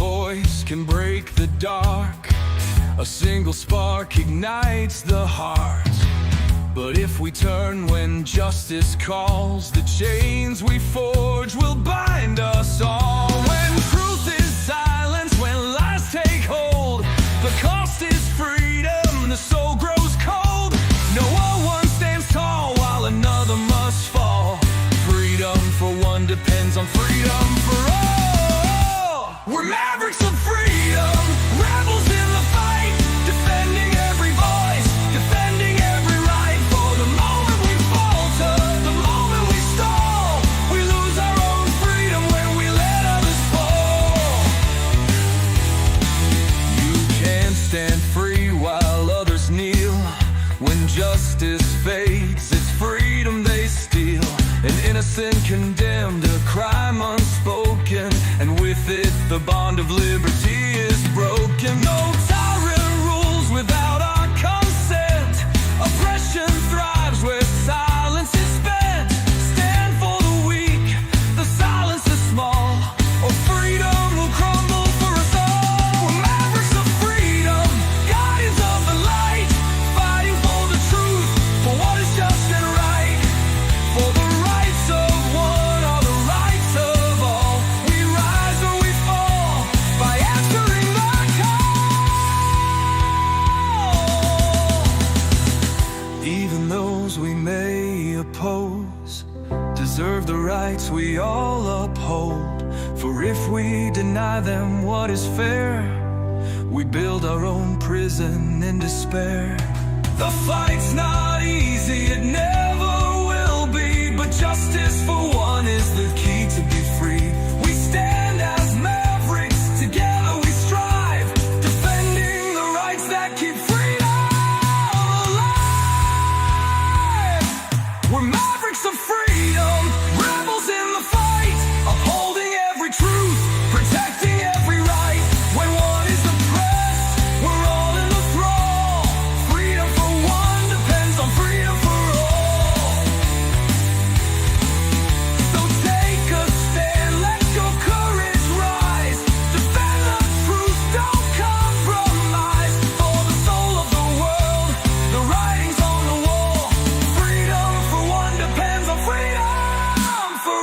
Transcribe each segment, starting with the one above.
voice can break the dark. A single spark ignites the heart. But if we turn when justice calls, the chains we forge will bind us all. When truth is silenced, when lies take hold, the cost is freedom, the soul grows cold. No one stands tall while another must fall. Freedom for one depends on freedom for all. We're mavericks of freedom, rebels in the fight, defending every voice, defending every right. For the moment we falter, the moment we stall, we lose our own freedom when we let others fall. You can't stand free while others kneel. When justice fades, it's freedom they steal. An innocent condemned, a crime unspoken, and with it the bond of liberty is broken. No tyrant rules without our consent. Oppression thrives where silence is spent. Stand for the weak, the silence is small, or freedom will crumble for us all. We're mavericks of freedom, guardians of the light, fighting for the truth, for what is just and right. For the rights of one are the rights of all. We rise or we fall by answering the call. Even those we may oppose deserve the rights we all uphold. For if we deny them what is fair, we build our own prison in despair. The fight's not easy, it never will be, but justice for one is the key to be free. We stand as mavericks, together we strive, defending the rights that keep freedom alive. We're mavericks of freedom, rebels in the fight, upholding every truth, protecting every right. When one is oppressed, we're all in the thrall. Freedom for one depends on freedom for all. So take a stand, let your courage rise. Defend the truth, don't compromise. For the soul of the world, the writing's on the wall. Freedom for one depends on freedom for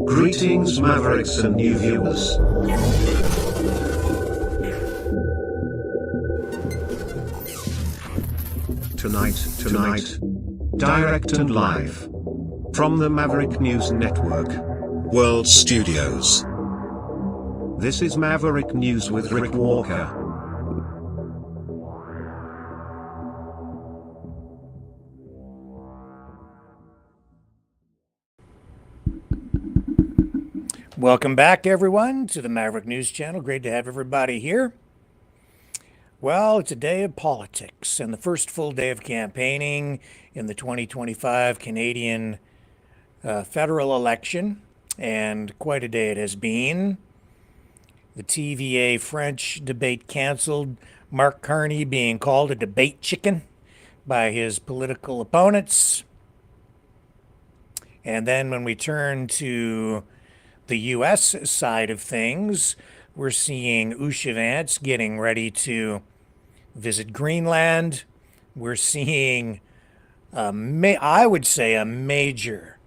Greetings, Mavericks and new viewers. Tonight, direct and live from the Maverick News Network World Studios. This is Maverick News with Rick Walker. Welcome back, everyone, to the Maverick News Channel. Great to have everybody here. Well, it's a day of politics and the first full day of campaigning in the 2025 Canadian federal election, and quite a day it has been. The TVA French debate canceled, Mark Carney being called a debate chicken by his political opponents. And then when we turn to the U.S. side of things, we're seeing Usha Vance getting ready to visit Greenland. We're seeing, I would say, a major,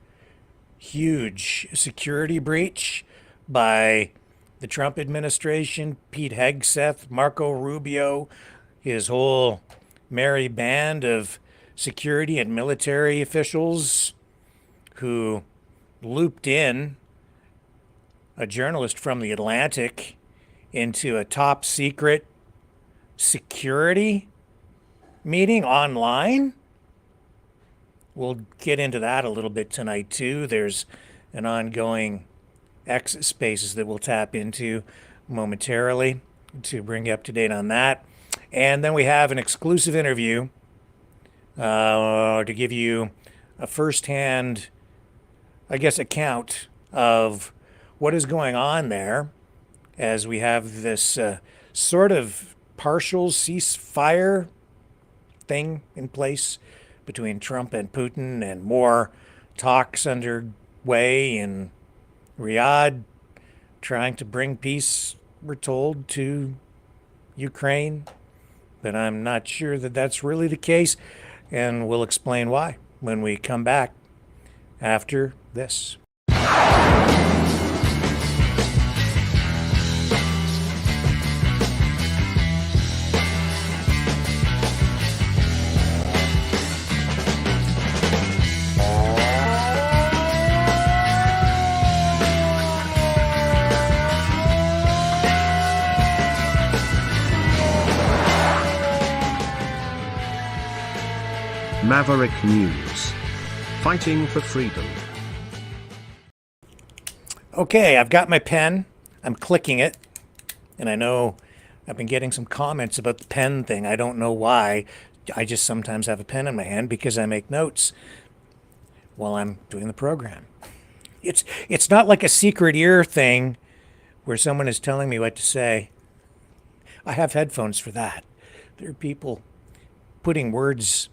huge security breach by the Trump administration, Pete Hegseth, Marco Rubio, his whole merry band of security and military officials who looped in a journalist from The Atlantic into a top secret security meeting online. We'll get into that a little bit tonight too. There's an ongoing X spaces that we'll tap into momentarily to bring you up to date on that. And then we have an exclusive interview to give you a firsthand, I guess, account of what is going on there as we have this sort of partial ceasefire thing in place between Trump and Putin, and more talks underway in Riyadh trying to bring peace, we're told, to Ukraine. But I'm not sure that that's really the case, and we'll explain why when we come back after this. Maverick News. Fighting for freedom. Okay, I've got my pen. I'm clicking it. And I know I've been getting some comments about the pen thing. I don't know why. I just sometimes have a pen in my hand because I make notes while I'm doing the program. It's not like a secret ear thing where someone is telling me what to say. I have headphones for that. There are people putting words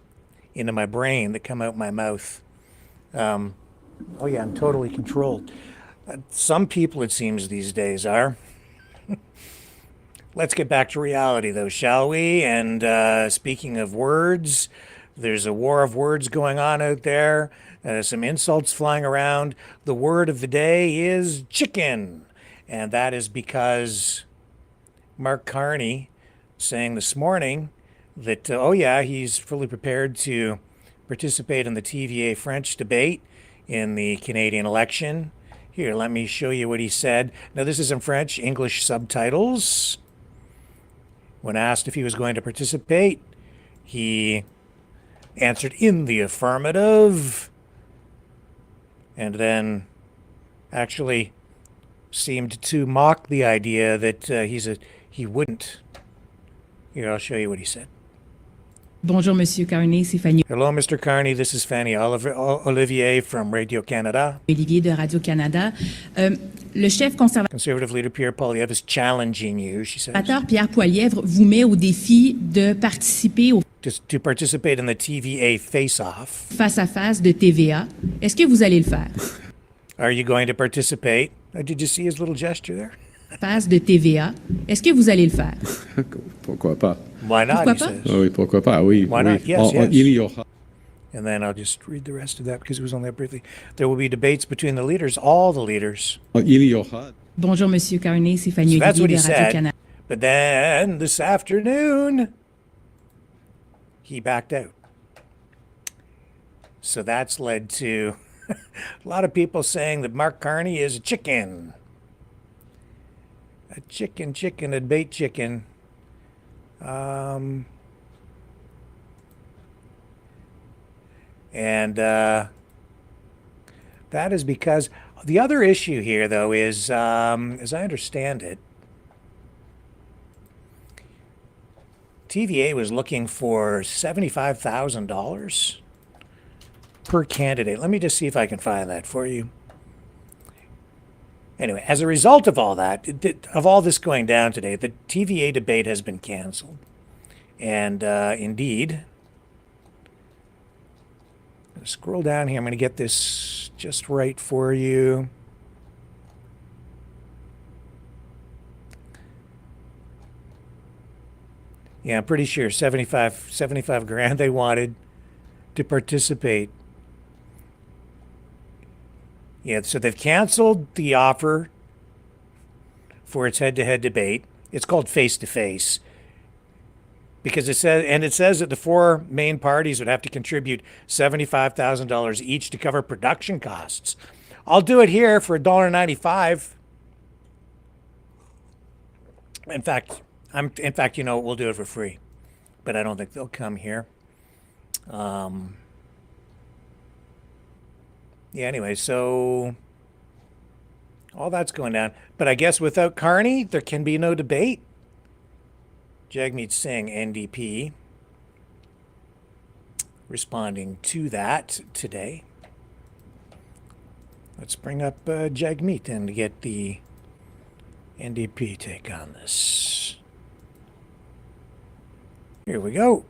into my brain that come out my mouth. Oh yeah, I'm totally controlled. Some people, it seems, these days are. Let's get back to reality, though, shall we? And speaking of words, there's a war of words going on out there. Some insults flying around. The word of the day is chicken. And that is because Mark Carney saying this morning that, oh yeah, he's fully prepared to participate in the TVA French debate in the Canadian election. Here, let me show you what he said. Now, this is in French, English subtitles. When asked if he was going to participate, he answered in the affirmative, and then actually seemed to mock the idea that he wouldn't. Here, I'll show you what he said. Bonjour, Monsieur Carney, c'est Fanny Hello, Mr. Carney. This is Fanny Olivier from Radio Canada. Olivier de Radio-Canada. Le chef conservateur Conservative leader Pierre Poilievre is challenging you, she says, Pierre Poilievre vous met au défi de participer au to participate in the TVA face-off. face-à-face de TVA. Est-ce que vous allez le faire? Are you going to participate? Did you see his little gesture there? Face de TVA. Est-ce que vous allez le faire? Pourquoi pas? Why not, Pourquoi he pas? says. Oui, pourquoi pas, oui. Why oui. not? Yes, yes. Il y aura. And then I'll just read the rest of that because it was only that briefly. There will be debates between the leaders, all the leaders. Il y aura. Bonjour, Monsieur Carney, c'est Fanny So that's what Olivier he de said. Radio-Canada. But then this afternoon, he backed out. So that's led to a lot of people saying that Mark Carney is a chicken. A chicken, a debate chicken. And that is because the other issue here, though, is, as I understand it, TVA was looking for $75,000 per candidate. Let me just see if I can find that for you. Anyway, as a result of all that, of all this going down today, the TVA debate has been canceled. And indeed, I'm going to scroll down here. I'm going to get this just right for you. Yeah, I'm pretty sure 75 grand they wanted to participate. Yeah, so they've canceled the offer for its head-to-head debate. It's called face-to-face. Because it says that the four main parties would have to contribute $75,000 each to cover production costs. I'll do it here for $1.95. In fact, you know, we'll do it for free. But I don't think they'll come here. Yeah, anyway, so all that's going down. But I guess without Carney, there can be no debate. Jagmeet Singh, NDP, responding to that today. Let's bring up Jagmeet and get the NDP take on this. Here we go.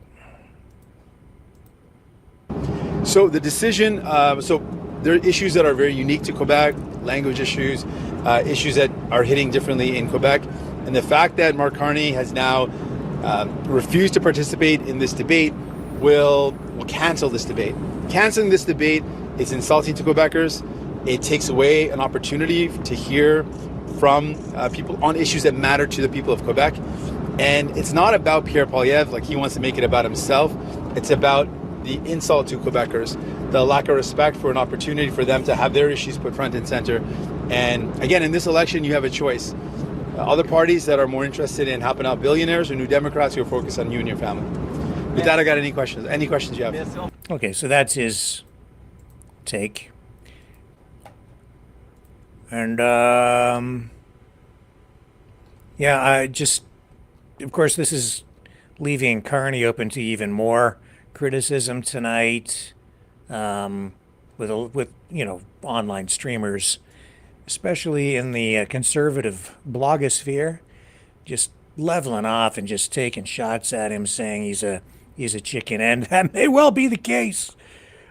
So the decision, so there are issues that are very unique to Quebec, language issues, issues that are hitting differently in Quebec. And the fact that Mark Carney has now refused to participate in this debate will cancel this debate. Canceling this debate is insulting to Quebecers. It takes away an opportunity to hear from people on issues that matter to the people of Quebec. And it's not about Pierre Poilievre, like he wants to make it about himself. It's about the insult to Quebecers, the lack of respect for an opportunity for them to have their issues put front and center. And again, in this election, you have a choice. Other parties that are more interested in helping out billionaires, or New Democrats who are focused on you and your family. With that, I got any questions? Any questions you have? Okay, so that's his take. And, yeah, I just, of course, this is leaving Carney open to even more criticism tonight, with online streamers, especially in the conservative blogosphere, just leveling off and just taking shots at him, saying he's a chicken, and that may well be the case.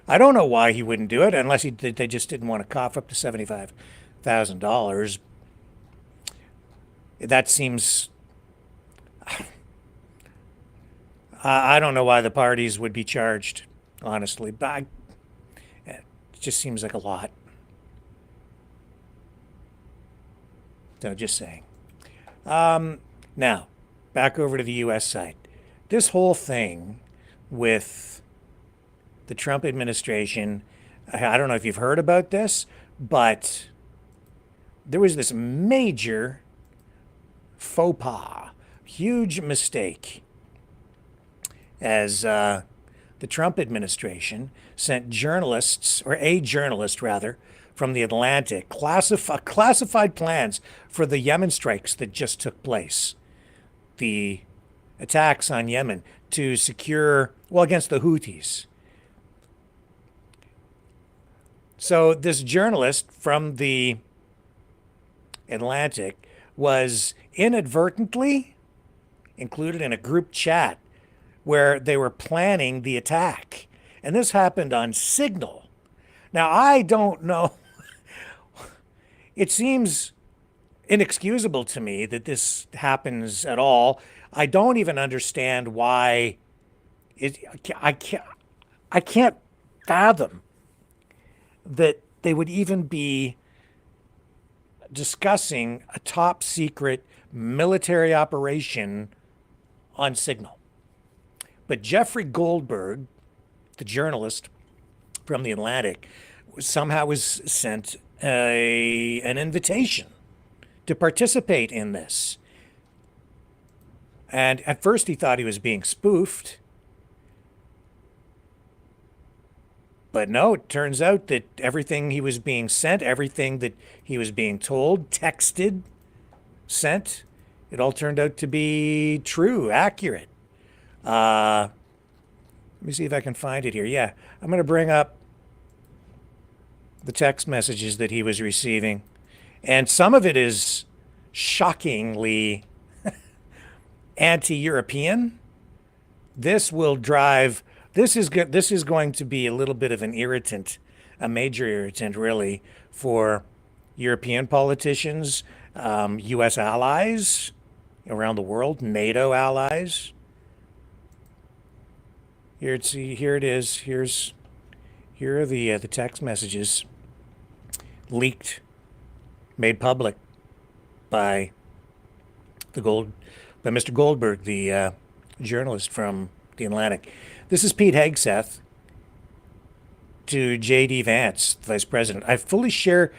I don't know why he wouldn't do it unless they just didn't want to cough up to $75,000. That seems. I don't know why the parties would be charged, honestly, but it just seems like a lot. So just saying. Now, back over to the U.S. side. This whole thing with the Trump administration, I don't know if you've heard about this, but there was this major faux pas, huge mistake, as the Trump administration sent journalists, or a journalist rather, from the Atlantic, classified plans for the Yemen strikes that just took place, the attacks on Yemen to secure, well, against the Houthis. So this journalist from the Atlantic was inadvertently included in a group chat where they were planning the attack. And this happened on Signal. Now, I don't know. It seems inexcusable to me that this happens at all. I don't even understand why I can't fathom that they would even be discussing a top secret military operation on Signal. But Jeffrey Goldberg, the journalist from the Atlantic, somehow was sent an invitation to participate in this. And at first he thought he was being spoofed. But no, it turns out that everything he was being sent, everything that he was being told, texted, sent, it all turned out to be true, accurate. Let me see if I can find it here. Yeah, I'm going to bring up the text messages that he was receiving. And some of it is shockingly anti-European. This will drive... This is going to be a little bit of an irritant, a major irritant, really, for European politicians, U.S. allies around the world, NATO allies. Here it is. Here are the text messages leaked, made public by Mr. Goldberg, the journalist from the Atlantic. This is Pete Hegseth to J.D. Vance, the vice president. I fully share.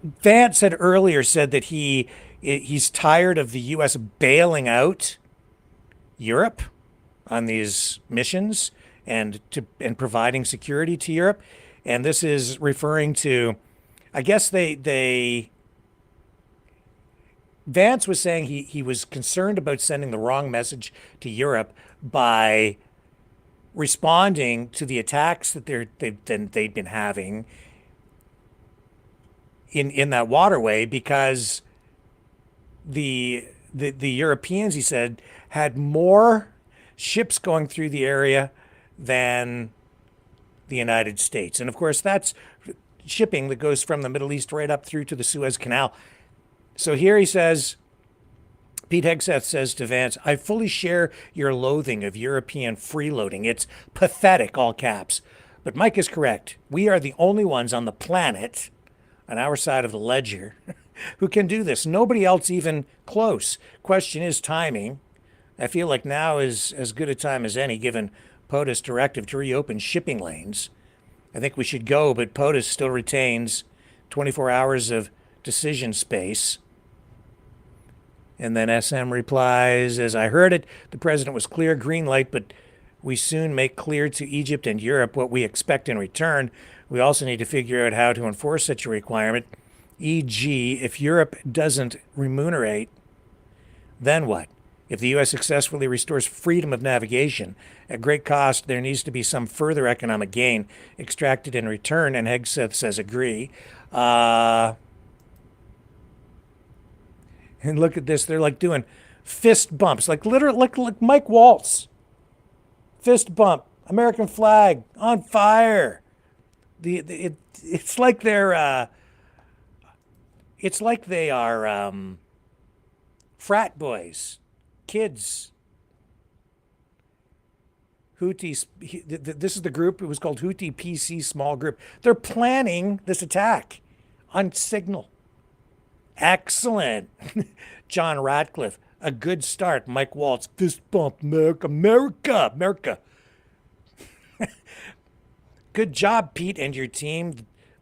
Vance had earlier said that he's tired of the U.S. bailing out Europe on these missions and providing security to Europe. And this is referring to I guess they Vance was saying he was concerned about sending the wrong message to Europe by responding to the attacks that they'd been having in that waterway, because the Europeans, he said, had more ships going through the area than the United States. And of course, that's shipping that goes from the Middle East right up through to the Suez Canal. So here he says, Pete Hegseth says to Vance, I fully share your loathing of European freeloading. It's pathetic, all caps. But Mike is correct. We are the only ones on the planet, on our side of the ledger, who can do this. Nobody else even close. Question is timing. I feel like now is as good a time as any, given POTUS directive to reopen shipping lanes. I think we should go, but POTUS still retains 24 hours of decision space. And then SM replies, as I heard it, the president was clear, green light, but we soon make clear to Egypt and Europe what we expect in return. We also need to figure out how to enforce such a requirement. E.g., if Europe doesn't remunerate, then what? If the U.S. successfully restores freedom of navigation at great cost, there needs to be some further economic gain extracted in return, and Hegseth says agree. And look at this. They're like doing fist bumps, like literally, like Mike Waltz. Fist bump, American flag on fire. It's like they're it's like they are frat boys, kids. Houthis. This is the group. It was called Houthi PC Small Group. They're planning this attack on signal. Excellent. John Ratcliffe, a good start. Mike Waltz, fist bump, America, America, America. Good job, Pete, and your team.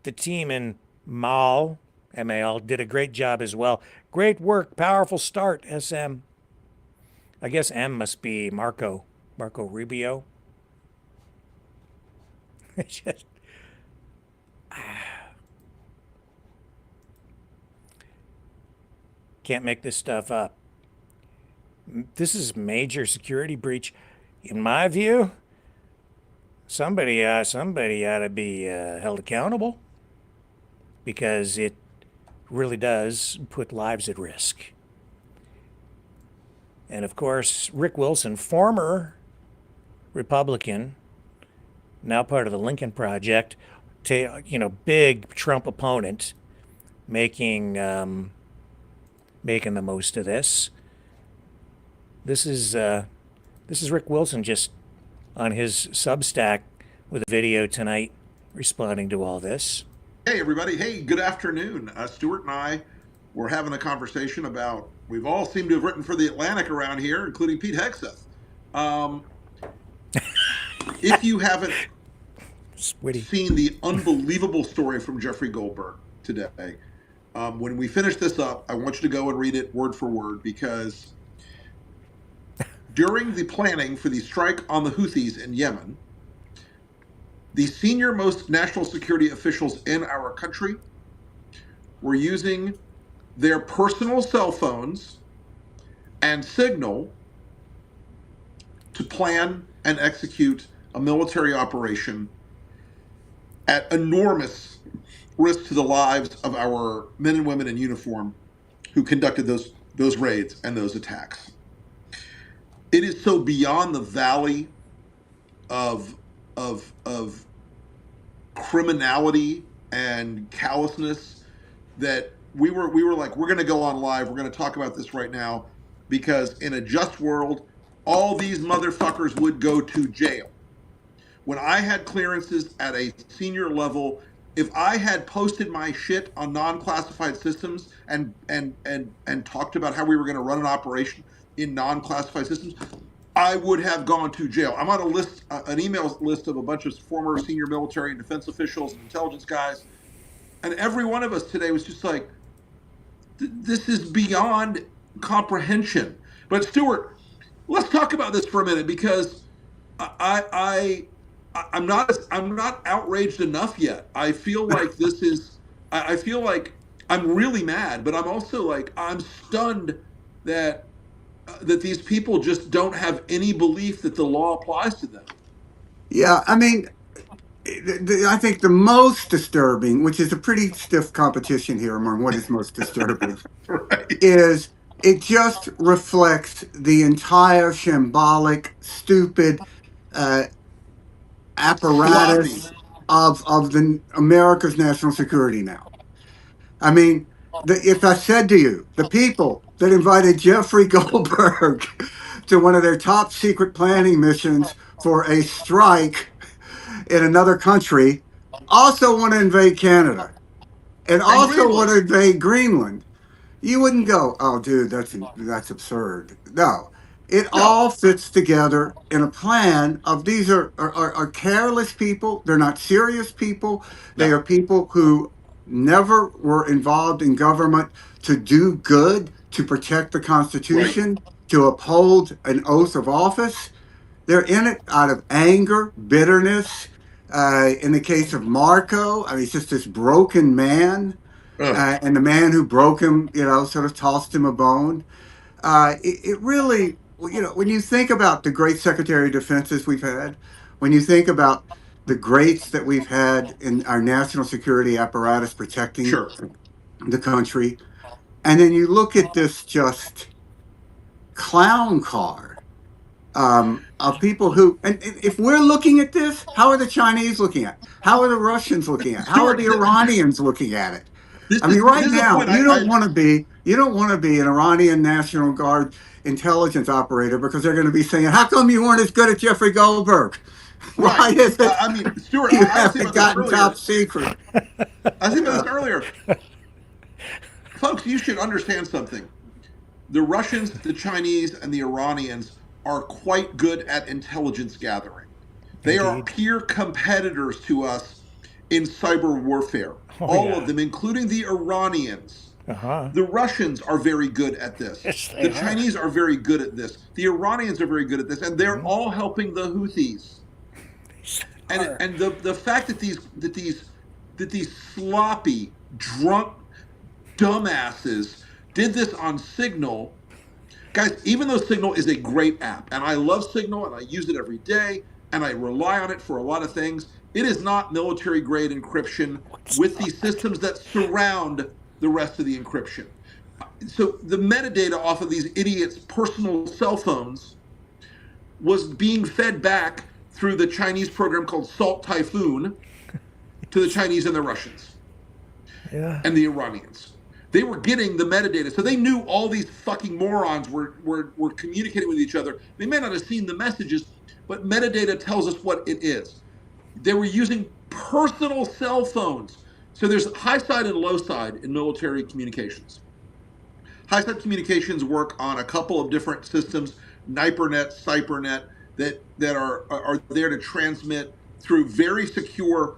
The team in MAL, MAL, did a great job as well. Great work, powerful start, SM. I guess M must be Marco Rubio. Just, can't make this stuff up. This is major security breach. In my view, somebody ought to be held accountable, because it really does put lives at risk. And of course, Rick Wilson, former Republican, now part of the Lincoln Project, big Trump opponent, making the most of this. This is Rick Wilson just on his Substack with a video tonight responding to all this. Hey, everybody. Hey, good afternoon. Stuart and I were having a conversation about, we've all seemed to have written for The Atlantic around here, including Pete Hegseth. If you haven't seen the unbelievable story from Jeffrey Goldberg today, when we finish this up, I want you to go and read it word for word, because during the planning for the strike on the Houthis in Yemen, the senior-most national security officials in our country were using their personal cell phones and Signal to plan and execute a military operation at enormous risk to the lives of our men and women in uniform who conducted those raids and those attacks. It is so beyond the valley of criminality and callousness that we were like, we're going to go on live. We're going to talk about this right now, because in a just world, all these motherfuckers would go to jail. When I had clearances at a senior level, if I had posted my shit on non-classified systems and talked about how we were going to run an operation in non-classified systems, I would have gone to jail. I'm on a list, an email list of a bunch of former senior military and defense officials and intelligence guys, and every one of us today was just like, this is beyond comprehension. But Stuart, let's talk about this for a minute, because I'm not outraged enough yet. I feel like this is I feel like I'm really mad, but I'm also like I'm stunned that that these people just don't have any belief that the law applies to them. Yeah, I mean, I think the most disturbing, which is a pretty stiff competition here among what is most disturbing, Right. is it just reflects the entire shambolic, stupid uh, Sloppy. apparatus of the America's national security now. I mean, if I said to you, the people that invited Jeffrey Goldberg to one of their top secret planning missions for a strike in another country also want to invade Canada and And also want Greenland. to invade Greenland, you wouldn't go, "Oh, dude, that's absurd." No, it No. all fits together in a plan of these are careless people. They're not serious people. They No. are people who never were involved in government to do good, to protect the Right. Constitution, to uphold an oath of office. They're in it out of anger, bitterness. In the case of Marco, I mean, he's just this broken man. Ugh. And the man who broke him, sort of tossed him a bone. It really, when you think about the great Secretary of Defenses we've had, when you think about the greats that we've had in our national security apparatus protecting Sure. the country, and then you look at this just clown car of people who, and if we're looking at this, how are the Chinese looking at it? How are the Russians looking at it? How are Stuart, the Iranians looking at it? this I is mean, right this is a now, point I you don't want to be an Iranian National Guard intelligence operator because they're going to be saying, "How come you weren't as good as Jeffrey Goldberg? right. Why is it I mean, Stuart, you I was thinking haven't about this gotten top earlier. secret?" I was thinking about this earlier. Folks, you should understand something. The Russians, the Chinese, and the Iranians are quite good at intelligence gathering. They are Indeed. peer competitors to us in cyber warfare. Oh, All yeah. of them, including the Iranians. Uh-huh. The Russians are very good at this. Yes, they The are. Chinese are very good at this. The Iranians are very good at this, and they're all helping the Houthis. And the fact that these sloppy, drunk dumbasses did this on Signal. Guys, even though Signal is a great app, and I love Signal and I use it every day and I rely on it for a lot of things, it is not military grade encryption with the systems that surround the rest of the encryption. So the metadata off of these idiots' personal cell phones was being fed back through the Chinese program called Salt Typhoon to the Chinese and the Russians Yeah. and the Iranians. They were getting the metadata. So they knew all these fucking morons were communicating with each other. They may not have seen the messages, but metadata tells us what it is. They were using personal cell phones. So there's high side and low side in military communications. High side communications work on a couple of different systems, NiperNet, CyberNet, that are there to transmit through very secure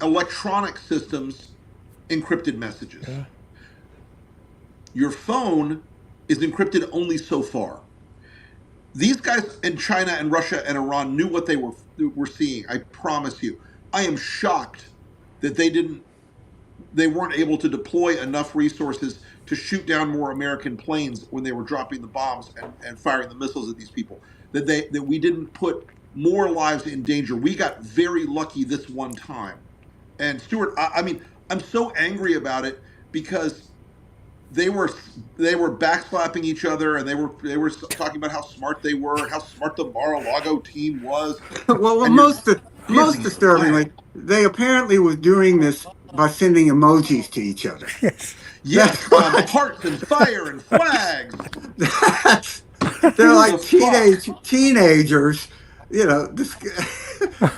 electronic systems encrypted messages. Yeah. Your phone is encrypted only so far. These guys in China and Russia and Iran knew what they were seeing. I promise you. I am shocked that they weren't able to deploy enough resources to shoot down more American planes when they were dropping the bombs and firing the missiles at these people. That we didn't put more lives in danger. We got very lucky this one time. And Stuart, I mean, I'm so angry about it because they were backslapping each other, and they were talking about how smart they were and how smart the Mar-a-Lago team was. Well, And you're most giving disturbingly, flack. they apparently were doing this by sending emojis to each other. Yes, That's what, hearts and fire and flags. that's, they're Who the like fuck? teenagers, this,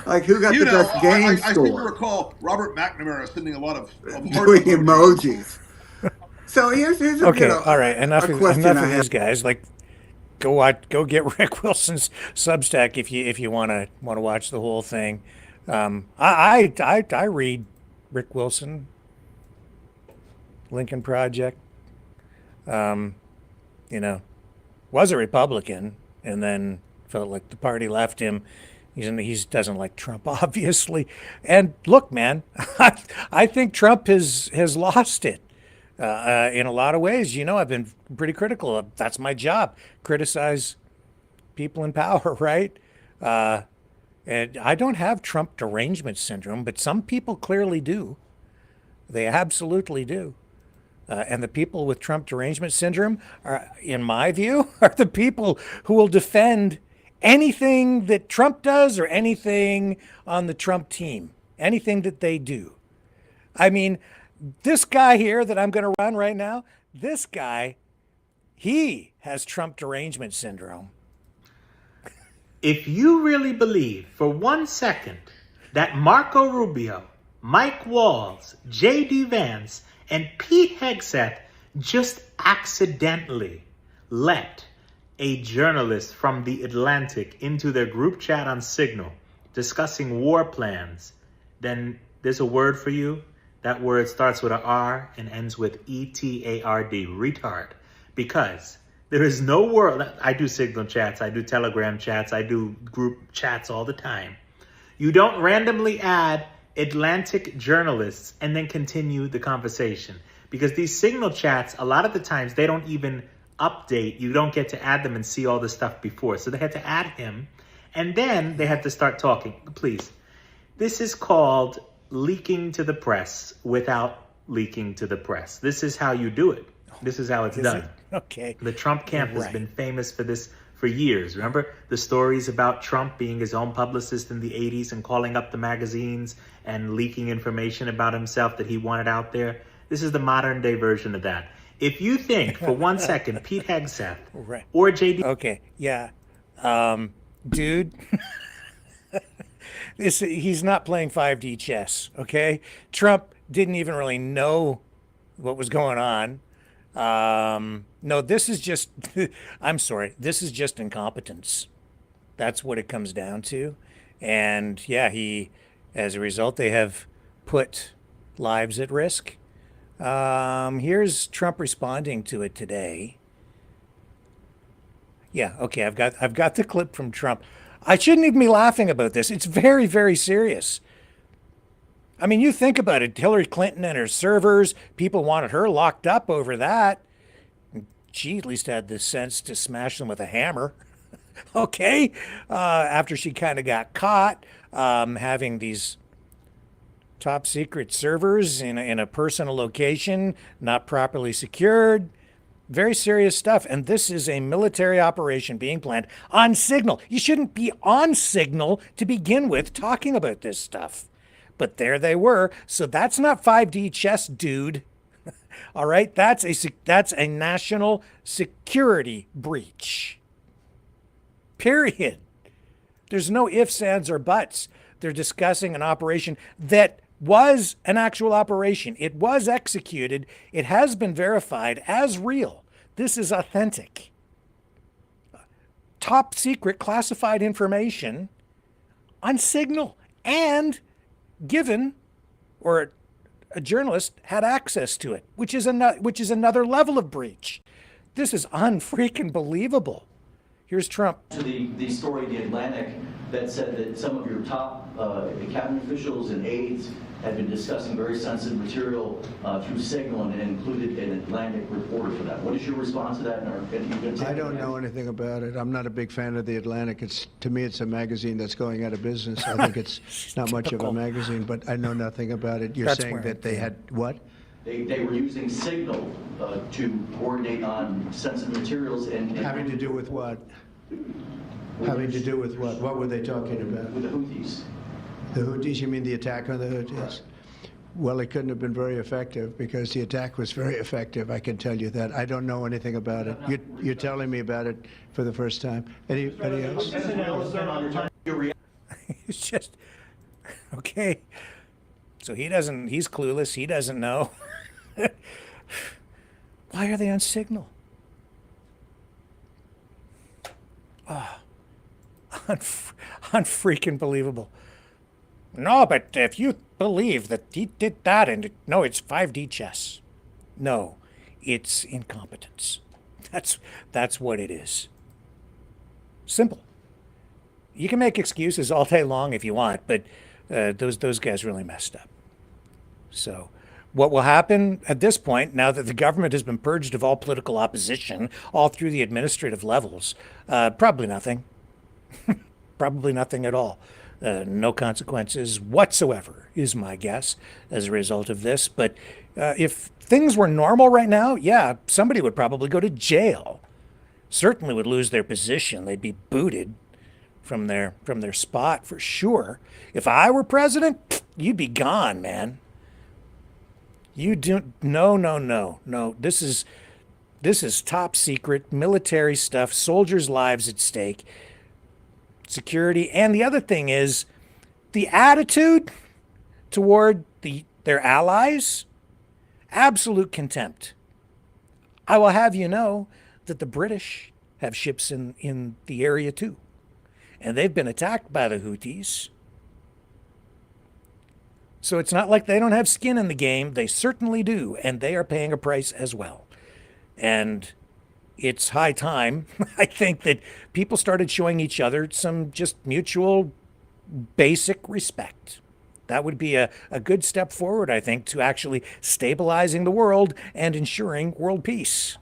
like who got You the know, best game I seem to score recall Robert McNamara sending a lot of heart doing emojis. emojis. So here's a, Okay, all right. Enough a of question I have. these guys. Like, go get Rick Wilson's Substack if you wanna watch the whole thing. I read Rick Wilson, Lincoln Project. You know, was a Republican and then felt like the party left him He doesn't like Trump, obviously. And look, man, I think Trump has lost it in a lot of ways. You know, I've been pretty critical of. That's my job, criticize people in power, right? And I don't have Trump derangement syndrome, but some people clearly do. They absolutely do. And the people with Trump derangement syndrome are, in my view, are the people who will defend anything that Trump does or anything on the Trump team, anything that they do. I mean, this guy here that I'm going to run right now, this guy, he has Trump derangement syndrome. If you really believe for 1 second that Marco Rubio, Mike Walls, J.D. Vance, and Pete Hegseth just accidentally let a journalist from The Atlantic into their group chat on Signal discussing war plans, then there's a word for you. That word starts with a R and ends with E-T-A-R-D, retard. Because there is no world. I do Signal chats, I do Telegram chats, I do group chats all the time. You don't randomly add Atlantic journalists and then continue the conversation. Because these Signal chats, a lot of the times, they don't even update. You don't get to add them and see all the stuff before. So they had to add him, and then they had to start talking. Please. This is called leaking to the press without leaking to the press. This is how you do it. This is how it's done. Okay. The Trump camp has been famous for this for years. Remember the stories about Trump being his own publicist in the 80s and calling up the magazines and leaking information about himself that he wanted out there? This is the modern day version of that. If you think for 1 second Pete Hegseth or JD... Okay, yeah. Dude, he's not playing 5D chess, okay? Trump didn't even really know what was going on. No, this is just, I'm sorry, this is just incompetence. That's what it comes down to. And yeah, as a result, they have put lives at risk. Here's Trump responding to it today. Yeah, okay, I've got the clip from Trump. I shouldn't even be laughing about this. It's very, very serious. I mean, you think about it. Hillary Clinton and her servers, people wanted her locked up over that. She at least had the sense to smash them with a hammer. Okay? After she kind of got caught having these top secret servers in a personal location, not properly secured. Very serious stuff. And this is a military operation being planned on Signal. You shouldn't be on Signal to begin with talking about this stuff. But there they were. So that's not 5D chess, dude. All right? That's a national security breach. Period. There's no ifs, ands, or buts. They're discussing an operation that was an actual operation. It was executed. It has been verified as real. This is authentic. Top secret classified information on Signal, and given, or a journalist had access to it, which is another level of breach. This is unfreaking believable. Here's Trump. To the story in The Atlantic that said that some of your top cabinet officials and aides had been discussing very sensitive material through Signal and included an Atlantic reporter for that. What is your response to that? I don't know anything about it. I'm not a big fan of The Atlantic. To me, it's a magazine that's going out of business. I think it's not much of a magazine, but I know nothing about it. You're saying that they had what? They were using Signal to coordinate on sensitive materials and having to do with what? Having to do with what? What were they talking about? With the Houthis. The Houthis? You mean the attack on the Houthis? Right. Well, it couldn't have been very effective because the attack was very effective. I can tell you that. I don't know anything about it. You're telling me about it for the first time. Anybody else? It's just, okay. So he's clueless. He doesn't know. Why are they on Signal? Oh, unfreaking believable. No, but if you believe that he did that, no, it's 5D chess. No, it's incompetence. That's what it is. Simple. you can make excuses all day long if you want, but those guys really messed up. So what will happen at this point, now that the government has been purged of all political opposition, all through the administrative levels? Probably nothing. Probably nothing at all. No consequences whatsoever, is my guess, as a result of this. But if things were normal right now, yeah, somebody would probably go to jail. Certainly would lose their position. They'd be booted from their spot for sure. If I were president, you'd be gone, man. You do no. This is top secret military stuff. Soldiers' lives at stake. Security. And the other thing is the attitude toward their allies. Absolute contempt. I will have you know that the British have ships in the area too. And they've been attacked by the Houthis. So it's not like they don't have skin in the game. They certainly do. And they are paying a price as well. And it's high time, I think, that people started showing each other some just mutual basic respect. That would be a good step forward, I think, to actually stabilizing the world and ensuring world peace,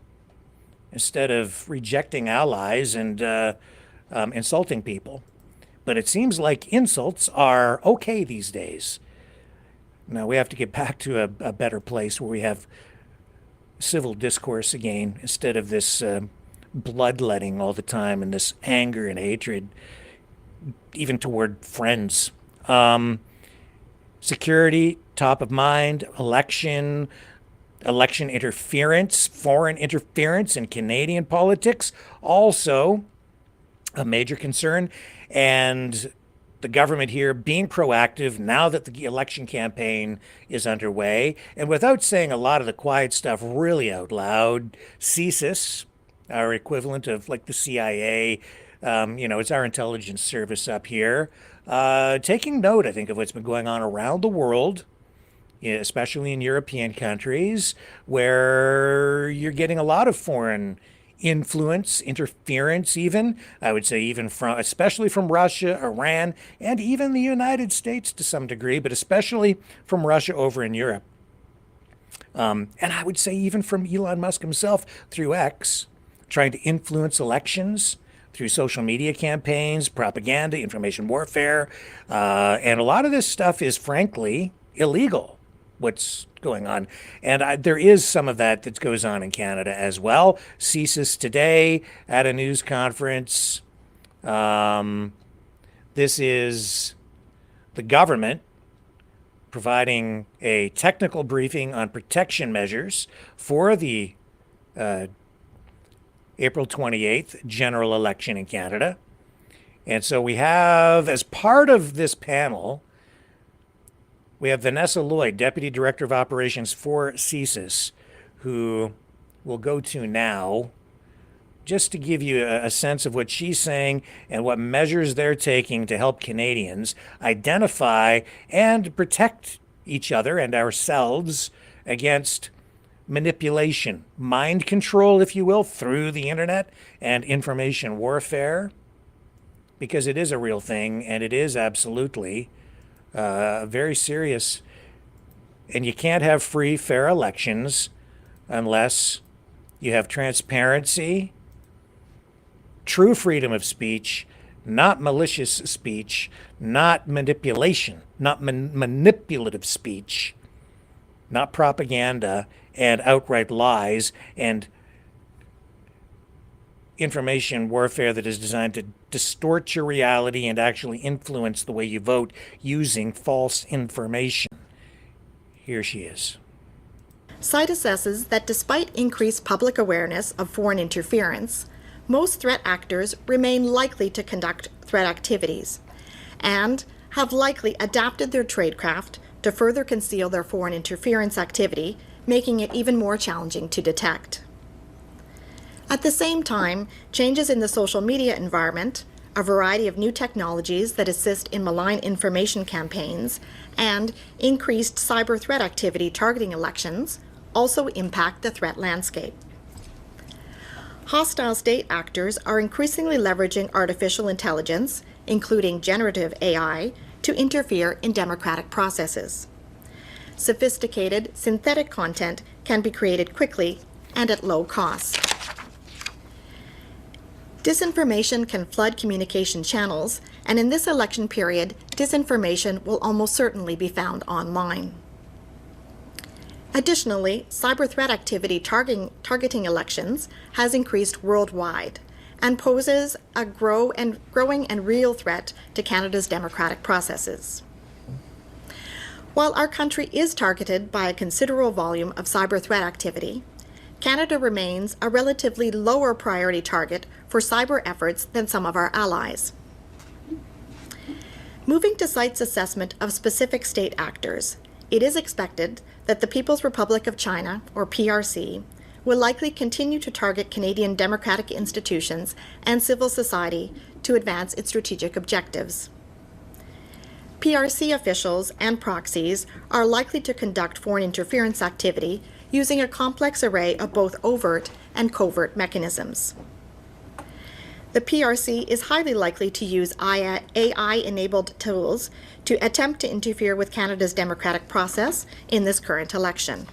instead of rejecting allies and insulting people. But it seems like insults are okay these days. Now we have to get back to a better place where we have civil discourse again, instead of this bloodletting all the time and this anger and hatred, even toward friends. Security, top of mind. Election interference, foreign interference in Canadian politics, also a major concern. And the government here being proactive now that the election campaign is underway. And without saying a lot of the quiet stuff really out loud, CSIS, our equivalent of like the CIA, it's our intelligence service up here, taking note, I think, of what's been going on around the world, especially in European countries, where you're getting a lot of foreign influence, interference even, I would say, especially from Russia, Iran, and even the United States to some degree, but especially from Russia over in Europe. And I would say even from Elon Musk himself through X, trying to influence elections through social media campaigns, propaganda, information warfare. And a lot of this stuff is frankly illegal, what's going on. And there is some of that goes on in Canada as well. CSIS today at a news conference. This is the government providing a technical briefing on protection measures for the April 28th general election in Canada. And so we have, as part of this panel, we have Vanessa Lloyd, Deputy Director of Operations for CSIS, who we'll go to now, just to give you a sense of what she's saying and what measures they're taking to help Canadians identify and protect each other and ourselves against manipulation, mind control, if you will, through the internet, and information warfare, because it is a real thing and it is absolutely very serious. And you can't have free, fair elections unless you have transparency, true freedom of speech, not malicious speech, not manipulation, not manipulative speech, not propaganda and outright lies and information warfare that is designed to distort your reality and actually influence the way you vote using false information. Here she is. CITE assesses that despite increased public awareness of foreign interference, most threat actors remain likely to conduct threat activities and have likely adapted their tradecraft to further conceal their foreign interference activity, making it even more challenging to detect. At the same time, changes in the social media environment, a variety of new technologies that assist in malign information campaigns, and increased cyber threat activity targeting elections also impact the threat landscape. Hostile state actors are increasingly leveraging artificial intelligence, including generative AI, to interfere in democratic processes. Sophisticated synthetic content can be created quickly and at low cost. Disinformation can flood communication channels, and in this election period, disinformation will almost certainly be found online. Additionally, cyber threat activity targeting elections has increased worldwide and poses a growing and real threat to Canada's democratic processes. While our country is targeted by a considerable volume of cyber threat activity, Canada remains a relatively lower priority target for cyber efforts than some of our allies. Moving to CITE's assessment of specific state actors, it is expected that the People's Republic of China, or PRC, will likely continue to target Canadian democratic institutions and civil society to advance its strategic objectives. PRC officials and proxies are likely to conduct foreign interference activity using a complex array of both overt and covert mechanisms. The PRC is highly likely to use AI-enabled tools to attempt to interfere with Canada's democratic process in this current election.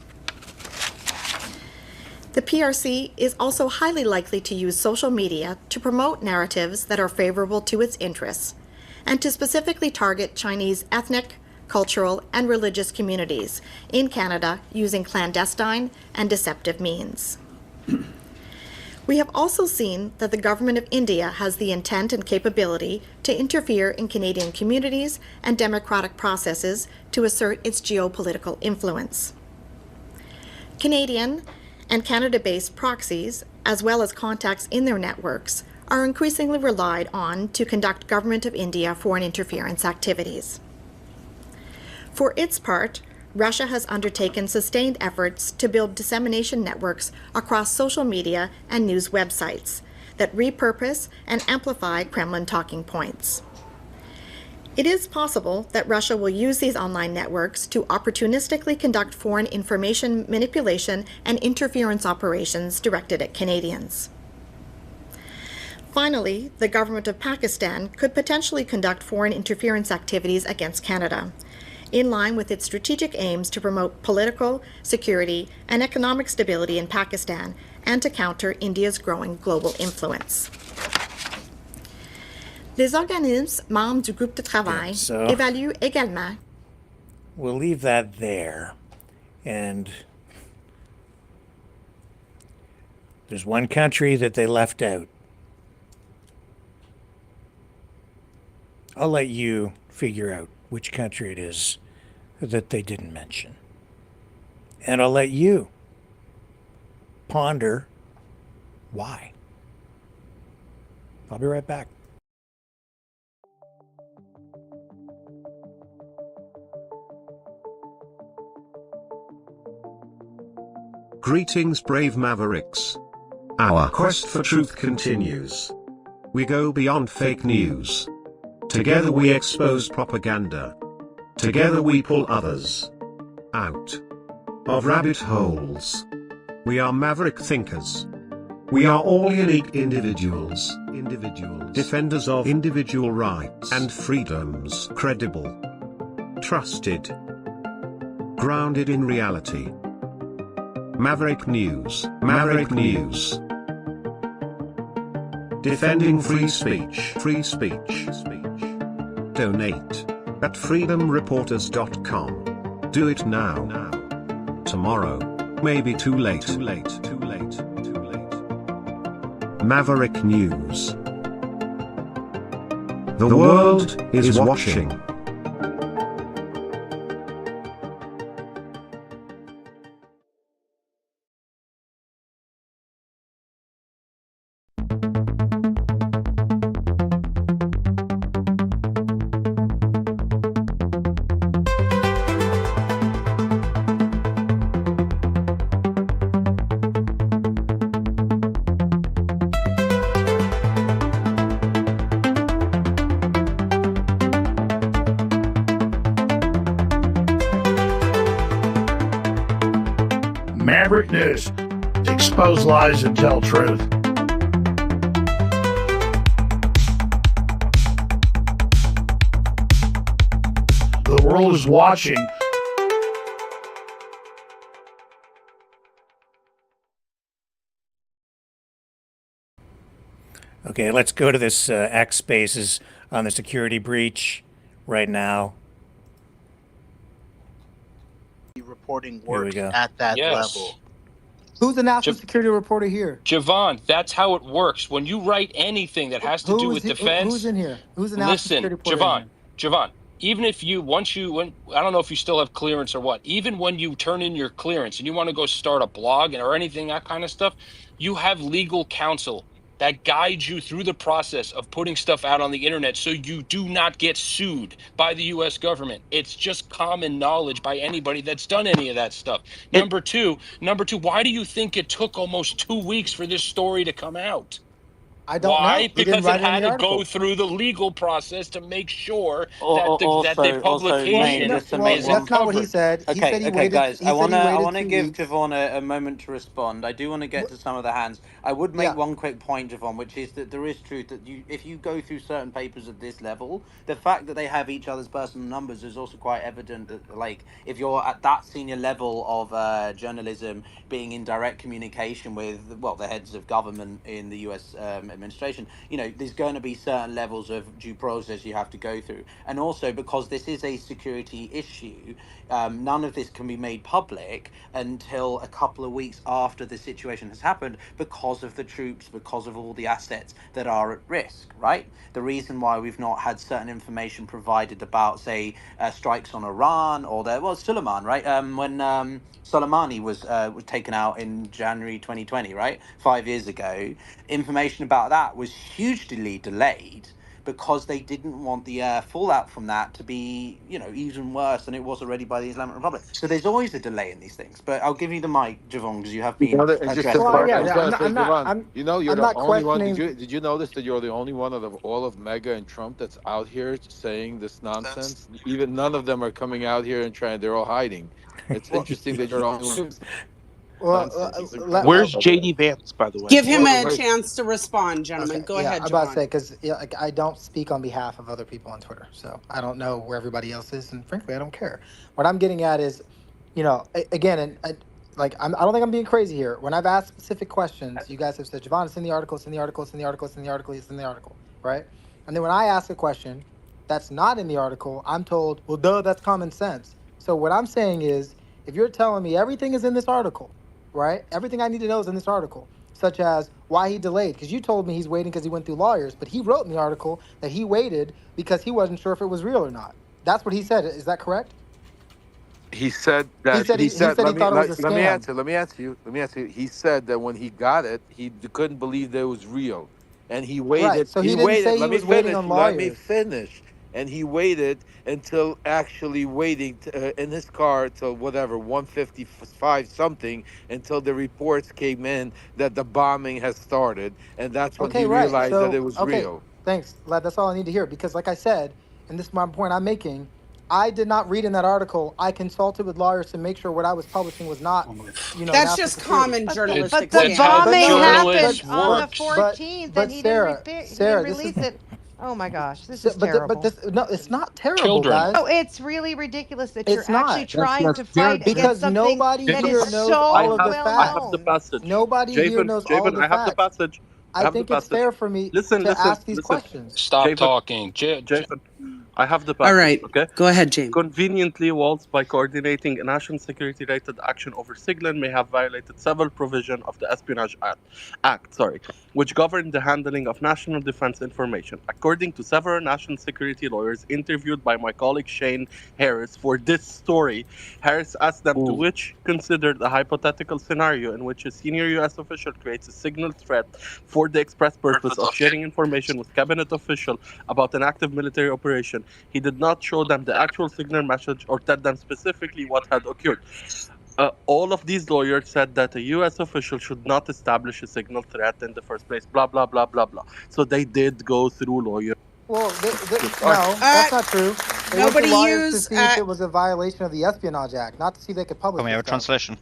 The PRC is also highly likely to use social media to promote narratives that are favorable to its interests, and to specifically target Chinese ethnic, cultural, and religious communities in Canada using clandestine and deceptive means. We have also seen that the Government of India has the intent and capability to interfere in Canadian communities and democratic processes to assert its geopolitical influence. Canadian and Canada-based proxies, as well as contacts in their networks, are increasingly relied on to conduct Government of India foreign interference activities. For its part, Russia has undertaken sustained efforts to build dissemination networks across social media and news websites that repurpose and amplify Kremlin talking points. It is possible that Russia will use these online networks to opportunistically conduct foreign information manipulation and interference operations directed at Canadians. Finally, the government of Pakistan could potentially conduct foreign interference activities against Canada, in line with its strategic aims to promote political, security, and economic stability in Pakistan and to counter India's growing global influence. Les organismes membres du groupe de travail évaluent également. We'll leave that there. And there's one country that they left out. I'll let you figure out which country it is that they didn't mention. And I'll let you ponder why. I'll be right back. Greetings, brave Mavericks. Our quest for truth continues. We go beyond fake news. Together we expose propaganda. Together we pull others out of rabbit holes. We are maverick thinkers. We are all unique individuals, defenders of individual rights and freedoms, credible, trusted, grounded in reality. Maverick News, Maverick News. Defending free speech, free speech. Donate at freedomreporters.com. Do it now. Tomorrow may be too late. Maverick News. The world is watching. Maverick News. Expose lies and tell truth. world is watching. Okay, let's go to this X Spaces on the security breach right now. Reporting Here we works go. at that Yes. level. Who's the national security reporter here? Javon, that's how it works. When you write anything that has to do with defense, Who's in here? Who's the national listen, security reporter in Javon, even if you, I don't know if you still have clearance or what, even when you turn in your clearance and you want to go start a blog or anything, that kind of stuff, you have legal counsel that guides you through the process of putting stuff out on the internet so you do not get sued by the U.S. government. It's just common knowledge by anybody that's done any of that stuff. Number two, why do you think it took almost 2 weeks for this story to come out? I don't know. Why? He didn't Because write it it in had the to article. go through the legal process to make sure Also, that the publication just to Well, make is that's not what he uncovered. said. He Okay, said he okay, waited. guys. He I said wanna he I waited wanna 2 give weeks. Javon a moment to respond. I do want to get to some of the hands. I would make one quick point, Javon, which is that there is truth that if you go through certain papers at this level, the fact that they have each other's personal numbers is also quite evident. That, like, if you're at that senior level of journalism, being in direct communication with the heads of government in the U.S. Administration, there's going to be certain levels of due process you have to go through. And also, because this is a security issue, none of this can be made public until a couple of weeks after the situation has happened, because of the troops, because of all the assets that are at risk, right? The reason why we've not had certain information provided about, say, strikes on Iran or Suleiman, right? When Soleimani was taken out in January 2020, right? 5 years ago, information about that was hugely delayed because they didn't want the fallout from that to be, even worse than it was already by the Islamic Republic. So there's always a delay in these things. But I'll give you the mic, Javon, because you have been addressed. Well, yeah, You're I'm the not only one. questioning. Did you notice that you're the only one out of all of Mega and Trump that's out here saying this nonsense? Even none of them are coming out here and trying. They're all hiding. It's interesting that you're the only one. Where's JD Vance, by the way? Give him a chance to respond, gentlemen. Go ahead, I'm Javon. about to say, because I don't speak on behalf of other people on Twitter, so I don't know where everybody else is, and frankly, I don't care. What I'm getting at is, again, I don't think I'm being crazy here. When I've asked specific questions, you guys have said, Javon, it's in the article, it's in the article, it's in the article, it's in the article, it's in the article, right? And then when I ask a question that's not in the article, I'm told, well, duh, that's common sense. So what I'm saying is, if you're telling me everything is in this article, right? Everything I need to know is in this article, such as why he delayed. Because you told me he's waiting because he went through lawyers, but he wrote in the article that he waited because he wasn't sure if it was real or not. That's what he said. Is that correct? He said that. He said he thought it was a scam. Let me answer you. He said that when he got it, he couldn't believe that it was real, and he waited. Right. So he didn't say he was waiting on lawyers. Let me finish. And he waited until actually waiting in his car till 1:55 something, until the reports came in that the bombing has started, and that's when he realized that it was real. Thanks, Lad. That's all I need to hear, because like I said, and this is my point I'm making, I did not read in that article. I consulted with lawyers to make sure what I was publishing was not, That's just common journalistic. But the bombing happened on the But 14th, and he Sarah, didn't release it. Oh my gosh, this is terrible. No, it's not terrible, guys. Oh, it's really ridiculous that you're It's not. actually trying to fight because against something nobody that here is knows so all of the well facts. known. I have the passage. Nobody here knows all the I have facts. the passage. I think it's fair for me to ask these questions. Stop talking. Jason, I have the passage. All right. Okay. Go ahead, James. Conveniently, Waltz, by coordinating a national security-related action over Sigland, may have violated several provisions of the Espionage Act, which govern the handling of national defense information. According to several national security lawyers interviewed by my colleague Shane Harris for this story, Harris asked them to which considered a hypothetical scenario in which a senior U.S. official creates a signal threat for the express purpose of sharing information with cabinet official about an active military operation. He did not show them the actual signal message or tell them specifically what had occurred. All of these lawyers said that a U.S. official should not establish a signal threat in the first place, blah, blah, blah, blah, blah. So they did go through lawyers. Well, no, that's not true. They nobody went to lawyers used, to see if it was a violation of the Espionage Act, not to see if they could publish Can we have a stuff. translation?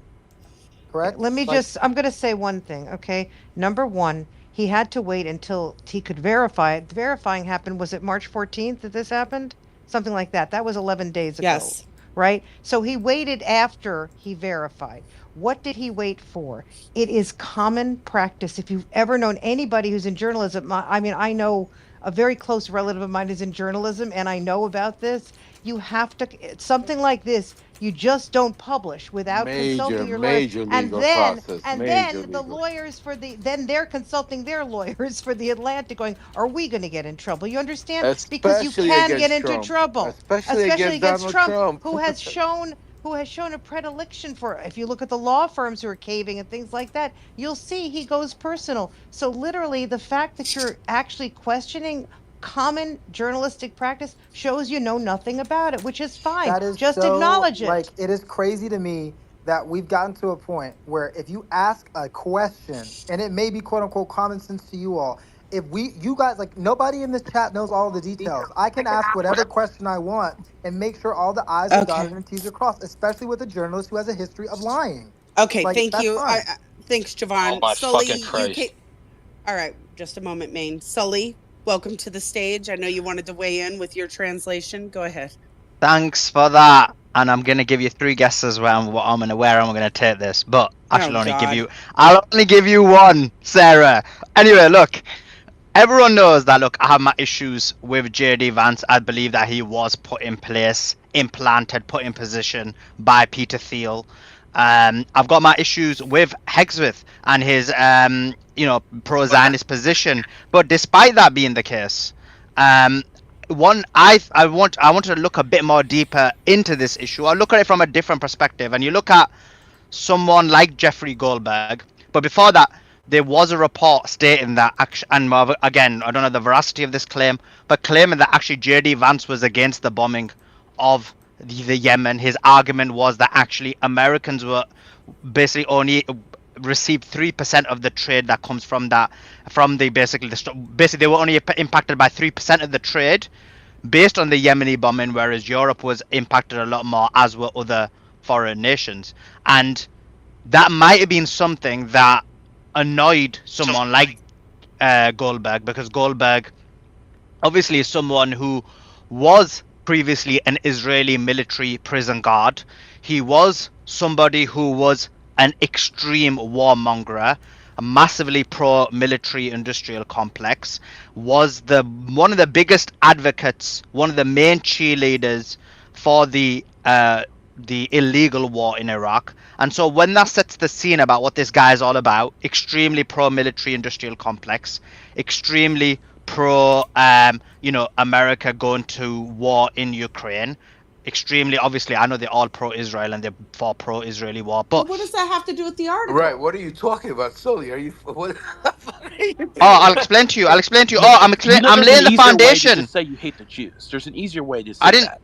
Correct? Let me I'm going to say one thing, okay? Number one, he had to wait until he could verify it. The verifying happened, was it March 14th that this happened? something like that. That was 11 days ago. Yes. Right? So he waited after he verified. What did he wait for? It is common practice. If you've ever known anybody who's in journalism, I mean, I know a very close relative of mine is in journalism, and I know about this. You have to, something like this, you just don't publish without consulting your lawyers. Major And legal then, process. and Major then the legal. lawyers then they're consulting their lawyers for the Atlantic going, are we going to get in trouble? You understand? Because you Especially can against get into Trump. trouble. Especially against Donald Trump. who has shown a predilection for, if you look at the law firms who are caving and things like that, you'll see he goes personal. So literally the fact that you're actually questioning common journalistic practice shows you know nothing about it, which is fine. That is Just so, acknowledge it. like, it is crazy to me that we've gotten to a point where if you ask a question, and it may be quote unquote common sense to you all, if you guys, like, nobody in this chat knows all the details. I can ask whatever question I want and make sure all the I's are dotted and T's are crossed, especially with a journalist who has a history of lying. Okay, Like, thank that's you. fine. Thanks, Javon. Oh my Sully, fucking Christ. all right, just a moment, Maine. Sully, welcome to the stage. I know you wanted to weigh in with your translation. Go ahead. Thanks for that. And I'm going to give you 3 guesses where I'm going to take this. But I'll only give you one, Sarah. Anyway, look. Everyone knows that, look, I have my issues with JD Vance. I believe that he was put in place, implanted, put in position by Peter Thiel. I've got my issues with Hegseth and his, pro-Zionist position. But despite that being the case, I want to look a bit more deeper into this issue. I look at it from a different perspective. And you look at someone like Jeffrey Goldberg. But before that, there was a report stating that, and again, I don't know the veracity of this claim, but claiming that actually JD Vance was against the bombing of the Yemen. His argument was that actually Americans were basically only received 3% of the trade that comes from that, basically they were only impacted by 3% of the trade based on the Yemeni bombing, whereas Europe was impacted a lot more, as were other foreign nations. And that might have been something that annoyed someone like Goldberg, because Goldberg obviously is someone who was previously an Israeli military prison guard. He was somebody who was an extreme warmonger, a massively pro-military industrial complex, was one of the biggest advocates, one of the main cheerleaders for the illegal war in Iraq. And so when that sets the scene about what this guy is all about, extremely pro-military industrial complex, extremely pro, America going to war in Ukraine, extremely, obviously, I know they're all pro-Israel and they're for pro-Israeli war, but... What does that have to do with the article? Right, what are you talking about, Sully? Are you... What? I'll explain to you. I'm laying the foundation. Just say you hate the Jews. There's an easier way to say that.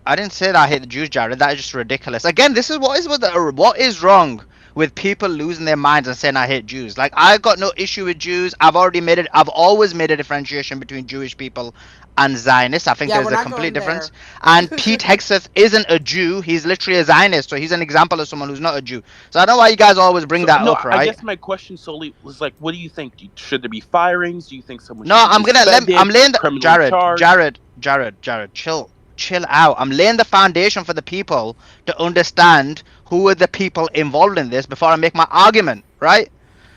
I didn't say that I hate the Jews, Jared. That is just ridiculous. Again, this is what is wrong with people losing their minds and saying I hate Jews. Like, I've got no issue with Jews. I've always made a differentiation between Jewish people and Zionists. I think there's a complete difference. And Pete Hegseth isn't a Jew. He's literally a Zionist. So he's an example of someone who's not a Jew. So I don't know why you guys always bring that up, right? I guess my question solely was like, what do you think? Should there be firings? Do you think someone should I'm laying Jared, chill out. I'm laying the foundation for the people to understand who are the people involved in this before I make my argument, right?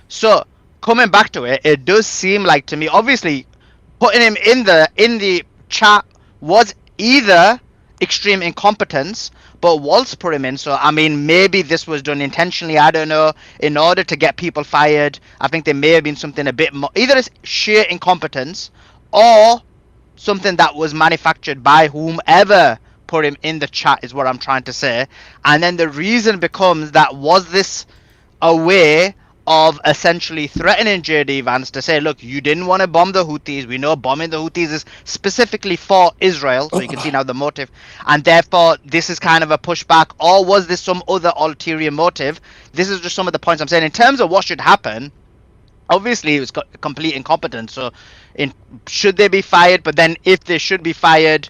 So coming back to it, it does seem like to me, obviously, putting him in the chat was either extreme incompetence, but Waltz put him in. So I mean, maybe this was done intentionally. I don't know, in order to get people fired. I think there may have been something a bit more, either it's sheer incompetence or something that was manufactured by whomever put him in the chat, is what I'm trying to say. And then the reason becomes that, was this a way of essentially threatening JD Vance to say, look, you didn't want to bomb the Houthis. We know bombing the Houthis is specifically for Israel, so you can see now the motive. And therefore, this is kind of a pushback. Or was this some other ulterior motive? This is just some of the points I'm saying. In terms of what should happen, obviously it was complete incompetence. So should they be fired? But then if they should be fired,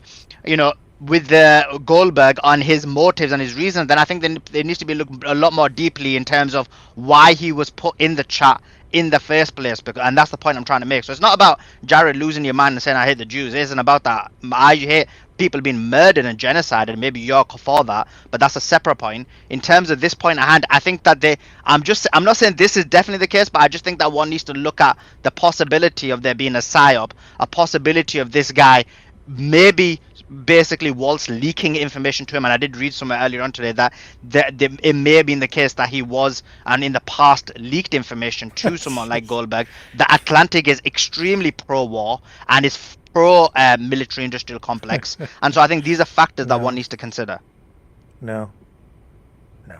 with the Goldberg on his motives and his reasons, then I think there needs to be looked a lot more deeply in terms of why he was put in the chat in the first place. And that's the point I'm trying to make. So it's not about Jared losing your mind and saying I hate the Jews. It isn't about that. I hate people being murdered and genocided. Maybe you're for that, but that's a separate point. In terms of this point at hand, I think that I'm not saying this is definitely the case, but I just think that one needs to look at the possibility of there being a psyop, a possibility of this guy maybe basically Waltz leaking information to him. And I did read somewhere earlier on today that it may have been the case that he was, and in the past, leaked information to someone like Goldberg. The Atlantic is extremely pro-war and is pro military industrial complex, and so I think these are factors that one needs to consider. No.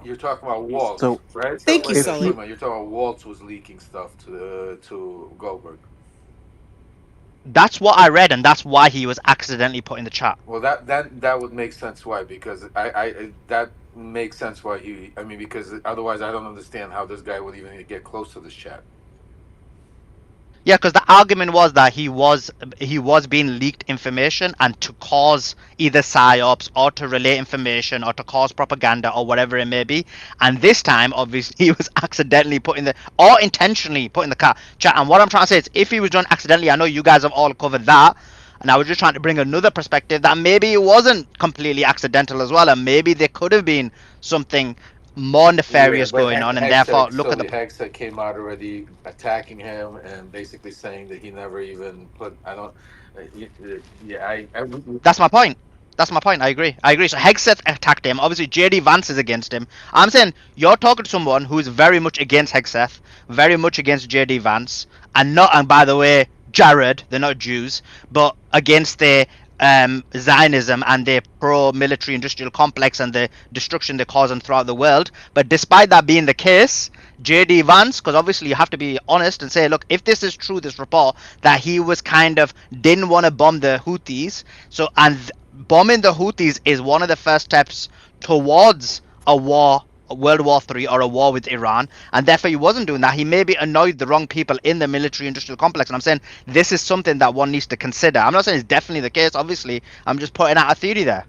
You're talking about Waltz, So- right? Thank you, Wait, Sully. wait a minute, you're talking about Waltz was leaking stuff to Goldberg. That's what I read, and that's why he was accidentally put in the chat. Well, that would make sense why, because I that makes sense why because otherwise I don't understand how this guy would even get close to this chat. Yeah, because the argument was that he was being leaked information, and to cause either psyops or to relay information or to cause propaganda or whatever it may be. And this time, obviously, he was accidentally put in the or intentionally put in the chat. And what I'm trying to say is, if he was done accidentally, I know you guys have all covered that. And I was just trying to bring another perspective that maybe it wasn't completely accidental as well, and maybe there could have been something more nefarious going on, and therefore look at the Hegseth came out already attacking him and basically saying that he never even put. I don't. That's my point. That's my point. I agree. So Hegseth attacked him. Obviously, JD Vance is against him. I'm saying you're talking to someone who is very much against Hegseth, very much against JD Vance, and by the way, Jared, they're not Jews, but against the Zionism and their pro-military industrial complex and the destruction they're causing throughout the world. But despite that being the case, JD Vance, because obviously you have to be honest and say, look, if this is true, this report, that he was didn't want to bomb the Houthis, bombing the Houthis is one of the first steps towards a war, a World War III or a war with Iran, and therefore he wasn't doing that. He maybe annoyed the wrong people in the military industrial complex, and I'm saying this is something that one needs to consider. I'm not saying it's definitely the case, obviously. I'm just putting out a theory there.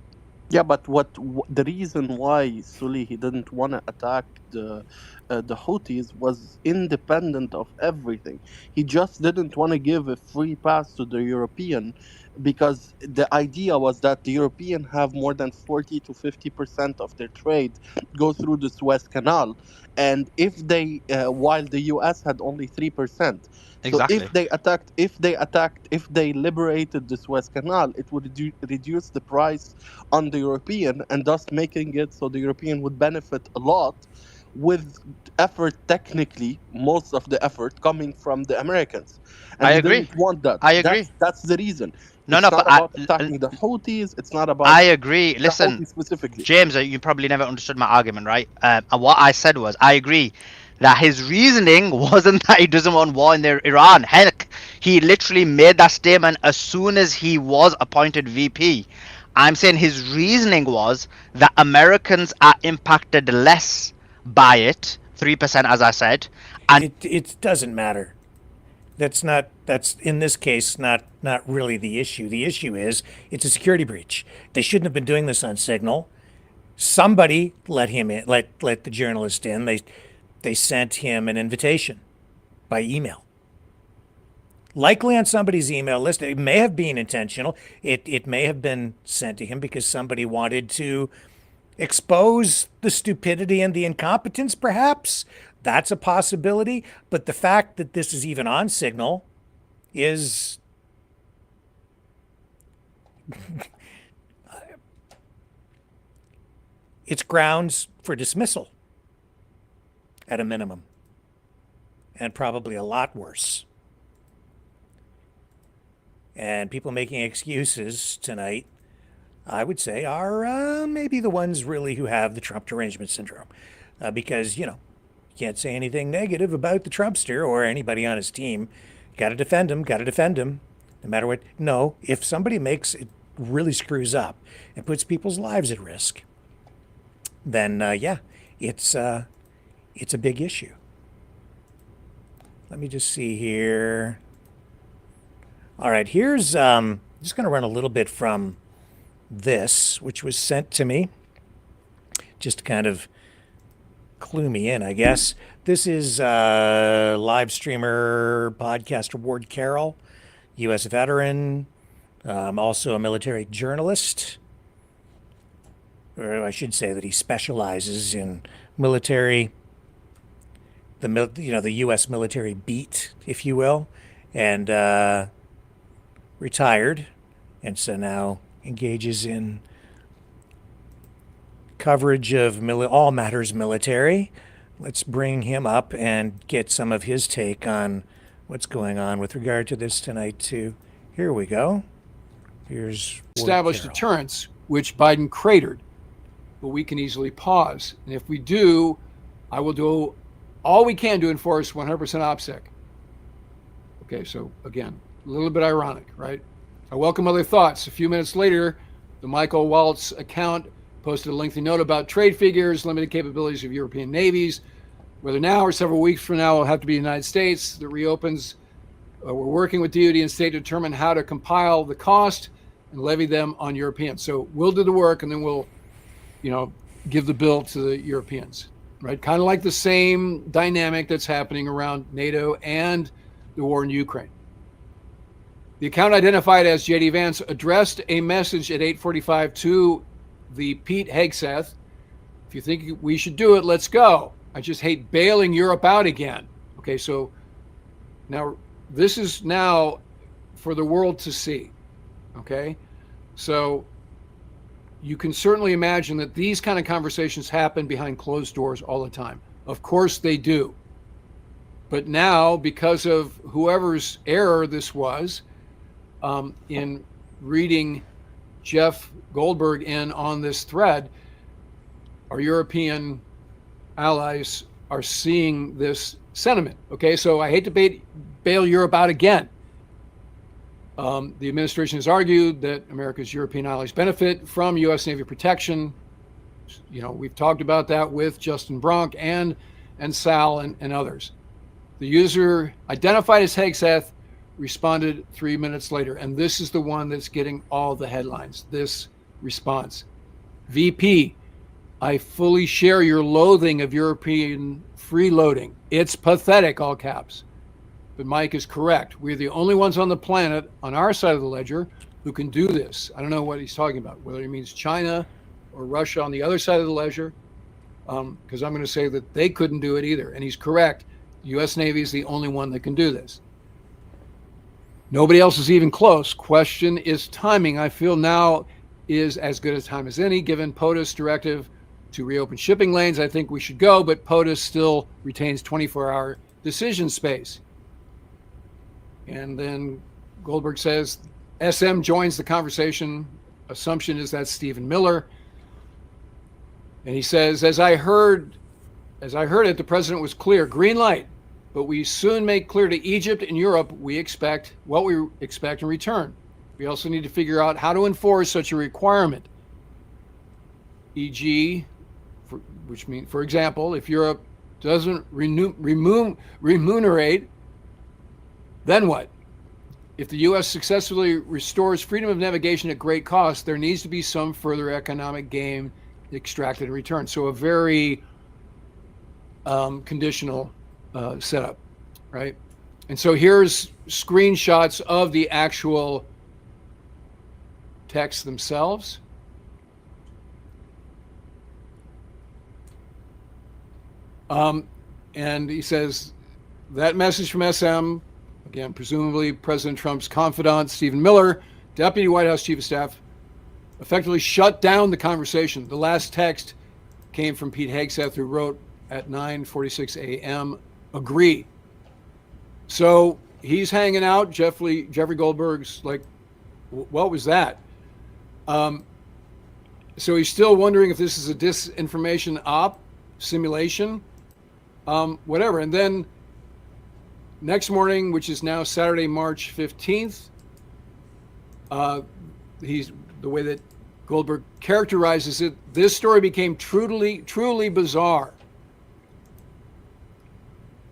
Yeah, but the reason why Sully he didn't want to attack the Houthis was independent of everything. He just didn't want to give a free pass to the European, because the idea was that the European have more than 40 to 50% of their trade go through the Suez Canal, and if they while the US had only 3%. So Exactly. if they liberated the Suez Canal, it would reduce the price on the European, and thus making it so the European would benefit a lot, with effort, technically most of the effort coming from the Americans. And I he agree. didn't want that. I agree. That's the reason. No, It's no, not but about attacking the Houthis. It's not about. I agree. the Listen, Houthis specifically. James, you probably never understood my argument, right? And what I said was, I agree that his reasoning wasn't that he doesn't want war in Iran. Heck, he literally made that statement as soon as he was appointed VP. I'm saying his reasoning was that Americans are impacted less by it, 3%, as I said. And it doesn't matter. That's in this case not really the issue. The issue is it's a security breach. They shouldn't have been doing this on Signal. Somebody let him in, let the journalist in. They sent him an invitation by email. Likely on somebody's email list. It may have been intentional. It may have been sent to him because somebody wanted to expose the stupidity and the incompetence, perhaps. That's a possibility. But the fact that this is even on Signal is it's grounds for dismissal at a minimum, and probably a lot worse. And people making excuses tonight, I would say, are maybe the ones really who have the Trump derangement syndrome. Because, you can't say anything negative about the Trumpster or anybody on his team. Got to defend him, no matter what. No, if somebody makes it really screws up and puts people's lives at risk, then, yeah, it's a big issue. Let me just see here. All right, here's, I'm just going to run a little bit from this, which was sent to me, just to kind of clue me in, I guess. This is live streamer, podcaster Ward Carroll, U.S. veteran, Also a military journalist, or I should say that he specializes in military, the U.S. military beat, if you will, and retired, and so now engages in coverage of all matters military. Let's bring him up and get some of his take on what's going on with regard to this tonight, too. Here we go. Here's established deterrence, which Biden cratered, but we can easily pause. And if we do, I will do all we can to enforce 100% OPSEC. Okay, so again, a little bit ironic, right? I welcome other thoughts. A few minutes later, the Michael Waltz account posted a lengthy note about trade figures, limited capabilities of European navies. Whether now or several weeks from now, will have to be the United States that reopens. We're working with DoD and state to determine how to compile the cost and levy them on Europeans. So we'll do the work, and then we'll, give the bill to the Europeans, right? Kind of like the same dynamic that's happening around NATO and the war in Ukraine. The account identified as JD Vance addressed a message at 8:45 to the Pete Hegseth. If you think we should do it, let's go. I just hate bailing Europe out again. Okay, so now this is now for the world to see. Okay, so you can certainly imagine that these kind of conversations happen behind closed doors all the time. Of course they do. But now, because of whoever's error this was, in reading Jeff Goldberg in on this thread, our European allies are seeing this sentiment. Okay, so I hate to bail Europe out again. The administration has argued that America's European allies benefit from U.S. Navy protection. We've talked about that with Justin Bronk and Sal and others. The user identified as Hegseth responded 3 minutes later, and this is the one that's getting all the headlines. This response: VP, I fully share your loathing of European freeloading. It's pathetic, all caps. But Mike is correct. We're the only ones on the planet on our side of the ledger who can do this. I don't know what he's talking about, whether he means China or Russia on the other side of the ledger, because I'm going to say that they couldn't do it either. And he's correct. The U.S. Navy is the only one that can do this. Nobody else is even close. Question is timing. I feel now is as good a time as any, given POTUS directive to reopen shipping lanes. I think we should go, but POTUS still retains 24-hour decision space. And then Goldberg says, SM joins the conversation. Assumption is that's Stephen Miller. And he says, as I heard it, the president was clear, green light, but we soon make clear to Egypt and Europe what we expect in return. We also need to figure out how to enforce such a requirement. E.g., which means, for example, if Europe doesn't remunerate, then what? If the U.S. successfully restores freedom of navigation at great cost, there needs to be some further economic gain extracted in return. So a very conditional setup, right? And so here's screenshots of the actual texts themselves. And he says, that message from SM, again, presumably President Trump's confidant, Stephen Miller, Deputy White House Chief of Staff, effectively shut down the conversation. The last text came from Pete Hegseth, who wrote at 9:46 a.m., agree. So he's hanging out. Jeffrey Goldberg's like, what was that? So he's still wondering if this is a disinformation op, simulation, whatever. And then next morning, which is now Saturday, March 15th, the way that Goldberg characterizes it, this story became truly bizarre.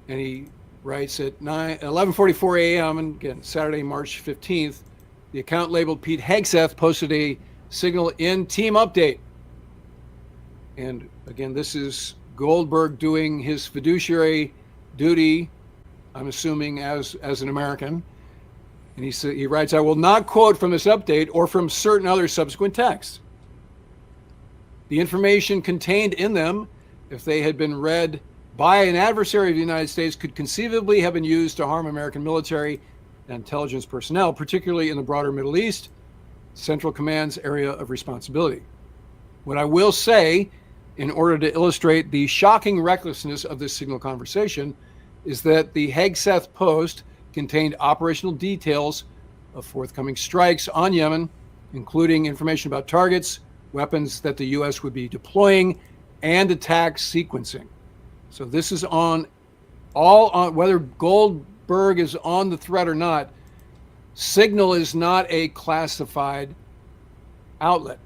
And he writes at 11:44 a.m., and again, Saturday, March 15th, the account labeled Pete Hegseth posted a Signal in team update. And again, this is Goldberg doing his fiduciary duty, I'm assuming as an American, And he writes, I will not quote from this update or from certain other subsequent texts. The information contained in them, if they had been read by an adversary of the United States, could conceivably have been used to harm American military and intelligence personnel, particularly in the broader Middle East, Central Command's area of responsibility. What I will say, in order to illustrate the shocking recklessness of this signal conversation, is that the Hegseth Post contained operational details of forthcoming strikes on Yemen, including information about targets, weapons that the U.S. would be deploying, and attack sequencing. So this is on whether Goldberg is on the threat or not. Signal is not a classified outlet.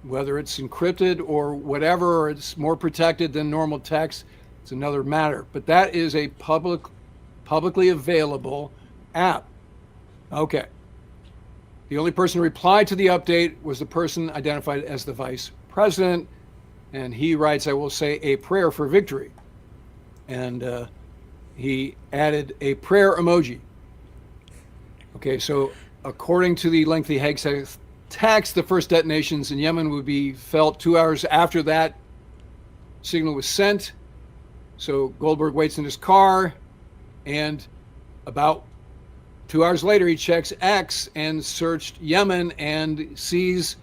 Whether it's encrypted or whatever, or it's more protected than normal text, it's another matter. But that is a publicly available app. Okay. The only person who replied to the update was the person identified as the vice president. And he writes, I will say a prayer for victory. And he added a prayer emoji. Okay, so according to the lengthy Hegseth text, the first detonations in Yemen would be felt 2 hours after that signal was sent. So Goldberg waits in his car, and about 2 hours later, he checks X and searched Yemen and sees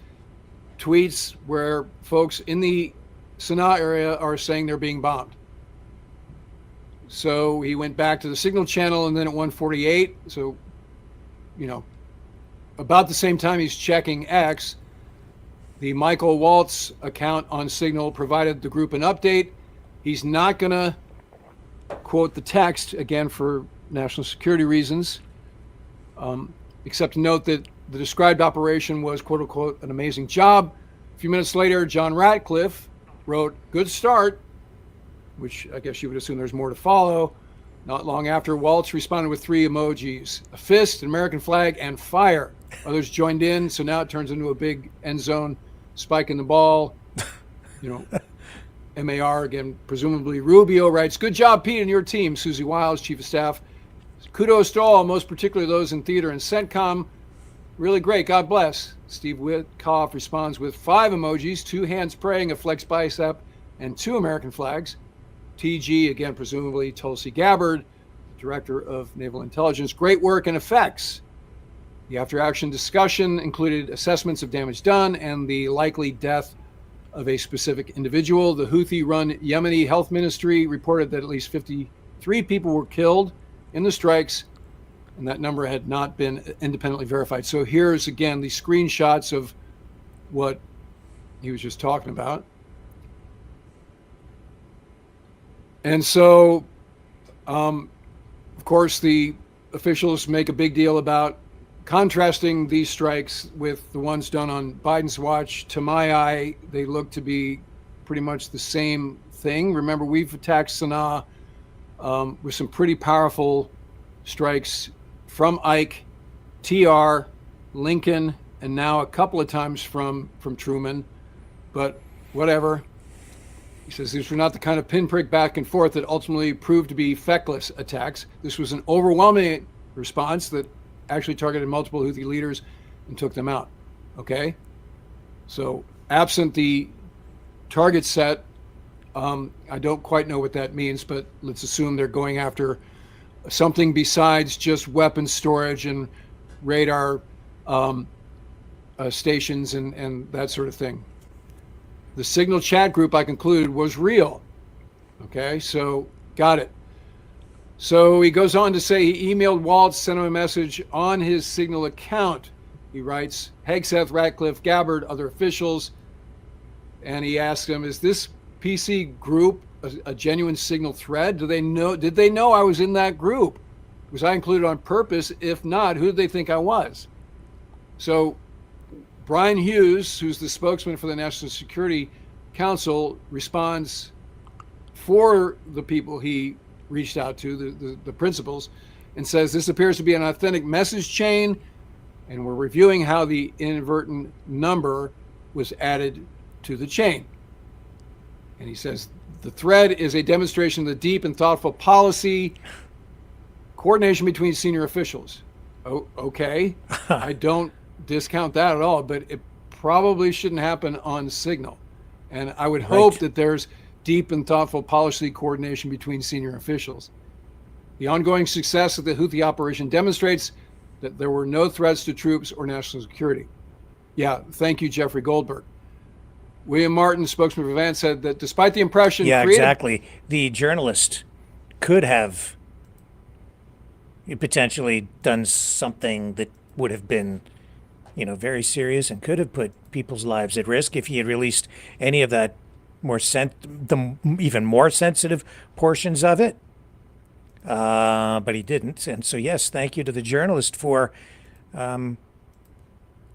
tweets where folks in the Sana'a area are saying they're being bombed. So he went back to the signal channel, and then at 1:48, so, about the same time he's checking X, the Michael Waltz account on Signal provided the group an update. He's not going to quote the text, again, for national security reasons, except to note that the described operation was, quote unquote, an amazing job. A few minutes later, John Ratcliffe wrote, good start, which I guess you would assume there's more to follow. Not long after, Waltz responded with 3 emojis: a fist, an American flag, and fire. Others joined in, so now it turns into a big end zone spike in the ball. MAR, again, presumably Rubio writes, good job, Pete, and your team. Susie Wiles, Chief of Staff. Kudos to all, most particularly those in theater and CENTCOM. Really great, God bless. Steve Witkoff responds with 5 emojis, 2 hands praying, a flex bicep, and 2 American flags. TG, again, presumably Tulsi Gabbard, Director of Naval Intelligence. Great work and effects. The after-action discussion included assessments of damage done and the likely death of a specific individual. The Houthi-run Yemeni Health Ministry reported that at least 53 people were killed in the strikes, and that number had not been independently verified. So here's, again, the screenshots of what he was just talking about. And so, of course, the officials make a big deal about contrasting these strikes with the ones done on Biden's watch. To my eye, they look to be pretty much the same thing. Remember, we've attacked Sana'a with some pretty powerful strikes from Ike, TR, Lincoln, and now a couple of times from Truman. But whatever. He says these were not the kind of pinprick back and forth that ultimately proved to be feckless attacks. This was an overwhelming response that actually targeted multiple Houthi leaders and took them out. Okay? So absent the target set, I don't quite know what that means, but let's assume they're going after something besides just weapons storage and radar stations and that sort of thing. The Signal chat group, I concluded, was real. Okay, so got it. So he goes on to say he emailed Waltz, sent him a message on his Signal account. He writes, Hegseth, Ratcliffe, Gabbard, other officials. And he asks him, is this PC group a genuine Signal thread? Did they know I was in that group? Was I included on purpose? If not, who did they think I was? So Brian Hughes, who's the spokesman for the National Security Council, responds for the people he reached out to, the principals, and says this appears to be an authentic message chain, and we're reviewing how the inadvertent number was added to the chain. And he says the thread is a demonstration of the deep and thoughtful policy coordination between senior officials. Oh, okay. I don't discount that at all, but it probably shouldn't happen on signal. And I would hope that there's deep and thoughtful policy coordination between senior officials. The ongoing success of the Houthi operation demonstrates that there were no threats to troops or national security. Yeah, thank you, Jeffrey Goldberg. William Martin, spokesman for Vance, said that despite the impression exactly. The journalist could have potentially done something that would have been, very serious and could have put people's lives at risk if he had released any of that the even more sensitive portions of it. But he didn't. And so, yes, thank you to the journalist for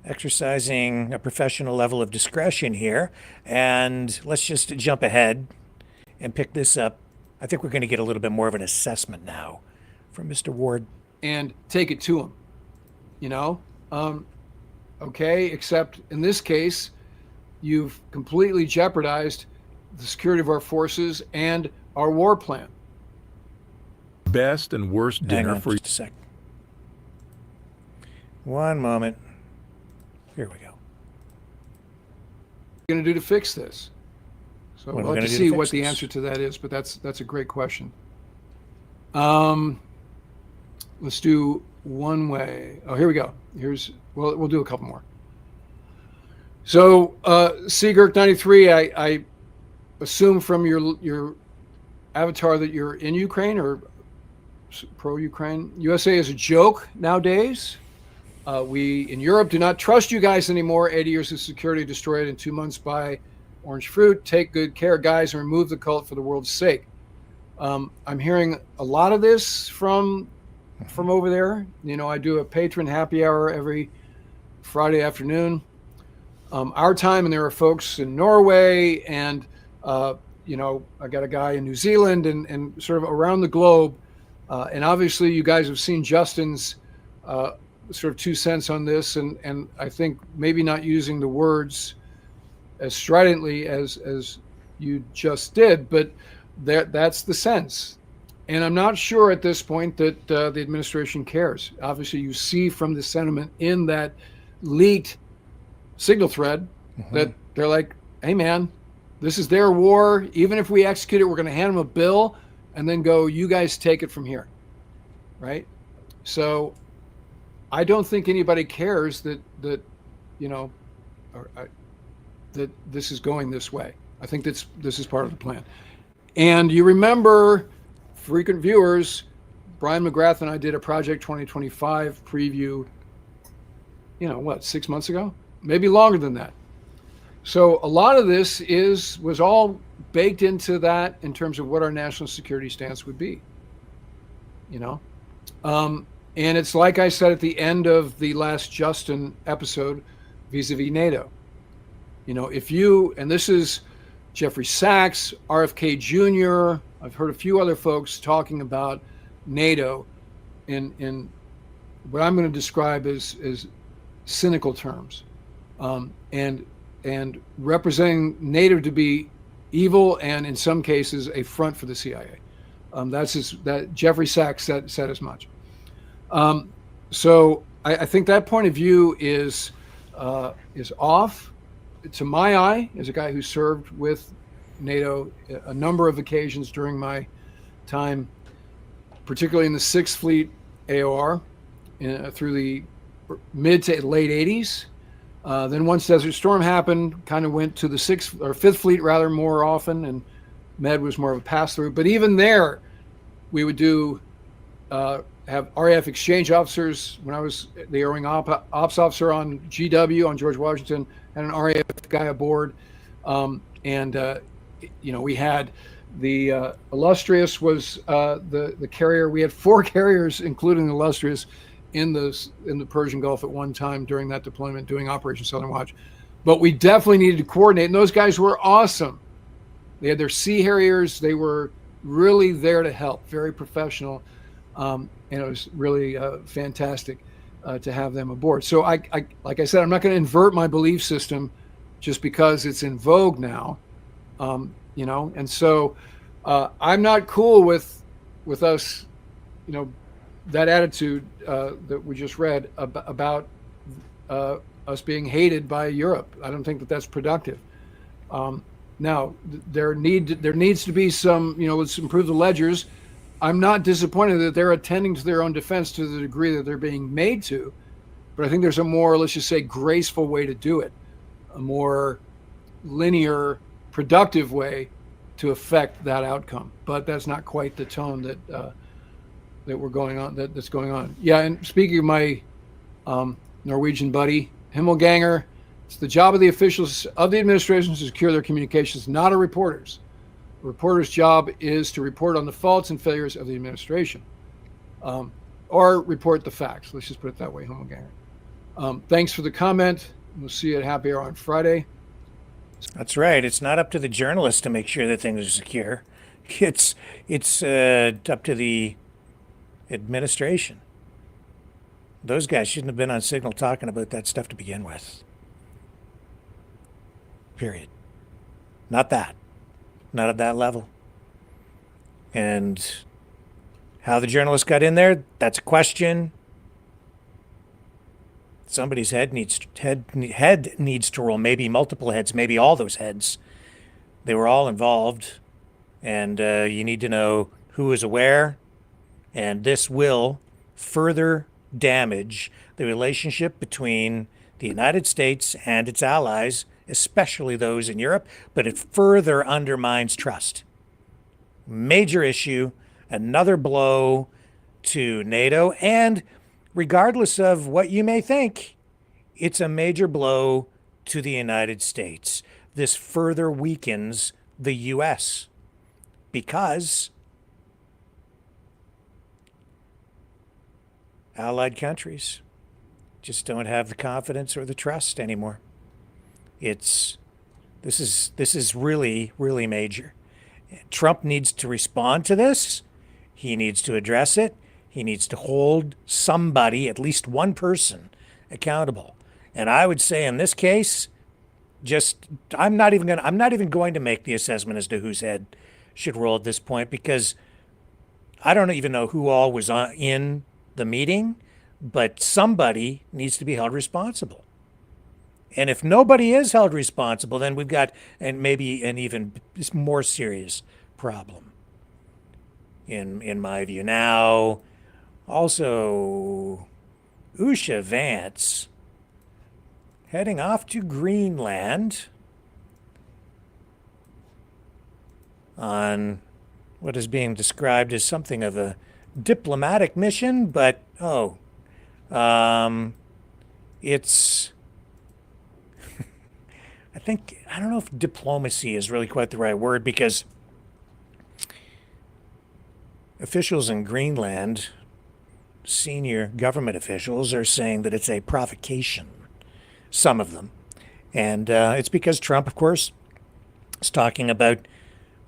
exercising a professional level of discretion here. And let's just jump ahead and pick this up. I think we're going to get a little bit more of an assessment now from Mr. Ward. And take it to him, okay, except in this case, you've completely jeopardized the security of our forces and our war plan. Best and worst dinner for you. Just a sec. One moment. Here we go. What are you going to do to fix this? So we'll have to see what the answer to that is, but that's a great question. Let's do one way. Oh, here we go. We'll do a couple more. So, Seagirk93, I assume from your avatar that you're in Ukraine or pro-Ukraine. USA is a joke nowadays. We in Europe do not trust you guys anymore. 80 years of security destroyed in 2 months by orange fruit. Take good care, guys, and remove the cult for the world's sake. I'm hearing a lot of this from over there. I do a patron happy hour every Friday afternoon. Our time, and there are folks in Norway and, I got a guy in New Zealand and sort of around the globe. And obviously you guys have seen Justin's sort of 2 cents on this. And I think maybe not using the words as stridently as you just did, but that's the sense. And I'm not sure at this point that the administration cares. Obviously, you see from the sentiment in that leaked signal thread that they're like, hey, man, this is their war. Even if we execute it, we're going to hand them a bill and then go, you guys take it from here. Right? So I don't think anybody cares that that this is going this way. I think this is part of the plan. And you remember, frequent viewers, Brian McGrath and I did a Project 2025 preview, 6 months ago? Maybe longer than that. So a lot of this was all baked into that in terms of what our national security stance would be. And it's like I said at the end of the last Justin episode vis-a-vis NATO. If you, and this is Jeffrey Sachs, RFK Jr., I've heard a few other folks talking about NATO in what I'm going to describe as cynical terms, and representing NATO to be evil and in some cases a front for the CIA. That Jeffrey Sachs said as much. So I think that point of view is off. To my eye, as a guy who served with NATO a number of occasions during my time, particularly in the 6th Fleet AOR through the mid to late 80s. Then once Desert Storm happened, kind of went to the 6th or 5th Fleet rather more often, and Med was more of a pass-through. But even there, we would do have RAF exchange officers. When I was the Air-Wing ops officer on GW on George Washington, had an RAF guy aboard, we had the Illustrious was the carrier. We had 4 carriers, including the Illustrious, in the Persian Gulf at one time during that deployment, doing Operation Southern Watch. But we definitely needed to coordinate, and those guys were awesome. They had their Sea Harriers. They were really there to help, very professional, and it was really fantastic to have them aboard. So I like I said, I'm not going to invert my belief system just because it's in vogue now, and so I'm not cool with us, that attitude that we just read about us being hated by Europe. I don't think that that's productive. Now, there needs to be some, let's improve the ledgers. I'm not disappointed that they're attending to their own defense to the degree that they're being made to, but I think there's a more, let's just say, graceful way to do it, a more linear, productive way to affect that outcome. But that's not quite the tone that we're going on. That's going on. Yeah, and speaking of my Norwegian buddy, Himmelganger, it's the job of the officials of the administration to secure their communications, not a reporter's. A reporter's job is to report on the faults and failures of the administration, or report the facts. Let's just put it that way, Himmelganger. Thanks for the comment. We'll see you at Happy Hour on Friday. That's right. It's not up to the journalists to make sure that things are secure. It's up to the administration. Those guys shouldn't have been on Signal talking about that stuff to begin with. Period. Not that. Not at that level. And how the journalists got in there, that's a question. Somebody's head needs to roll. Maybe multiple heads, maybe all those heads. They were all involved. And you need to know who is aware. And this will further damage the relationship between the United States and its allies, especially those in Europe, but it further undermines trust. Major issue, another blow to NATO, and regardless of what you may think, it's a major blow to the United States. This further weakens the U.S. because allied countries just don't have the confidence or the trust anymore. This is really, really major. Trump needs to respond to this. He needs to address it. He needs to hold somebody, at least one person, accountable. And I would say in this case, I'm not even going to make the assessment as to whose head should roll at this point, because I don't even know who all was in the meeting, but somebody needs to be held responsible. And if nobody is held responsible, then we've got maybe an even more serious problem, in my view. Now, also, Usha Vance heading off to Greenland on what is being described as something of a diplomatic mission, but it's I don't know if diplomacy is really quite the right word, because officials in Greenland, senior government officials, are saying that it's a provocation, some of them. And it's because Trump, of course, is talking about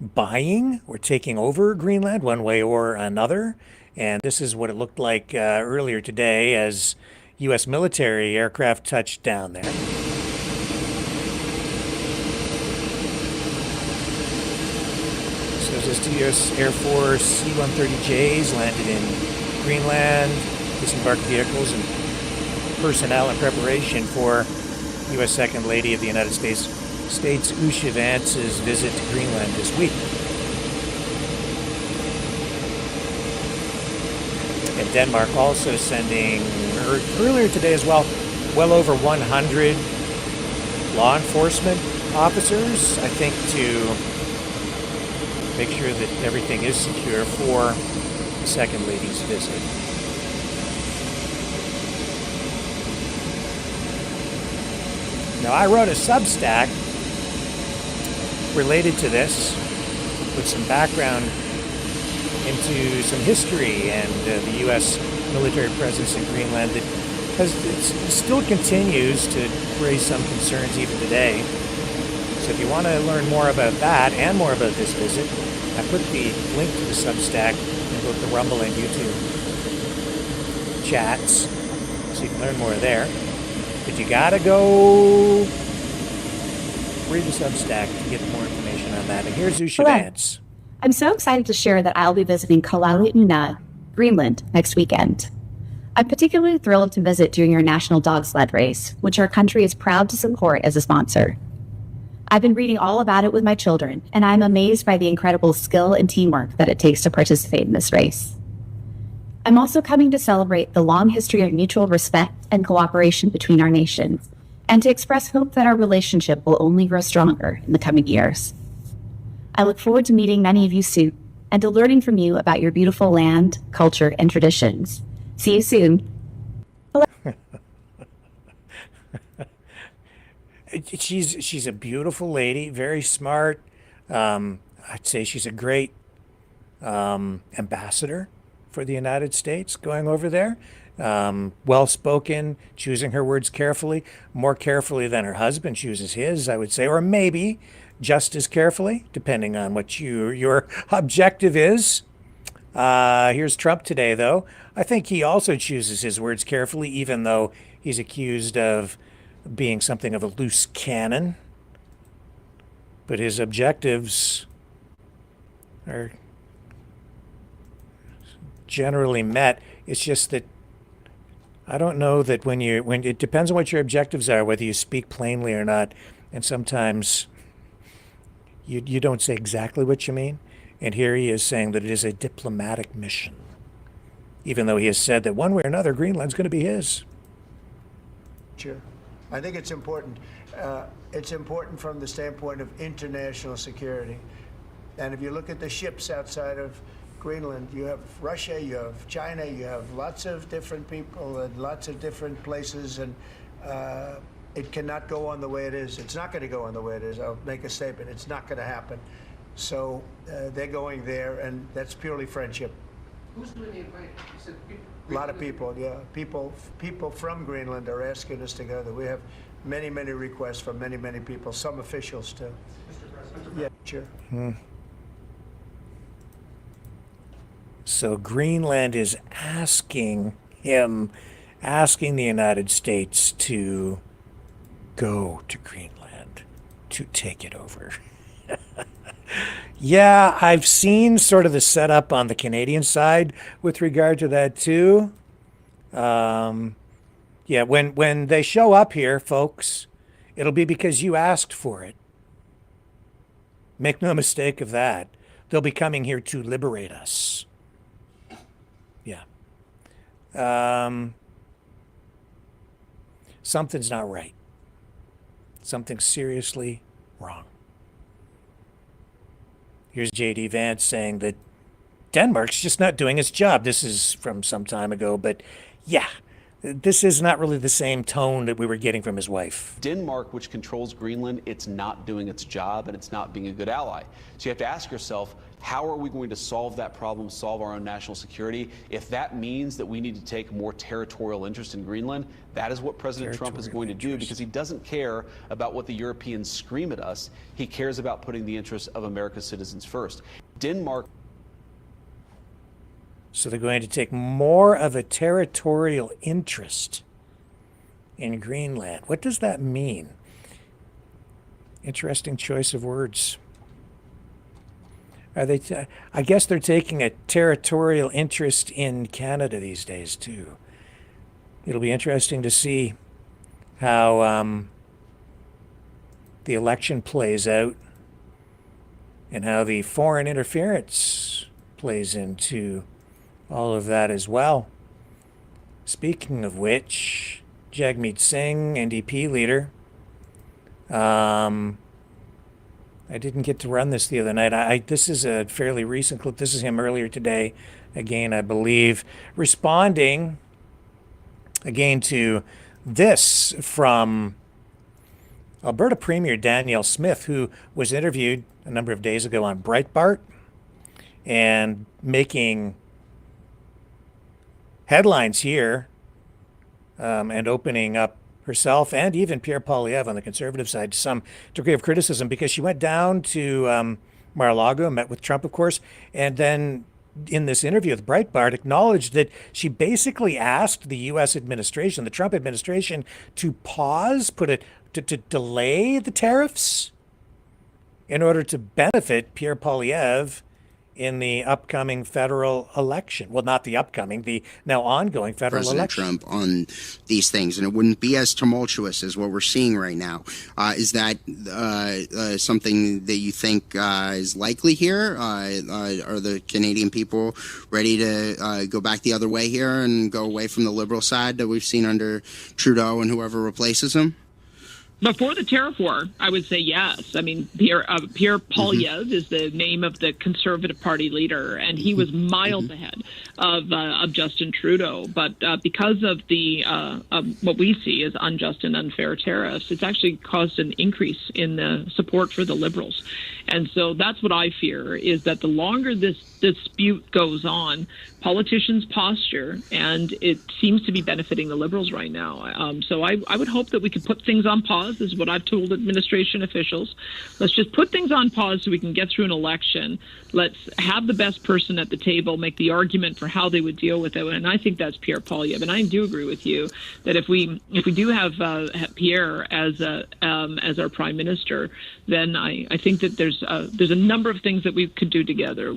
buying or taking over Greenland one way or another. And this is what it looked like earlier today as U.S. military aircraft touched down there. Just U.S. Air Force C-130Js landed in Greenland, disembarked vehicles and personnel in preparation for U.S. Second Lady of the United States, Usha Vance's visit to Greenland this week. And Denmark also sending, earlier today as well, well over 100 law enforcement officers, I think, to make sure that everything is secure for the Second Lady's visit. Now, I wrote a Substack related to this with some background into some history and the U.S. military presence in Greenland that still continues to raise some concerns even today. So if you want to learn more about that and more about this visit, I put the link to the Substack in both the Rumble and YouTube chats, so you can learn more there. But you gotta go read the Substack to get more information on that. And here's Usha Vance. I'm so excited to share that I'll be visiting Kuala Lumpur Greenland, next weekend. I'm particularly thrilled to visit during your National Dog Sled Race, which our country is proud to support as a sponsor. I've been reading all about it with my children, and I'm amazed by the incredible skill and teamwork that it takes to participate in this race. I'm also coming to celebrate the long history of mutual respect and cooperation between our nations, and to express hope that our relationship will only grow stronger in the coming years. I look forward to meeting many of you soon, and to learning from you about your beautiful land, culture, and traditions. See you soon. She's a beautiful lady, very smart. I'd say she's a great ambassador for the United States going over there. Well-spoken, choosing her words carefully, more carefully than her husband chooses his, I would say, or maybe just as carefully, depending on what your objective is. Here's Trump today, though. I think he also chooses his words carefully, even though he's accused of being something of a loose cannon. But his objectives are generally met. It's just that I don't know that when it depends on what your objectives are, whether you speak plainly or not, and sometimes you don't say exactly what you mean. And here he is saying that it is a diplomatic mission, even though he has said that one way or another, Greenland's going to be his. Sure. I think it's important. It's important from the standpoint of international security. And if you look at the ships outside of Greenland, you have Russia, you have China, you have lots of different people and lots of different places, and it cannot go on the way it is. It's not going to go on the way it is. I'll make a statement. It's not going to happen. So they're going there, and that's purely friendship. Who's doing the inviting? A lot of people, yeah. People from Greenland are asking us to go there. We have many, many requests from many, many people, some officials too. Mr. President? Yeah, sure. So Greenland is asking the United States to go to Greenland, to take it over. Yeah, I've seen sort of the setup on the Canadian side with regard to that too. Yeah, when they show up here, folks, it'll be because you asked for it. Make no mistake of that. They'll be coming here to liberate us. Yeah. Something's not right. Something's seriously wrong. Here's J.D. Vance saying that Denmark's just not doing its job. This is from some time ago, but yeah, this is not really the same tone that we were getting from his wife. Denmark, which controls Greenland, it's not doing its job and it's not being a good ally. So you have to ask yourself, how are we going to solve that problem, solve our own national security? If that means that we need to take more territorial interest in Greenland, that is what President Trump is going to do, because he doesn't care about what the Europeans scream at us. He cares about putting the interests of America's citizens first. Denmark. So they're going to take more of a territorial interest in Greenland. What does that mean? Interesting choice of words. Are they? I guess they're taking a territorial interest in Canada these days too. It'll be interesting to see how the election plays out and how the foreign interference plays into all of that as well. Speaking of which, Jagmeet Singh, NDP leader, I didn't get to run this the other night. This is a fairly recent clip. This is him earlier today, again, I believe, responding again to this from Alberta Premier Danielle Smith, who was interviewed a number of days ago on Breitbart and making headlines here and opening up herself and even Pierre Poilievre on the conservative side to some degree of criticism, because she went down to Mar-a-Lago, met with Trump, of course, and then in this interview with Breitbart acknowledged that she basically asked the U.S. administration, the Trump administration, to pause, to delay the tariffs in order to benefit Pierre Poilievre in the upcoming federal election. Well, not the upcoming, the now ongoing federal President election. Trump on these things, and it wouldn't be as tumultuous as what we're seeing right now. Is that something that you think is likely here? Are the Canadian people ready to go back the other way here and go away from the Liberal side that we've seen under Trudeau and whoever replaces him? Before the tariff war, I would say yes. I mean, Pierre Poilievre is the name of the Conservative Party leader, and he was miles ahead of Justin Trudeau. But because of the what we see as unjust and unfair tariffs, it's actually caused an increase in the support for the Liberals. And so that's what I fear, is that the longer this dispute goes on, politicians posture, and it seems to be benefiting the Liberals right now. So I would hope that we could put things on pause, is what I've told administration officials. Let's just put things on pause so we can get through an election. Let's have the best person at the table make the argument for how they would deal with it. And I think that's Pierre Poilievre. And I do agree with you that if we do have Pierre as our prime minister, then I think that there's a number of things that we could do together.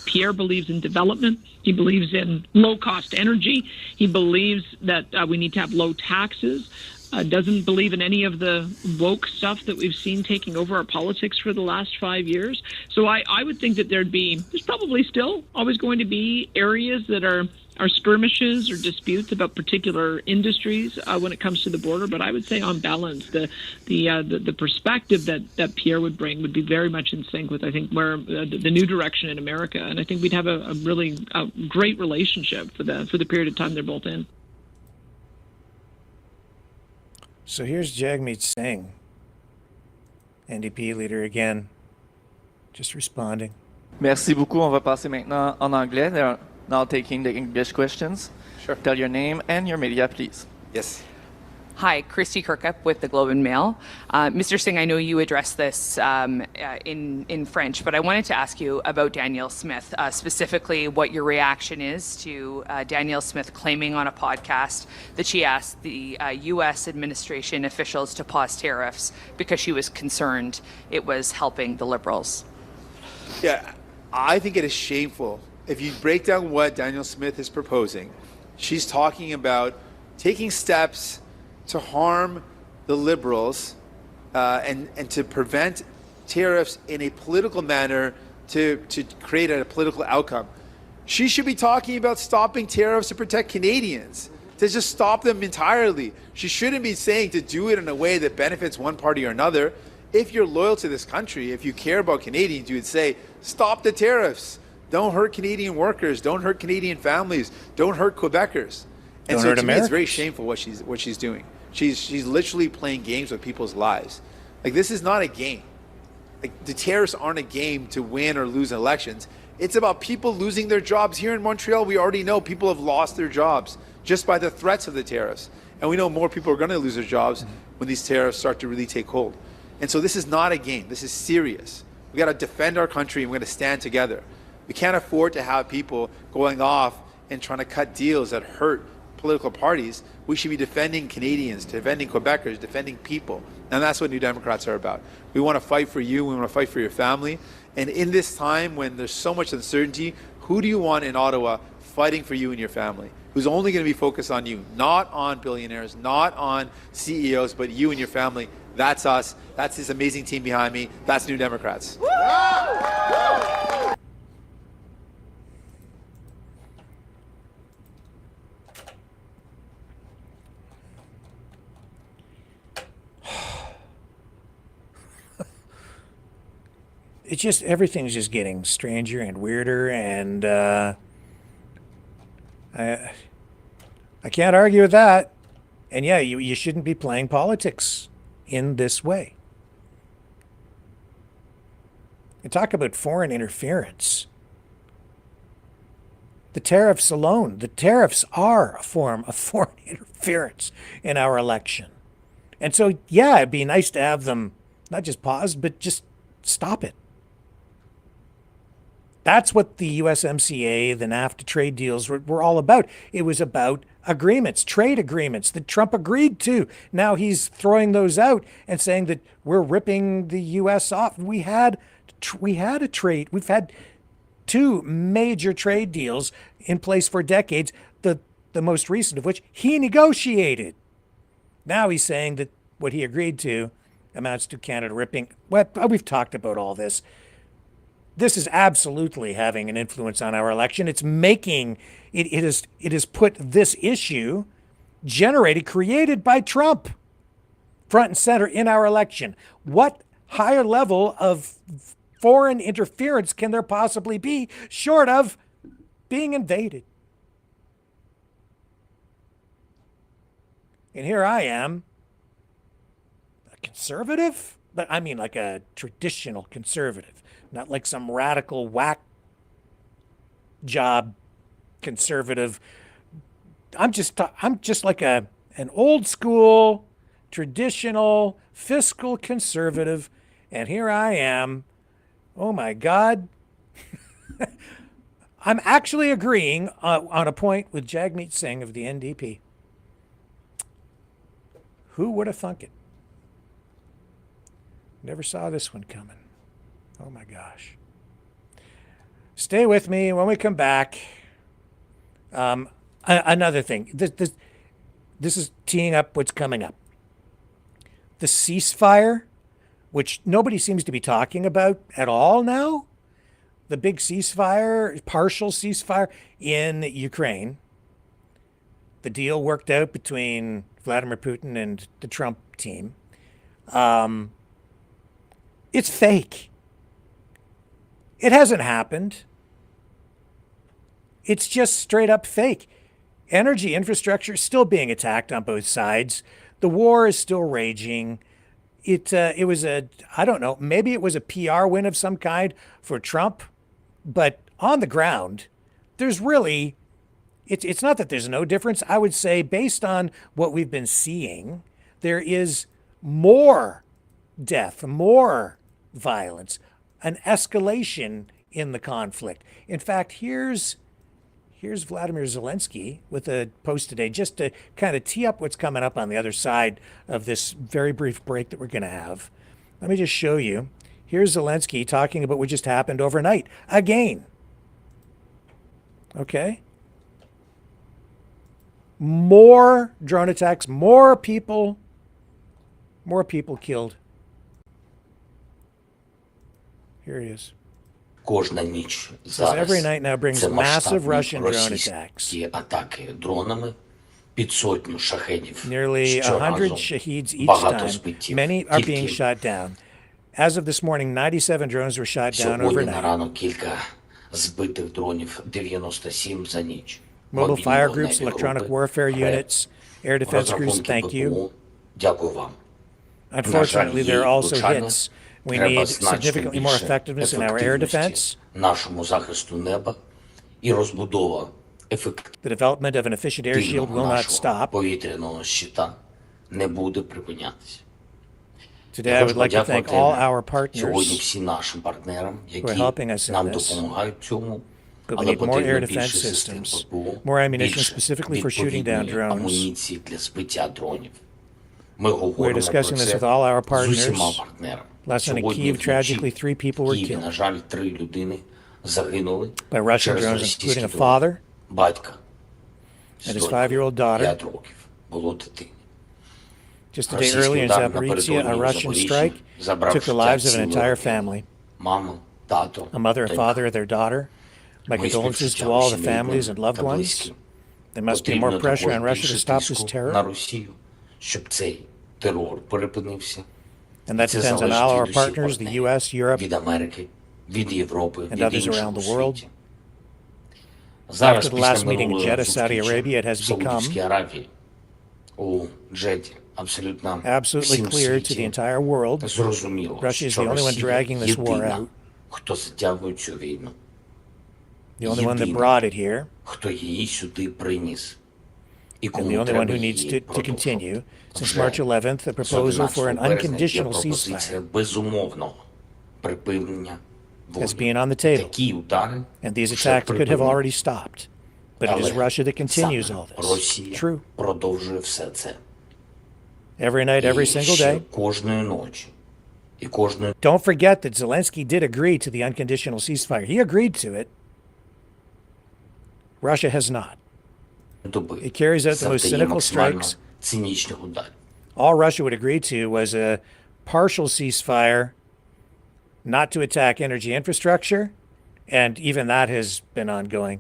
Pierre believes in development. He believes in low-cost energy. He believes that we need to have low taxes. Doesn't believe in any of the woke stuff that we've seen taking over our politics for the last 5 years. So I would think that there's probably still always going to be areas that are skirmishes or disputes about particular industries when it comes to the border. But I would say, on balance, the perspective that Pierre would bring would be very much in sync with, I think, where the new direction in America. And I think we'd have a really great relationship for the period of time they're both in. So here's Jagmeet Singh, NDP leader again, just responding. Merci beaucoup. On va passer maintenant en anglais. They're now taking the English questions. Sure. Tell your name and your media, please. Yes. Hi, Christy Kirkup with the Globe and Mail. Mr. Singh, I know you addressed this in French, but I wanted to ask you about Danielle Smith, specifically what your reaction is to Danielle Smith claiming on a podcast that she asked the U.S. administration officials to pause tariffs because she was concerned it was helping the Liberals. Yeah, I think it is shameful. If you break down what Danielle Smith is proposing, she's talking about taking steps to harm the Liberals and to prevent tariffs in a political manner to create a political outcome. She should be talking about stopping tariffs to protect Canadians, to just stop them entirely. She shouldn't be saying to do it in a way that benefits one party or another. If you're loyal to this country, if you care about Canadians, you would say, stop the tariffs. Don't hurt Canadian workers. Don't hurt Canadian families. Don't hurt Quebecers. And Don't so hurt to me, it's very Americans. shameful what she's doing. She's literally playing games with people's lives. Like, this is not a game. Like, the tariffs aren't a game to win or lose elections. It's about people losing their jobs. Here in Montreal, we already know people have lost their jobs just by the threats of the tariffs. And we know more people are going to lose their jobs when these tariffs start to really take hold. And so this is not a game. This is serious. We got to defend our country, and we got to stand together. We can't afford to have people going off and trying to cut deals that hurt political parties. We should be defending Canadians, defending Quebecers, defending people. And that's what New Democrats are about. We want to fight for you. We want to fight for your family. And in this time when there's so much uncertainty, who do you want in Ottawa fighting for you and your family? Who's only going to be focused on you, not on billionaires, not on CEOs, but you and your family. That's us. That's this amazing team behind me. That's New Democrats. It's just, everything's just getting stranger and weirder, and I can't argue with that. And yeah, you shouldn't be playing politics in this way. And talk about foreign interference. The tariffs alone, the tariffs are a form of foreign interference in our election. And so, yeah, it'd be nice to have them not just paused, but just stop it. That's what the USMCA, the NAFTA trade deals were all about. It was about agreements, trade agreements that Trump agreed to. Now he's throwing those out and saying that we're ripping the U.S. off. We've had two major trade deals in place for decades, the most recent of which he negotiated. Now he's saying that what he agreed to amounts to Canada ripping. Well, we've talked about all this. This is absolutely having an influence on our election. It's making it has put this issue created by Trump front and center in our election. What higher level of foreign interference can there possibly be short of being invaded? And here I am, a conservative, but I mean like a traditional conservative, not like some radical whack job conservative. I'm just like an old school, traditional, fiscal conservative, and here I am. Oh my God. I'm actually agreeing on a point with Jagmeet Singh of the NDP. Who would have thunk it? Never saw this one coming. Oh my gosh. Stay with me when we come back. Another thing. This is teeing up what's coming up. The ceasefire, which nobody seems to be talking about at all now. The big ceasefire, partial ceasefire in Ukraine. The deal worked out between Vladimir Putin and the Trump team. It's fake. It hasn't happened. It's just straight up fake. Energy infrastructure is still being attacked on both sides. The war is still raging. It was I don't know, maybe it was a PR win of some kind for Trump, but on the ground, there's really, it's not that there's no difference. I would say based on what we've been seeing, there is more death, more violence, an escalation in the conflict. In fact, here's Vladimir Zelensky with a post today just to kind of tee up what's coming up on the other side of this very brief break that we're going to have. Let me just show you. Here's Zelensky talking about what just happened overnight again. Okay? More drone attacks, more people killed. Here he is. Кожна ніч every night now brings це massive Russian drone російські атаки дронами під сотню шахедів. Nearly 100 shaheeds each time. Many are being shot down. As of this morning, 97 drones were shot down Сьогодні на overnight. ранок кілька збитих дронів, 97 за ніч. Mobile fire groups, electronic warfare units, air defense groups, thank you. Дякую вам. Unfortunately, there are also hits. We need significantly more effectiveness in our air defense. Нашому захисту неба і розбудова The development of an efficient air shield will not stop. повітряного щита не буде припинятися. Today, I would like to thank all our Сьогодні partners всім нашим партнерам, who are які helping us in нам this. допомагають в цьому, But we але need more air потрібно defense більше систем systems, ППО, more ammunition більше specifically for shooting down відповідної drones. амуніції для збиття дронів. Ми We're говоримо discussing про this це with all our з усіма partners. партнерами. Last night in Сьогодні Kyiv, вночі tragically, 3 people в were Києві, killed на жаль, 3 людини загинули by Russian через drones, російські including a дрони. father Батька and his 5-year-old daughter. 5 років було дитині. Just a day earlier in Zaporizhia, a Russian strike took the lives of an entire family. Мама, тато, A mother and father of their daughter. My Ми condolences to співчуваємо all the сім'ям families and loved та ones. близьким. There must be more Потрібно pressure on також Russia to більше stop this тиску terror. на Росію, щоб цей терор припинився. And that Це depends on залежить all our від усіх partners, the партнерів, US, Europe, від Америки, від Європи, and від others інших around у the world. світі. Зараз After the після last meeting in минулої Jeddah, Saudi зустрічі Arabia, it has в Саудівській become Аравії, у Джеді, абсолютно absolutely всім clear to the світі entire world зрозуміло, Russia is що the only one Росія dragging this war єдина, out, хто затягує цю війну. the only one that Єдина, brought it here, хто її сюди приніс. І and кому the only one треба who needs її to continue. Since Вже March 11th, a з proposal for 11 an березня є unconditional пропозиція ceasefire безумовного припинення has вогню. been on the table, Такі удари and these вже attacks could have припинені. already stopped. But it is Але Russia that continues саме all this. Росія True. продовжує все це. Every night, every І single ще day. кожної ночі. І кожної Don't forget that Zelensky did agree to the unconditional ceasefire. He agreed to it. Russia has not. It carries out the most cynical strikes. Цинічних ударів. All Russia would agree to was a partial ceasefire, not to attack energy infrastructure, and even that has been ongoing.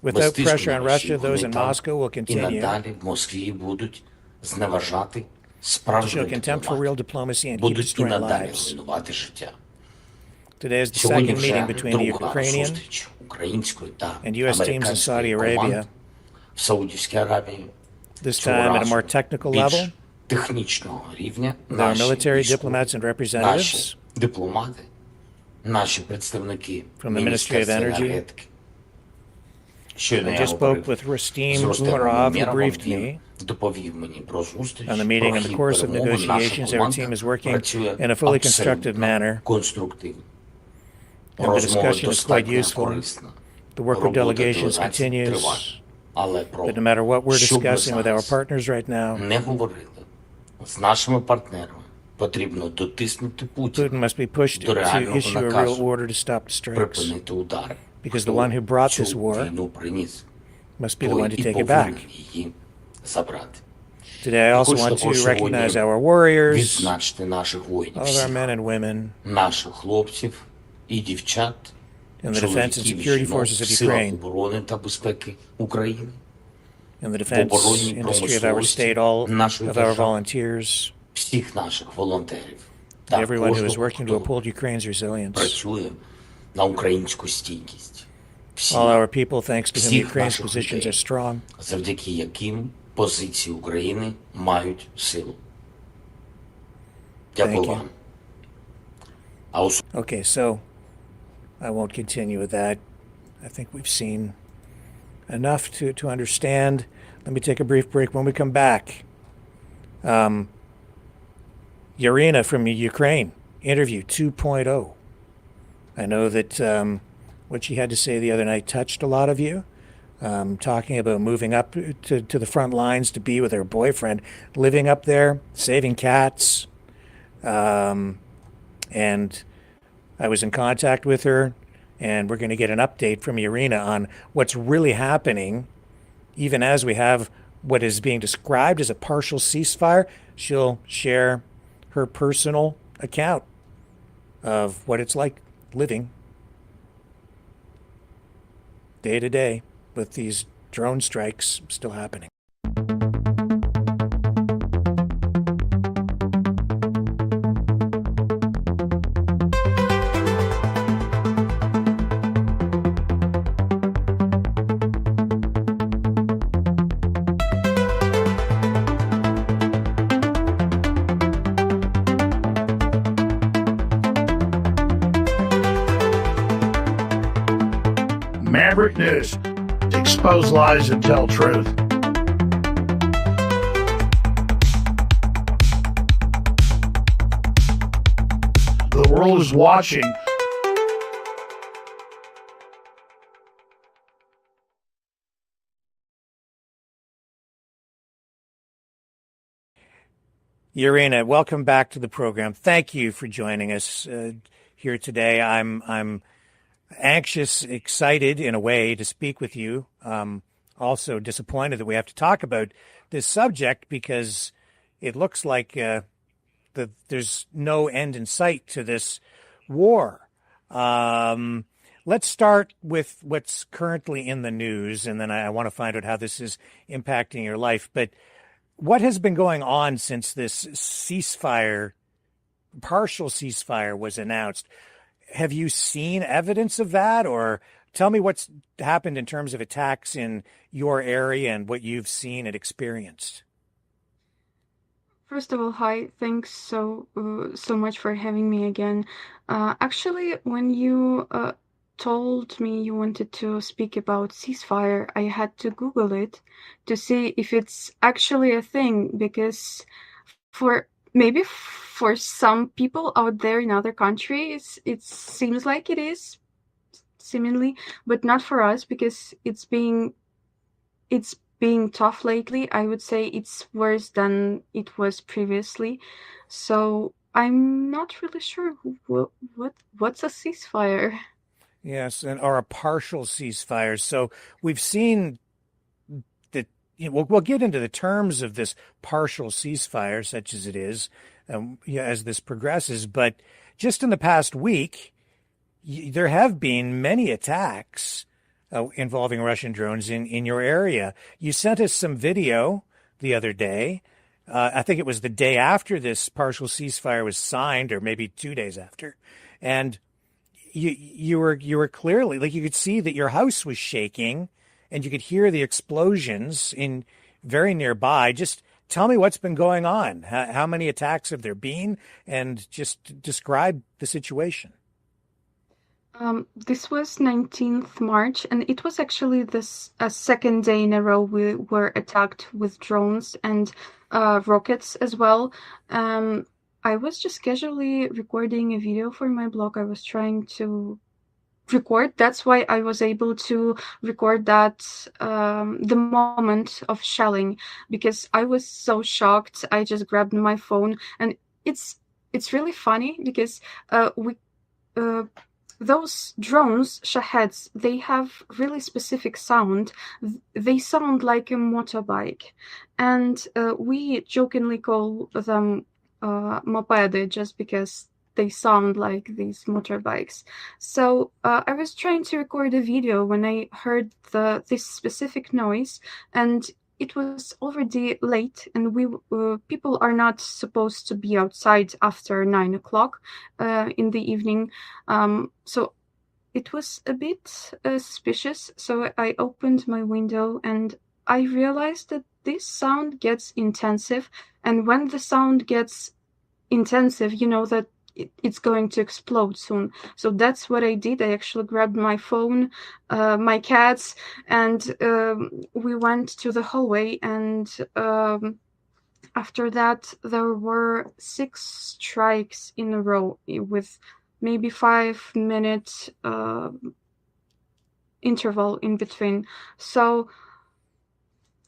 Without pressure on Russia, those in Moscow will І continue надалі в Москві будуть зневажати to справжню show contempt for real diplomacy and keep будуть і destroying надалі lives. руйнувати життя. Today is the Сьогодні second meeting вже between the друга Ukrainian зустріч української та and U.S. teams in Saudi американської Arabia, команд в Саудівській Аравії. this Цього time at a разу more technical більш level. технічного рівня. There are Наші military військові, diplomats and representatives наші дипломати, наші представники from the Ministry of Міністерства Energy. енергетики. Щойно I я just spoke говорив with Rustem з Рустемом Umarov, who Умєровим, briefed він me доповів мені про зустріч, on the meeting. про In the хід course of перемовин. Наша negotiations, our команда team is working працює in a fully constructive абсолютно manner, конструктивно. and the Розмова discussion is quite достатньо useful. корисна. The work with Робота delegations делегацій continues, триває. Але про but no matter what we're що б ми discussing with our зараз partners right now, не говорили з нашими партнерами, потрібно дотиснути Путіна Putin must be pushed до to реального issue a real наказу order to stop the strikes, припинити удари. because the one who brought this Цю war війну приніс, must be the той one to і take it повинен back. її забрати. Today, I also Хочу want також to сьогодні recognize our warriors, відзначити наших воїнів, all of our всіх men and women наших хлопців і дівчат, in the defense and чоловіків і security жінок forces в of силах Ukraine, оборони та безпеки України, in the в defense оборонній industry of our state, промисловості all нашої of our держави, volunteers, всіх наших волонтерів та everyone who is кожного, working to хто uphold Ukraine's resilience. працює на українську стійкість. Всі, All our people, thanks to whom всіх Ukraine's наших positions людей, are strong. завдяки яким позиції України мають силу. Дякую Thank you. вам. А Okay, so I won't continue with that. I think we've seen enough to understand. Let me take a brief break. When we come back, Yaryna from Ukraine, interview 2.0. I know that what she had to say the other night touched a lot of you, talking about moving up to the front lines to be with her boyfriend, living up there, saving cats. And I was in contact with her, and we're going to get an update from Yaryna on what's really happening, even as we have what is being described as a partial ceasefire. She'll share her personal account of what it's like living day to day with these drone strikes still happening. Maverick News. Expose lies and tell truth. The world is watching. Yaryna, welcome back to the program. Thank you for joining us here today. I'm anxious, excited in a way to speak with you. Also disappointed that we have to talk about this subject because it looks like there's no end in sight to this war. Let's start with what's currently in the news, and then I want to find out how this is impacting your life. But what has been going on since this ceasefire, partial ceasefire, was announced? Have you seen evidence of that, or tell me what's happened in terms of attacks in your area and what you've seen and experienced? First of all, hi. Thanks so much for having me again. Actually, when you told me you wanted to speak about ceasefire, I had to Google it to see if it's actually a thing, because maybe for some people out there in other countries, it seems like it is, seemingly, but not for us, because it's being tough lately. I would say it's worse than it was previously. So I'm not really sure what's a ceasefire. Yes, and or a partial ceasefire. So we've seen that, we'll get into the terms of this partial ceasefire, such as it is, as this progresses. But just in the past week, there have been many attacks involving Russian drones in your area. You sent us some video the other day. I think it was the day after this partial ceasefire was signed, or maybe 2 days after, and you were clearly, like, you could see that your house was shaking, and you could hear the explosions in very nearby. Just tell me what's been going on. How many attacks have there been, and just describe the situation. This was 19th March, and it was actually this second day in a row we were attacked with drones and rockets as well. I was just casually recording a video for my blog. I was trying to record. That's why I was able to record that the moment of shelling, because I was so shocked. I just grabbed my phone, and it's really funny because those drones, Shaheds, they have really specific sound. They sound like a motorbike, and we jokingly call them moped just because they sound like these motorbikes. So I was trying to record a video when I heard this specific noise, and it was already late, and people are not supposed to be outside after 9 o'clock in the evening. So it was a bit suspicious. So I opened my window, and I realized that this sound gets intensive. And when the sound gets intensive, you know that it's going to explode soon. So that's what I did. I actually grabbed my phone, my cats, and we went to the hallway. And after that, there were 6 strikes in a row with maybe 5-minute interval in between. So,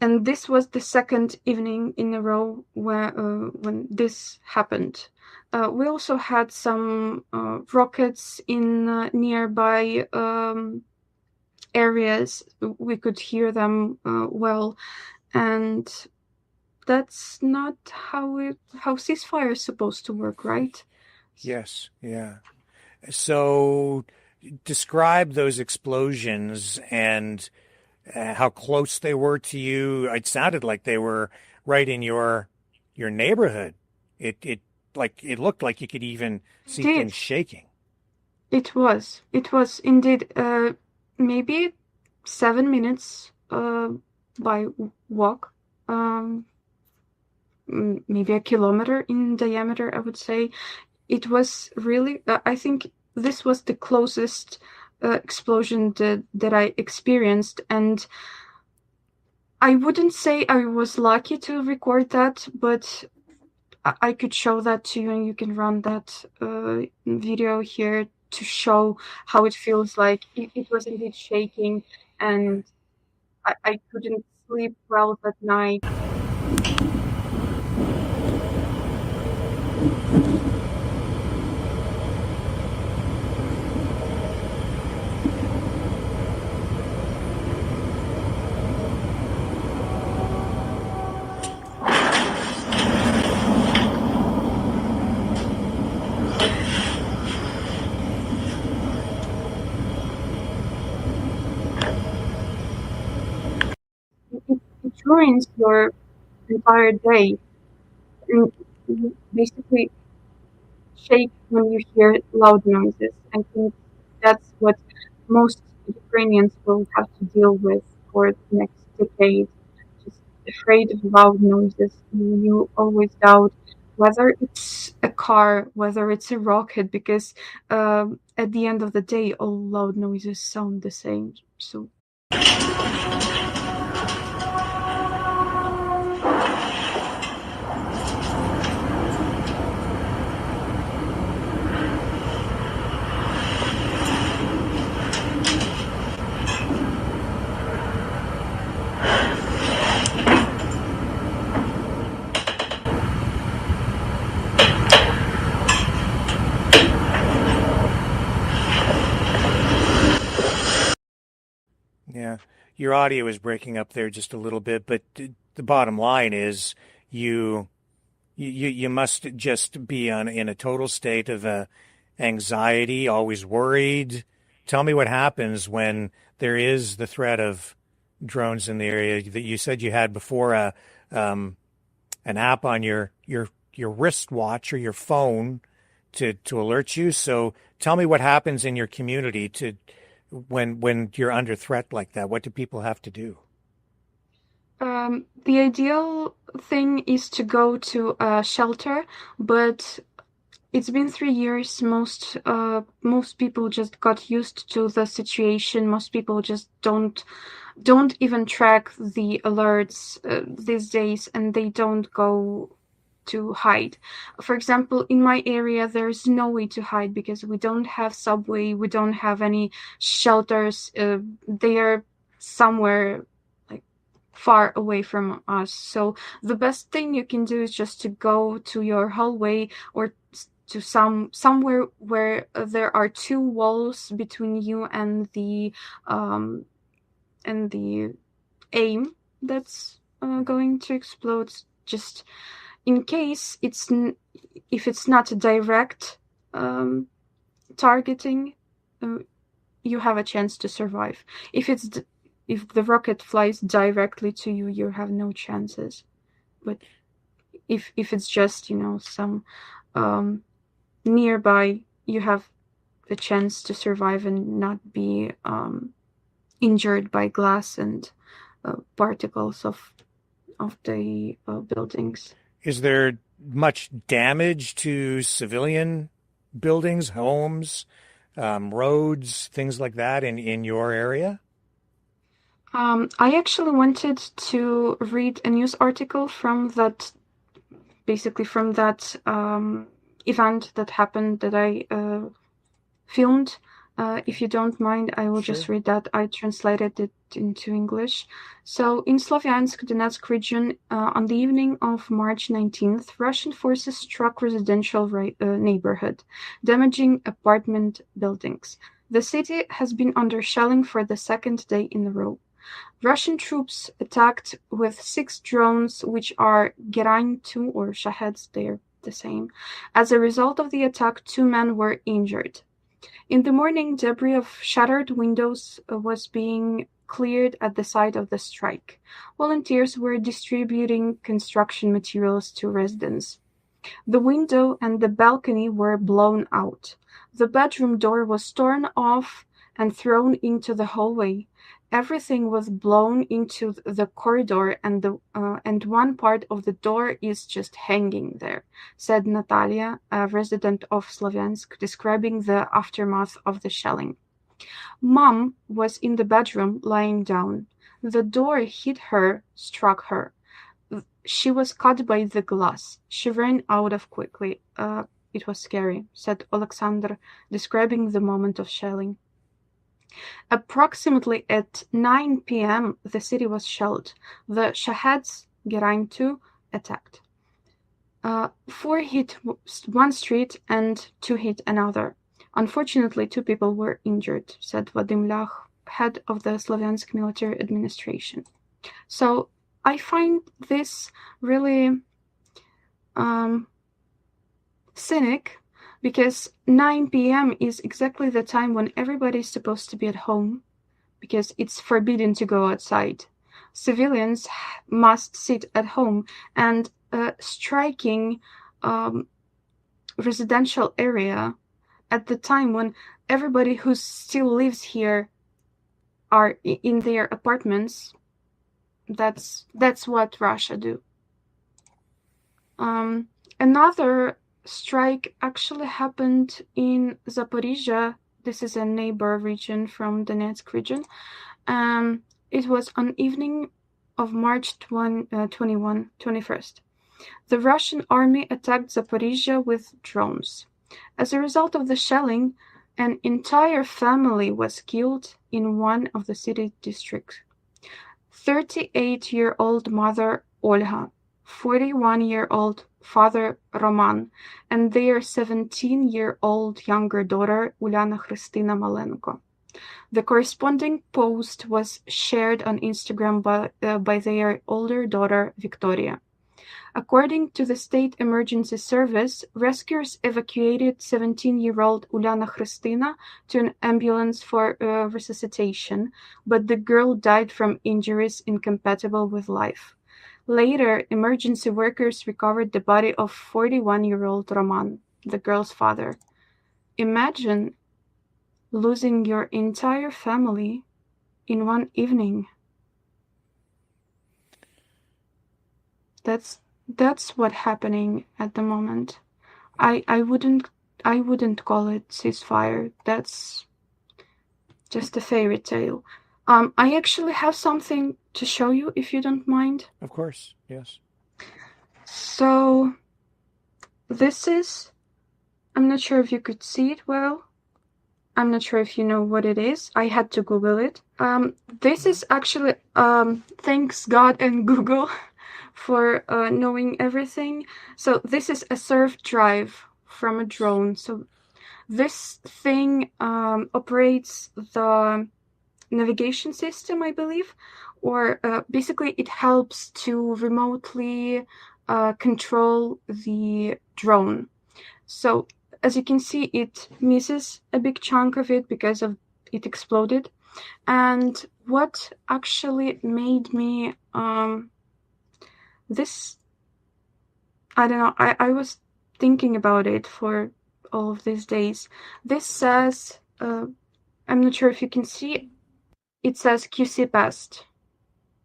and this was the second evening in a row where when this happened. We also had some rockets in nearby areas. We could hear them well, and that's not how ceasefire is supposed to work, right? Yes, yeah. So describe those explosions and how close they were to you. It sounded like they were right in your neighborhood. It looked like you could even see things shaking. It was indeed maybe 7 minutes by walk, maybe a kilometer in diameter, I would say. It was really, I think this was the closest explosion that I experienced, and I wouldn't say I was lucky to record that, but I could show that to you, and you can run that video here to show how it feels like. It was indeed shaking, and I couldn't sleep well that night. It ruins your entire day. And you basically shake when you hear loud noises. I think that's what most Ukrainians will have to deal with for the next decade. Just afraid of loud noises. You always doubt whether it's a car, whether it's a rocket, because at the end of the day, all loud noises sound the same. So. your audio is breaking up there just a little bit, but the bottom line is you must just be in a total state of anxiety, always worried. Tell me what happens when there is the threat of drones in the area that you said you had before. An app on your wristwatch or your phone to alert you. So tell me what happens in your community when you're under threat like that. What do people have to do? The ideal thing is to go to a shelter, but it's been 3 years. Most people just got used to the situation. Most people just don't even track the alerts these days, and they don't go to hide. For example, in my area, there's no way to hide because we don't have subway, we don't have any shelters. They are somewhere far away from us. So the best thing you can do is just to go to your hallway or to somewhere where there are two walls between you and the aim that's going to explode. Just in case if it's not a direct targeting, you have a chance to survive. If the rocket flies directly to you, you have no chances. But if it's just some nearby, you have the chance to survive and not be injured by glass and particles of the buildings. Is there much damage to civilian buildings, homes, roads, things like that in your area? I actually wanted to read a news article from that event that happened that I filmed. If you don't mind, I will just read that. I translated it into English. So, in Slovyansk Donetsk region, on the evening of March 19th, Russian forces struck residential neighborhood, damaging apartment buildings. The city has been under shelling for the second day in a row. Russian troops attacked with 6 drones, which are Yaryna 2 or Shaheds, they're the same. As a result of the attack, 2 men were injured. In the morning, debris of shattered windows was being cleared at the site of the strike. Volunteers were distributing construction materials to residents. The window and the balcony were blown out. The bedroom door was torn off and thrown into the hallway. Everything was blown into the corridor, and one part of the door is just hanging there, said Natalia, a resident of Slovyansk, describing the aftermath of the shelling. Mom was in the bedroom lying down. The door hit her, struck her. She was cut by the glass. She ran out of quickly. It was scary, said Alexander, describing the moment of shelling. Approximately at 9 p.m., the city was shelled. The Shaheds, Yaryna 2, attacked. 4 hit one street and 2 hit another. Unfortunately, 2 people were injured, said Vadim Lach, head of the Slovyansk military administration. So I find this really cynic, because 9 p.m. is exactly the time when everybody is supposed to be at home, because it's forbidden to go outside. Civilians must sit at home, and striking residential area at the time when everybody who still lives here are in their apartments, that's what Russia do. Another strike actually happened in Zaporizhia. This is a neighbor region from Donetsk region. It was on evening of March 21st. The Russian army attacked Zaporizhia with drones. As a result of the shelling, an entire family was killed in one of the city districts. 38-year-old mother Olga, 41-year-old father Roman, and their 17-year-old younger daughter Uliana Christina Malenko. The corresponding post was shared on Instagram by their older daughter, Victoria. According to the State Emergency Service, rescuers evacuated 17-year-old Uliana Christina to an ambulance for resuscitation, but the girl died from injuries incompatible with life. Later, emergency workers recovered the body of 41-year-old Roman, the girl's father. Imagine losing your entire family in one evening. That's what's happening at the moment. I wouldn't call it ceasefire. That's just a fairy tale. I actually have something to show you if you don't mind. Of course, yes. So this is, I'm not sure if you could see it well. I'm not sure if you know what it is. I had to Google it. This is actually, thanks God and Google for knowing everything. So this is a surf drive from a drone. So this thing operates the navigation system, I believe, or basically it helps to remotely control the drone. So as you can see, it misses a big chunk of it because of it exploded. And what actually made me this, I don't know, I was thinking about it for all of these days. This says, I'm not sure if you can see, it says QC passed.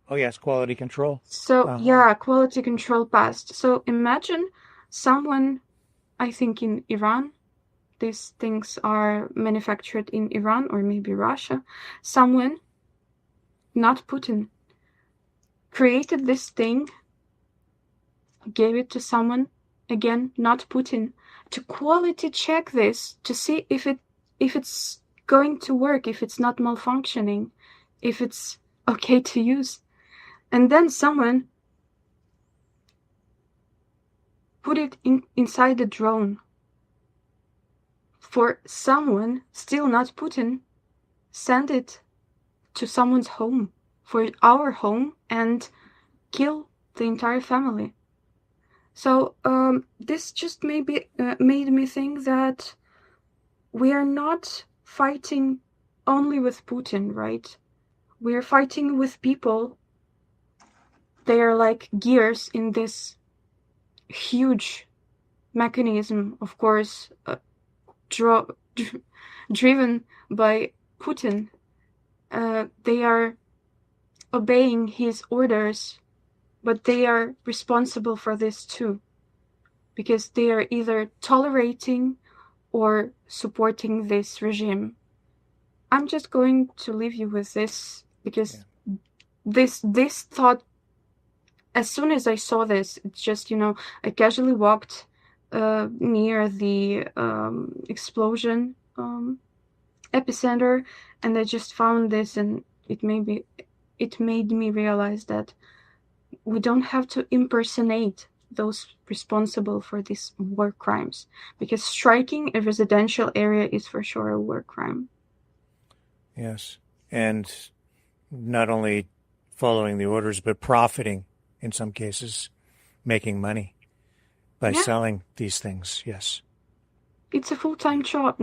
Oh yes, quality control. So yeah, quality control passed. So imagine someone, I think in Iran, these things are manufactured in Iran or maybe Russia, someone, not Putin, created this thing, gave it to someone, again, not Putin, to quality check this to see if it's going to work, if it's not malfunctioning, if it's okay to use. And then someone put it inside the drone. For someone, still not Putin, send it to someone's home, for our home, and kill the entire family. So this just maybe made me think that we are not fighting only with Putin, right? We are fighting with people. They are like gears in this huge mechanism, of course, driven by Putin. They are obeying his orders, but they are responsible for this too, because they are either tolerating or supporting this regime. I'm just going to leave you with this, because this thought, as soon as I saw this, it's just, I casually walked near the explosion epicenter, and I just found this, and it made me realize that we don't have to impersonate those responsible for these war crimes, because striking a residential area is for sure a war crime. Yes, and not only following the orders, but profiting in some cases, making money by selling these things. Yes, it's a full-time job.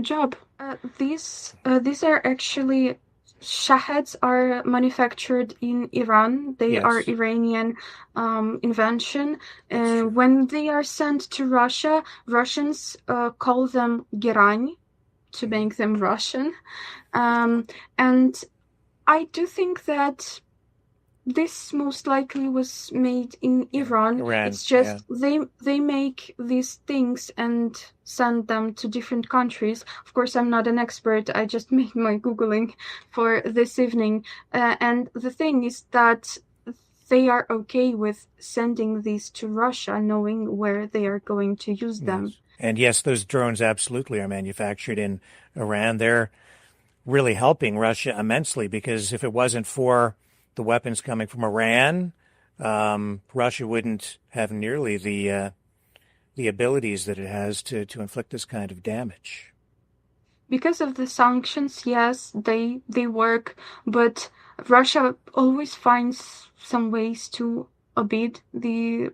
These are actually Shaheds are manufactured in Iran. They are Iranian invention. When they are sent to Russia, Russians call them gerani to make them Russian. And I do think that this most likely was made in Iran. It's just they make these things and send them to different countries. Of course, I'm not an expert. I just made my Googling for this evening. And the thing is that they are okay with sending these to Russia, knowing where they are going to use them. And yes, those drones absolutely are manufactured in Iran. They're really helping Russia immensely, because if it wasn't for the weapons coming from Iran, Russia wouldn't have nearly the abilities that it has to inflict this kind of damage. because of the sanctions, yes, they work, but Russia always finds some ways to evade the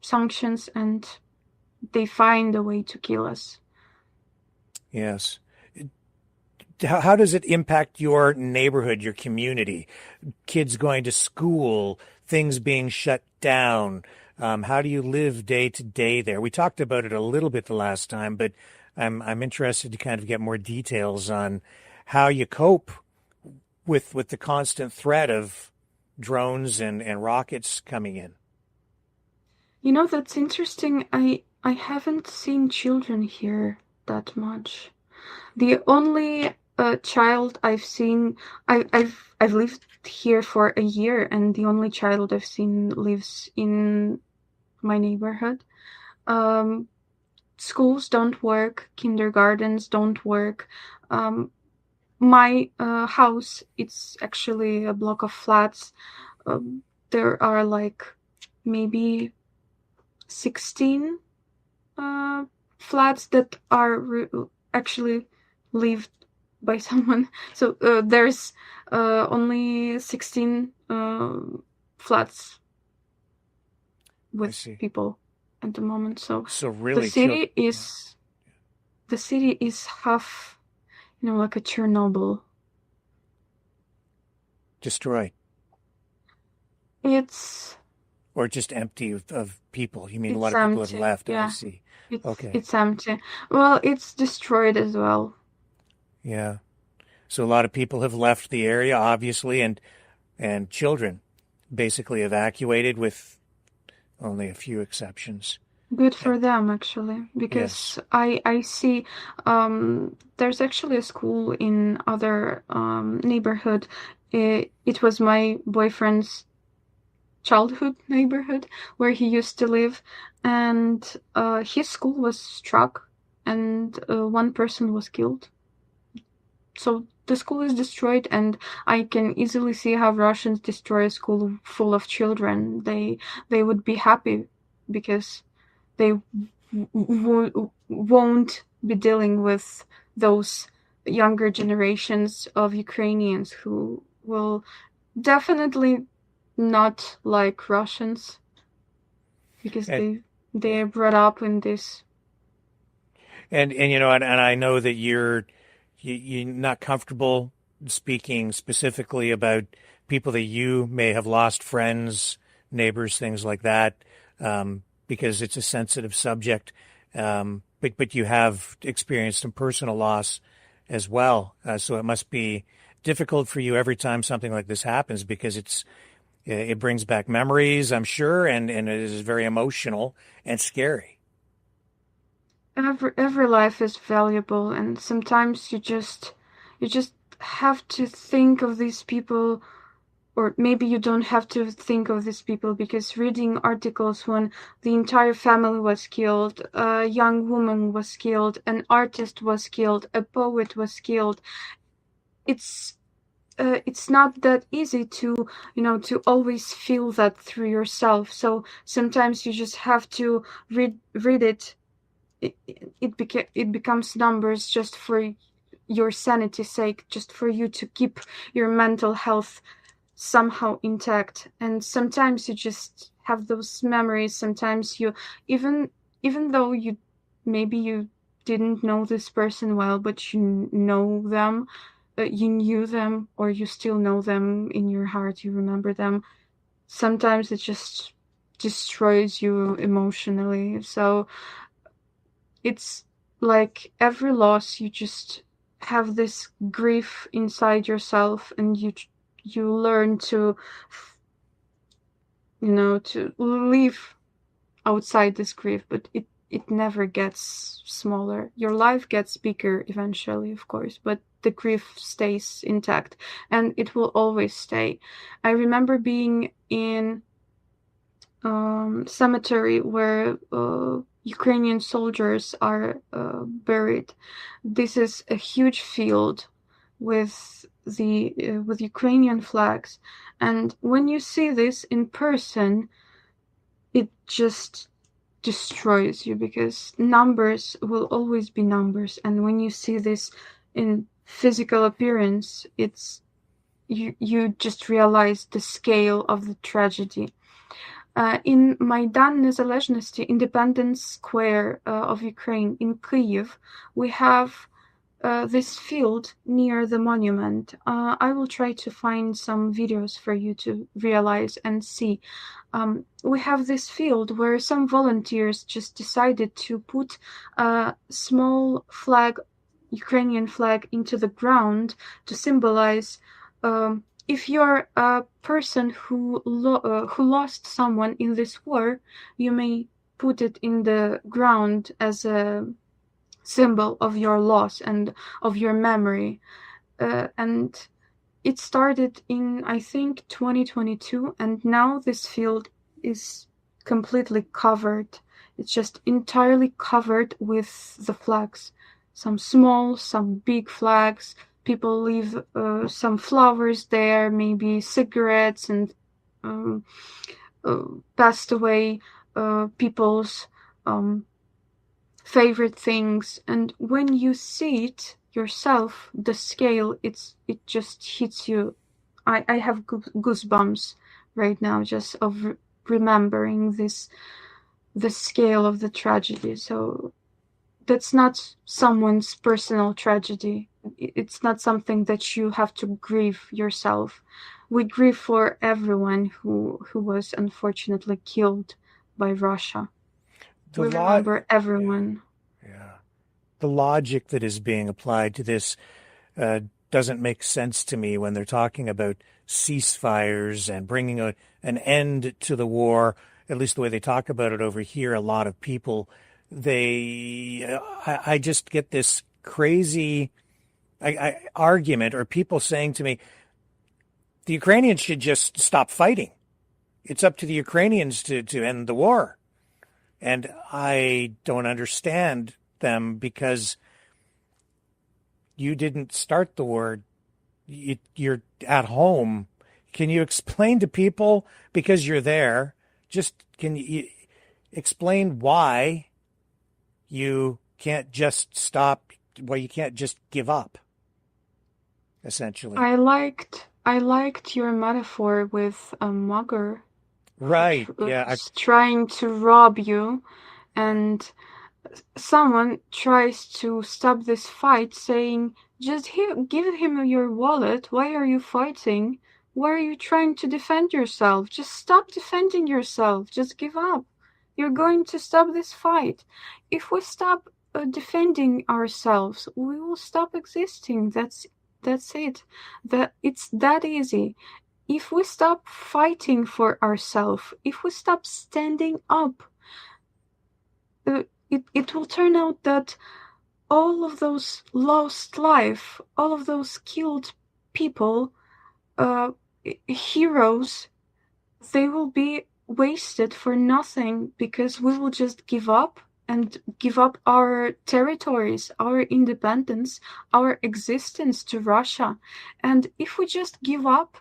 sanctions, and they find a way to kill us. Yes. How does it impact your neighborhood, your community? Kids going to school, things being shut down. How do you live day to day there? We talked about it a little bit the last time, but I'm interested to kind of get more details on how you cope with the constant threat of drones and rockets coming in. You know, that's interesting. I haven't seen children here that much. The only child I've seen, I've lived here for a year, and the only child I've seen lives in my neighborhood. Schools don't work, kindergartens don't work. My house, it's actually a block of flats. There are like maybe 16 flats that are actually lived by someone. So there's only 16 flats with people at the moment. So really, the city is half, like a Chernobyl. Destroyed. It's or just empty of people. You mean a lot it's of people empty. have left? Yeah. I see. Okay. It's empty. Well, it's destroyed as well. Yeah. So a lot of people have left the area, obviously, and children basically evacuated with only a few exceptions. Good for them, actually, because I see there's actually a school in other neighborhood. It was my boyfriend's childhood neighborhood where he used to live, and his school was struck, and one person was killed. So the school is destroyed, and I can easily see how Russians destroy a school full of children. They would be happy because they won't be dealing with those younger generations of Ukrainians who will definitely not like Russians because they are brought up in this. And I know that you're not comfortable speaking specifically about people that you may have lost, friends, neighbors, things like that, because it's a sensitive subject. But you have experienced some personal loss as well, so it must be difficult for you every time something like this happens because it brings back memories, I'm sure, and it is very emotional and scary. Every life is valuable, and sometimes you just have to think of these people, or maybe you don't have to think of these people, because reading articles when the entire family was killed, a young woman was killed, an artist was killed, a poet was killed, it's not that easy to to always feel that through yourself. So sometimes you just have to read it. It becomes numbers just for your sanity's sake, just for you to keep your mental health somehow intact. And sometimes you just have those memories. Sometimes you even though you didn't know this person well, but you know them, you knew them, or you still know them in your heart, you remember them. Sometimes it just destroys you emotionally. So it's like every loss, you just have this grief inside yourself, and you learn to to live outside this grief, but it never gets smaller. Your life gets bigger eventually, of course, but the grief stays intact, and it will always stay. I remember being in cemetery where Ukrainian soldiers are buried. This is a huge field with with Ukrainian flags, and when you see this in person, it just destroys you, because numbers will always be numbers, and when you see this in physical appearance, you just realize the scale of the tragedy. In Maidan Незалежності, Independence Square of Ukraine in Kyiv, we have this field near the monument. I will try to find some videos for you to realize and see. We have this field where some volunteers just decided to put a small flag, Ukrainian flag, into the ground to symbolize, if you're a person who lost someone in this war, you may put it in the ground as a symbol of your loss and of your memory. And it started in, I think, 2022, and now this field is completely covered. It's just entirely covered with the flags. Some small, some big flags. People leave some flowers there, maybe cigarettes, and passed away people's favorite things. And when you see it yourself, the scale, it just hits you. I have goosebumps right now just of remembering the scale of the tragedy. So that's not someone's personal tragedy. It's not something that you have to grieve yourself. We grieve for everyone who was unfortunately killed by Russia. We remember everyone. Yeah. The logic that is being applied to this doesn't make sense to me when they're talking about ceasefires and bringing an end to the war. At least the way they talk about it over here, a lot of people, I just get this crazy argument, or people saying to me, the Ukrainians should just stop fighting. It's up to the Ukrainians to end the war. And I don't understand them, because you didn't start the war. You're at home. Can you explain to people, because you're there, can you explain why you can't just stop, why you can't just give up, essentially? I liked your metaphor with a mugger. Right, yeah. Trying to rob you, and someone tries to stop this fight, saying, just give him your wallet. Why are you fighting? Why are you trying to defend yourself? Just stop defending yourself. Just give up. You're going to stop this fight. If we stop defending ourselves, we will stop existing. That's it. It's that easy. If we stop fighting for ourselves, if we stop standing up, it will turn out that all of those lost life, all of those killed people, heroes, they will be wasted for nothing, because we will just give up and give up our territories, our independence, our existence to Russia. And if we just give up,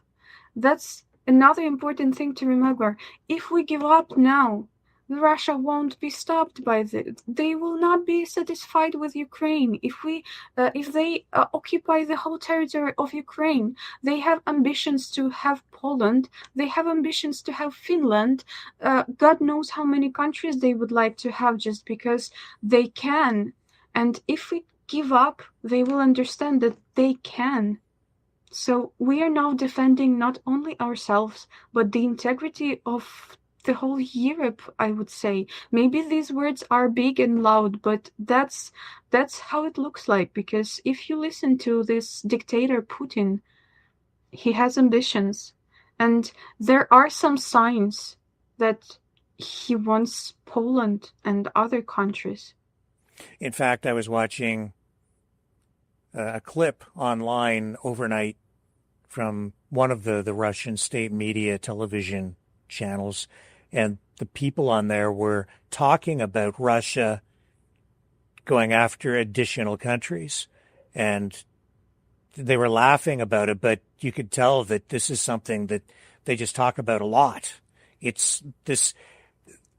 that's another important thing to remember. If we give up now, Russia won't be stopped by this. They will not be satisfied with Ukraine. If they occupy the whole territory of Ukraine, they have ambitions to have Poland. They have ambitions to have Finland. God knows how many countries they would like to have, just because they can. And if we give up, they will understand that they can. So we are now defending not only ourselves, but the integrity of the whole Europe, I would say. Maybe these words are big and loud, but that's how it looks like. Because if you listen to this dictator Putin, he has ambitions, and there are some signs that he wants Poland and other countries. In fact, I was watching a clip online overnight from one of the Russian state media television channels, and the people on there were talking about Russia going after additional countries, and they were laughing about it, but you could tell that this is something that they just talk about a lot. It's this.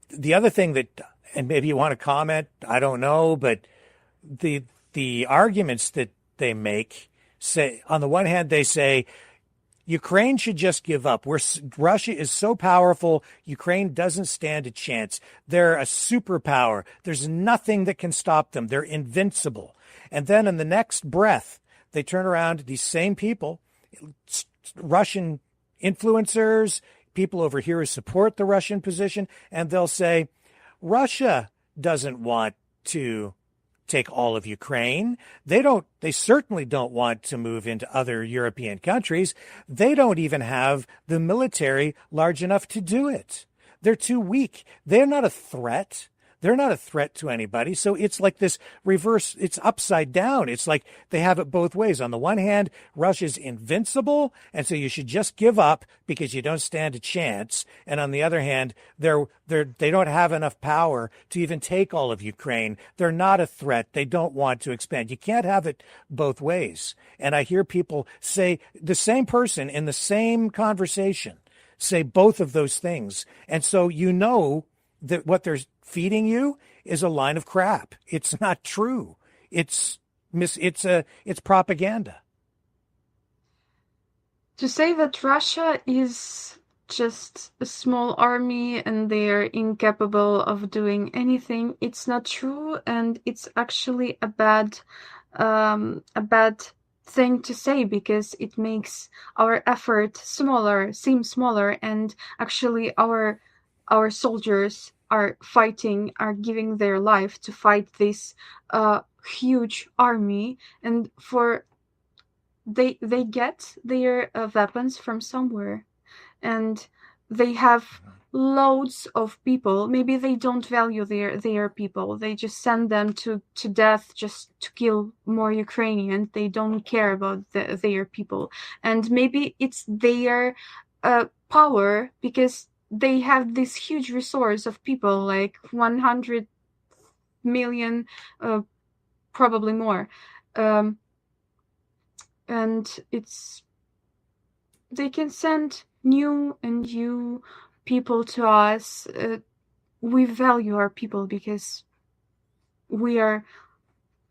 The other thing that and maybe you want to comment, I don't know, but the arguments that they make say, on the one hand, they say Ukraine should just give up. Russia is so powerful, Ukraine doesn't stand a chance. They're a superpower. There's nothing that can stop them. They're invincible. And then in the next breath, they turn around, these same people, Russian influencers, people over here who support the Russian position, and they'll say, Russia doesn't want to take all of Ukraine. They certainly don't want to move into other European countries. They don't even have the military large enough to do it. They're too weak. They're not a threat. They're not a threat to anybody. So it's like this reverse, it's upside down. It's like they have it both ways. On the one hand, Russia's invincible, and so you should just give up because you don't stand a chance. And on the other hand, they don't have enough power to even take all of Ukraine. They're not a threat. They don't want to expand. You can't have it both ways. And I hear people say, the same person in the same conversation say both of those things. And so you know that what they're feeding you is a line of crap. It's not true. It's propaganda. To say that Russia is just a small army and they're incapable of doing anything, it's not true, and it's actually a bad thing to say, because it makes our effort seem smaller, and actually our soldiers are fighting, are giving their life to fight this huge army, and they get their weapons from somewhere, and they have loads of people. Maybe they don't value their people. They just send them to death just to kill more Ukrainians. They don't care about their people, and maybe it's their power, because they have this huge resource of people, like 100 million, probably more. And they can send new and new people to us. We value our people because we are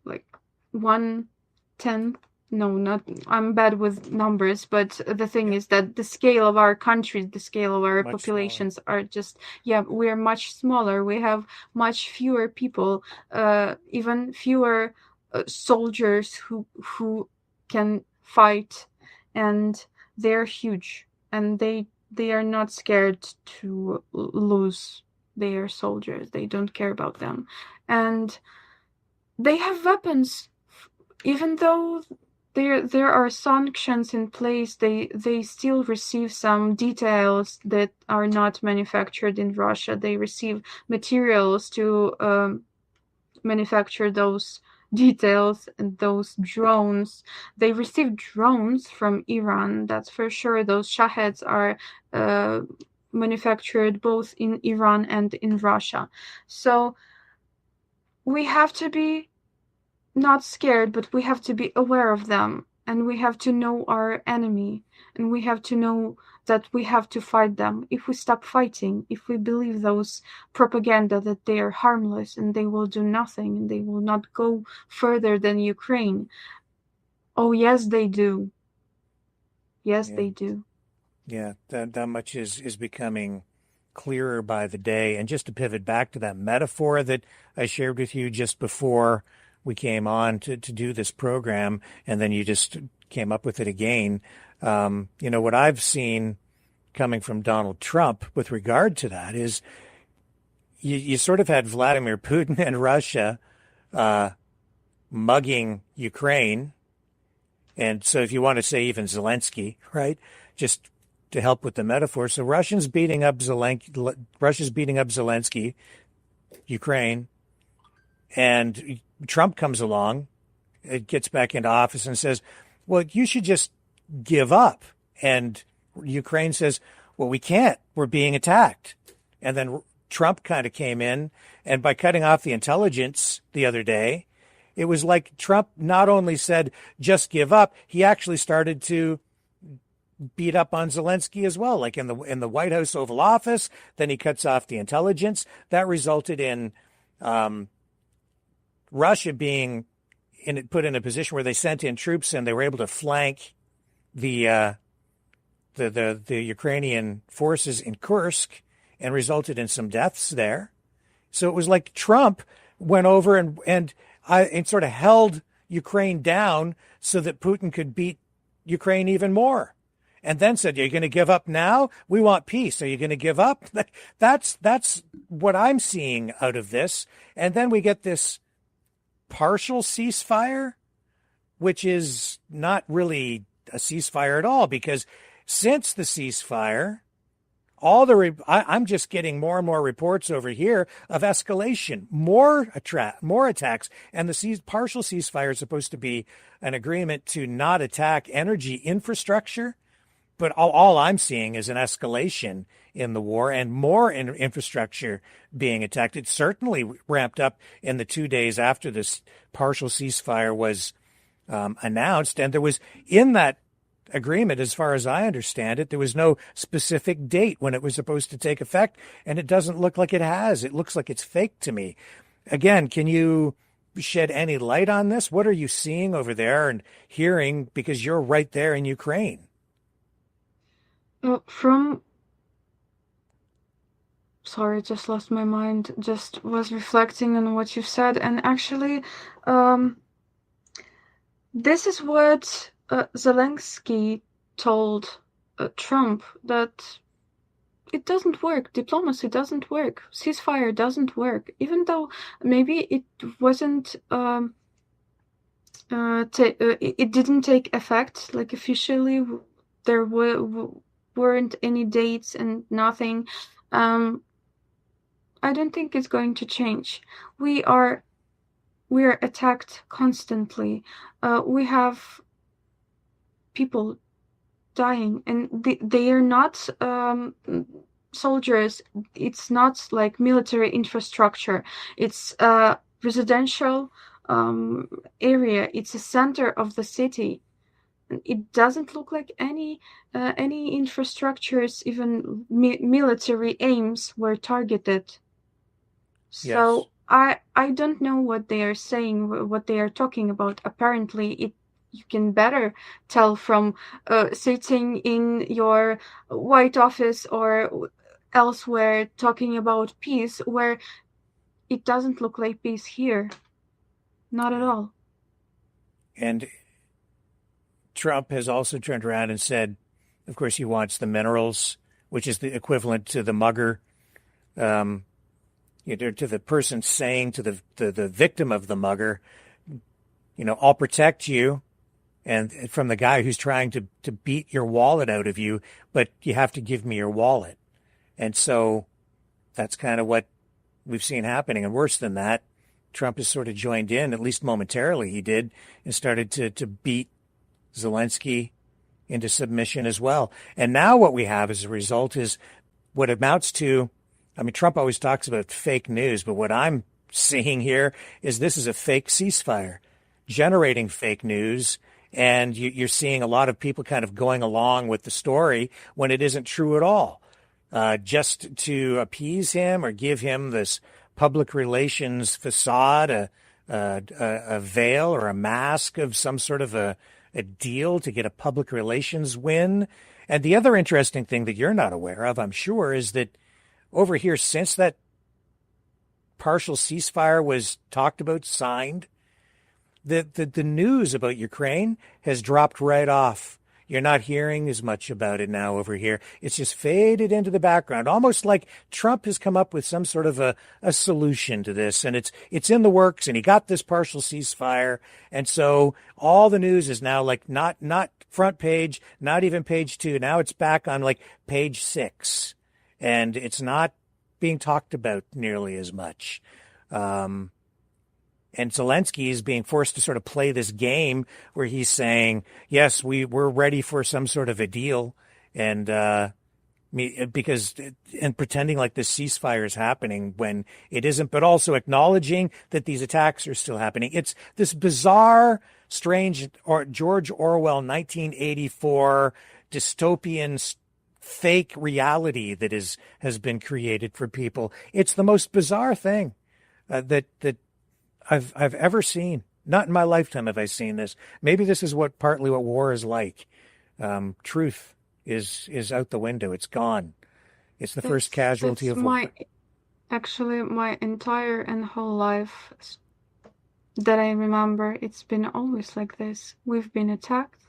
like 1/10. No, not, I'm bad with numbers, but the thing is that the scale of our country, the scale of our populations are just, we are much smaller. We have much fewer people, even fewer soldiers who can fight, and they're huge, and they are not scared to lose their soldiers. They don't care about them, and they have weapons, even though there are sanctions in place. They still receive some details that are not manufactured in Russia. They receive materials to manufacture those details and those drones. They receive drones from Iran, that's for sure. Those Shaheds are manufactured both in Iran and in Russia. So we have to be not scared, but we have to be aware of them, and we have to know our enemy, and we have to know that we have to fight them. If we stop fighting, if we believe those propaganda that they are harmless and they will do nothing and they will not go further than Ukraine. Oh yes, they do. Yes, they do. Yeah, that much is becoming clearer by the day. And just to pivot back to that metaphor that I shared with you just before we came on to do this program, and then you just came up with it again. What I've seen coming from Donald Trump with regard to that is you sort of had Vladimir Putin and Russia mugging Ukraine. And so if you want to say even Zelensky, right, just to help with the metaphor. So Russia's beating up Zelensky, Ukraine, and Trump comes along, it gets back into office and says, well, you should just give up. And Ukraine says, well, we can't. We're being attacked. And then Trump kind of came in, and by cutting off the intelligence the other day, it was like Trump not only said, just give up, he actually started to beat up on Zelensky as well, like in the White House Oval Office. Then he cuts off the intelligence. That resulted in Russia being put in a position where they sent in troops and they were able to flank the Ukrainian forces in Kursk and resulted in some deaths there. So it was like Trump went over and sort of held Ukraine down so that Putin could beat Ukraine even more. And then said, "Are you going to give up now? We want peace. Are you going to give up?" That's what I'm seeing out of this. And then we get this partial ceasefire, which is not really a ceasefire at all, because since the ceasefire, I'm just getting more and more reports over here of escalation, more attacks, and the partial ceasefire is supposed to be an agreement to not attack energy infrastructure. But all I'm seeing is an escalation in the war and more infrastructure being attacked. It certainly ramped up in the 2 days after this partial ceasefire was announced. And there was, in that agreement, as far as I understand it, there was no specific date when it was supposed to take effect. And it doesn't look like it has. It looks like it's fake to me. Again, can you shed any light on this? What are you seeing over there and hearing, because you're right there in Ukraine? Sorry, just lost my mind. Just was reflecting on what you've said, and actually, this is what Zelensky told Trump, that it doesn't work. Diplomacy doesn't work. Ceasefire doesn't work. Even though maybe it wasn't, it didn't take effect, like officially, there weren't any dates and nothing. I don't think it's going to change. We are attacked constantly. We have people dying, and they are not soldiers. It's not like military infrastructure. It's a residential area. It's a center of the city. It doesn't look like any infrastructures, even military aims, were targeted. So yes. I don't know what they are saying, what they are talking about. Apparently, you can better tell from sitting in your White Office or elsewhere talking about peace, where it doesn't look like peace here. Not at all. And Trump has also turned around and said, of course, he wants the minerals, which is the equivalent to the mugger, to the person saying to the victim of the mugger, I'll protect you, and from the guy who's trying to beat your wallet out of you, but you have to give me your wallet. And so that's kind of what we've seen happening. And worse than that, Trump has sort of joined in, at least momentarily he did, and started to beat Zelensky into submission as well. And now what we have as a result is what amounts to, Trump always talks about fake news, but what I'm seeing here is this is a fake ceasefire, generating fake news. And you're seeing a lot of people kind of going along with the story when it isn't true at all, just to appease him or give him this public relations facade, a veil or a mask of some sort of a deal to get a public relations win. And the other interesting thing that you're not aware of, I'm sure, is that over here, since that partial ceasefire was talked about, signed, the news about Ukraine has dropped right off. You're not hearing as much about it now over here. It's just faded into the background, almost like Trump has come up with some sort of a solution to this, and it's in the works, and he got this partial ceasefire. And so all the news is now like not front page, not even page 2. Now it's back on like page 6, and it's not being talked about nearly as much. And Zelensky is being forced to sort of play this game where he's saying, yes, we're ready for some sort of a deal, and pretending like this ceasefire is happening when it isn't, but also acknowledging that these attacks are still happening. It's this bizarre, strange, or George Orwell 1984 dystopian fake reality that has been created for people. It's the most bizarre thing. that I've ever seen. Not in my lifetime have I seen this. Maybe this is partly what war is like. Truth is out the window. It's gone. It's the first casualty of war. Actually, my entire and whole life that I remember, it's been always like this. We've been attacked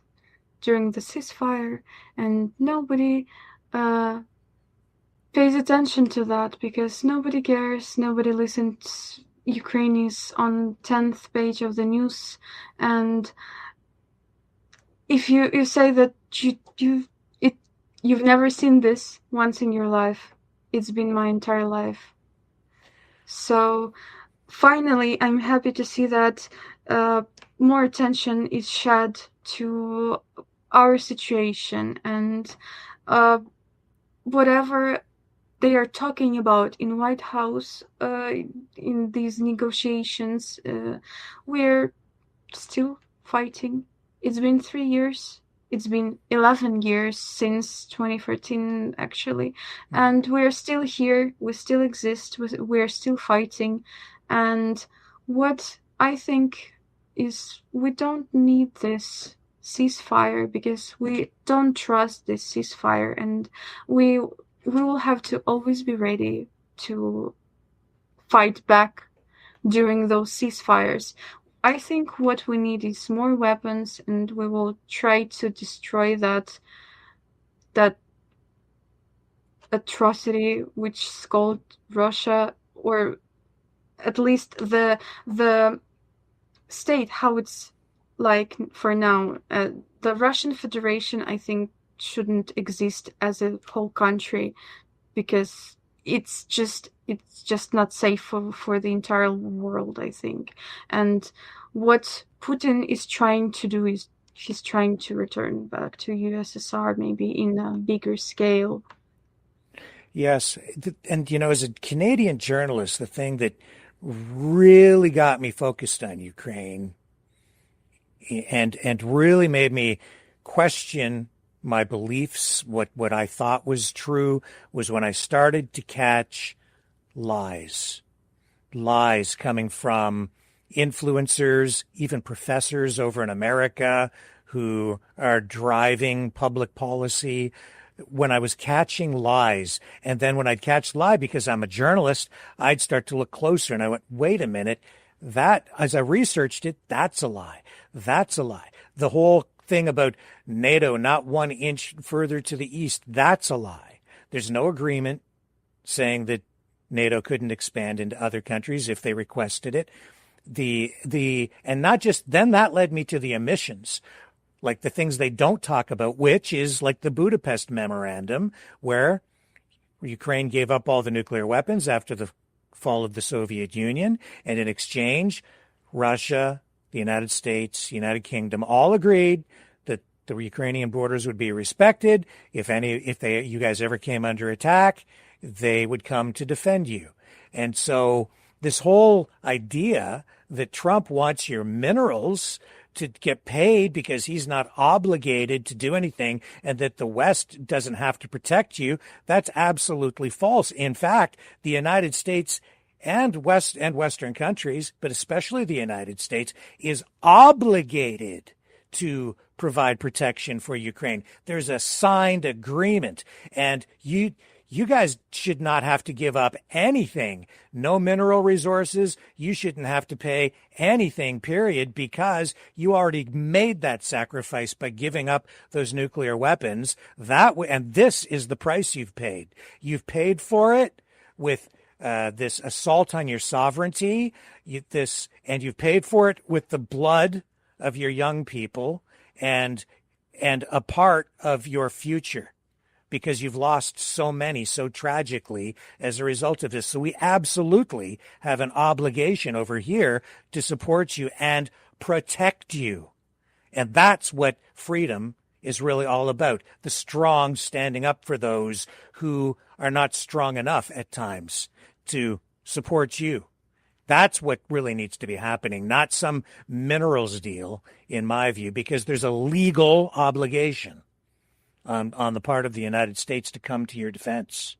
during the ceasefire, and nobody pays attention to that because nobody cares, nobody listens. Ukraine is on 10th page of the news, and if you say that you've never seen this once in your life, it's been my entire life. So finally, I'm happy to see that more attention is shed to our situation, and whatever they are talking about in White House in these negotiations, we're still fighting. It's been 3 years. It's been 11 years since 2014, actually. And we're still here. We still exist. We're still fighting. And what I think is we don't need this ceasefire because we don't trust this ceasefire. And we will have to always be ready to fight back during those ceasefires. I think what we need is more weapons, and we will try to destroy that atrocity which is called Russia, or at least the state, how it's like for now. The Russian Federation, I think, shouldn't exist as a whole country because it's just not safe for the entire world, I think. And what Putin is trying to do is he's trying to return back to USSR, maybe in a bigger scale. Yes. And, as a Canadian journalist, the thing that really got me focused on Ukraine and really made me question my beliefs, what I thought was true, was when I started to catch lies coming from influencers, even professors over in America who are driving public policy. When I was catching lies, and then when I'd catch lie because I'm a journalist, I'd start to look closer and I went, wait a minute, that, as I researched it, that's a lie. That's a lie. The whole thing about NATO not 1 inch further to the east, that's a lie. There's no agreement saying that NATO couldn't expand into other countries if they requested it. And not just then, that led me to the omissions, like the things they don't talk about, which is like the Budapest Memorandum, where Ukraine gave up all the nuclear weapons after the fall of the Soviet Union, and in exchange, Russia, the United States, United Kingdom all agreed that the Ukrainian borders would be respected. If you guys ever came under attack, they would come to defend you. And so this whole idea that Trump wants your minerals to get paid because he's not obligated to do anything and that the West doesn't have to protect you, that's absolutely false. In fact, the United States and Western countries, but especially the United States, is obligated to provide protection for Ukraine. There's a signed agreement, and you guys should not have to give up anything. No mineral resources. You shouldn't have to pay anything, period, because you already made that sacrifice by giving up those nuclear weapons. And this is the price you've paid. You've paid for it with this assault on your sovereignty, and you've paid for it with the blood of your young people and a part of your future, because you've lost so many so tragically as a result of this. So we absolutely have an obligation over here to support you and protect you. And that's what freedom is really all about. The strong standing up for those who are not strong enough at times to support you. That's what really needs to be happening, not some minerals deal, in my view, because there's a legal obligation on the part of the United States to come to your defense.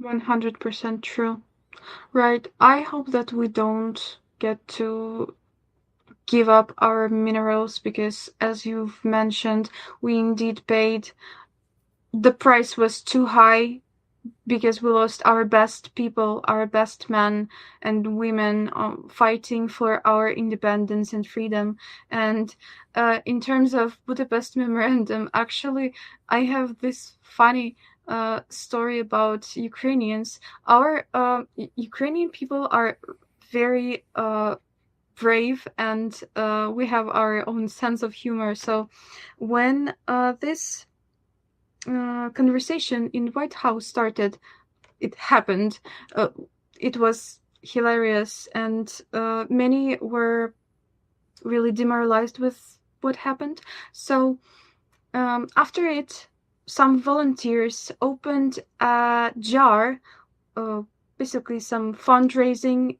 100% true. Right. I hope that we don't get to give up our minerals because, as you've mentioned, we indeed paid. The price was too high because we lost our best people, our best men and women fighting for our independence and freedom. And in terms of Budapest Memorandum, actually, I have this funny story about Ukrainians. Our Ukrainian people are very brave, and we have our own sense of humor. So when this conversation in White House started, it happened. It was hilarious, and many were really demoralized with what happened. So after it, some volunteers opened a jar, basically some fundraising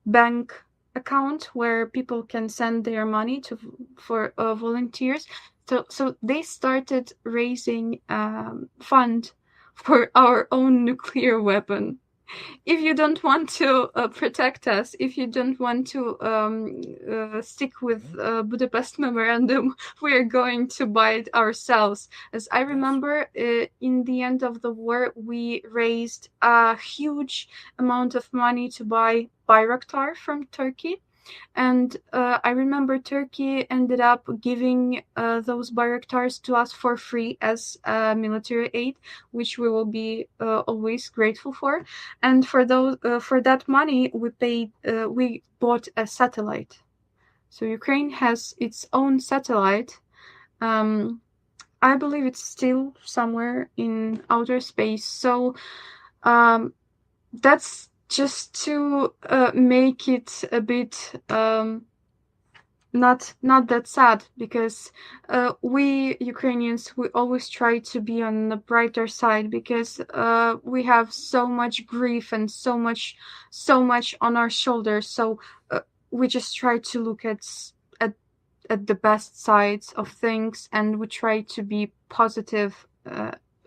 bank account where people can send their money for volunteers. So they started raising fund for our own nuclear weapon. If you don't want to protect us, if you don't want to stick with Budapest Memorandum, we are going to buy it ourselves. As I remember, in the end of the war, we raised a huge amount of money to buy Bayraktar from Turkey. And I remember Turkey ended up giving those Bayraktars to us for free as military aid, which we will be always grateful for. And for that money, we bought a satellite. So Ukraine has its own satellite. I believe it's still somewhere in outer space. So that's just to make it a bit not that sad, because we Ukrainians, we always try to be on the brighter side, because we have so much grief and so much on our shoulders. So we just try to look at the best sides of things, and we try to be positive,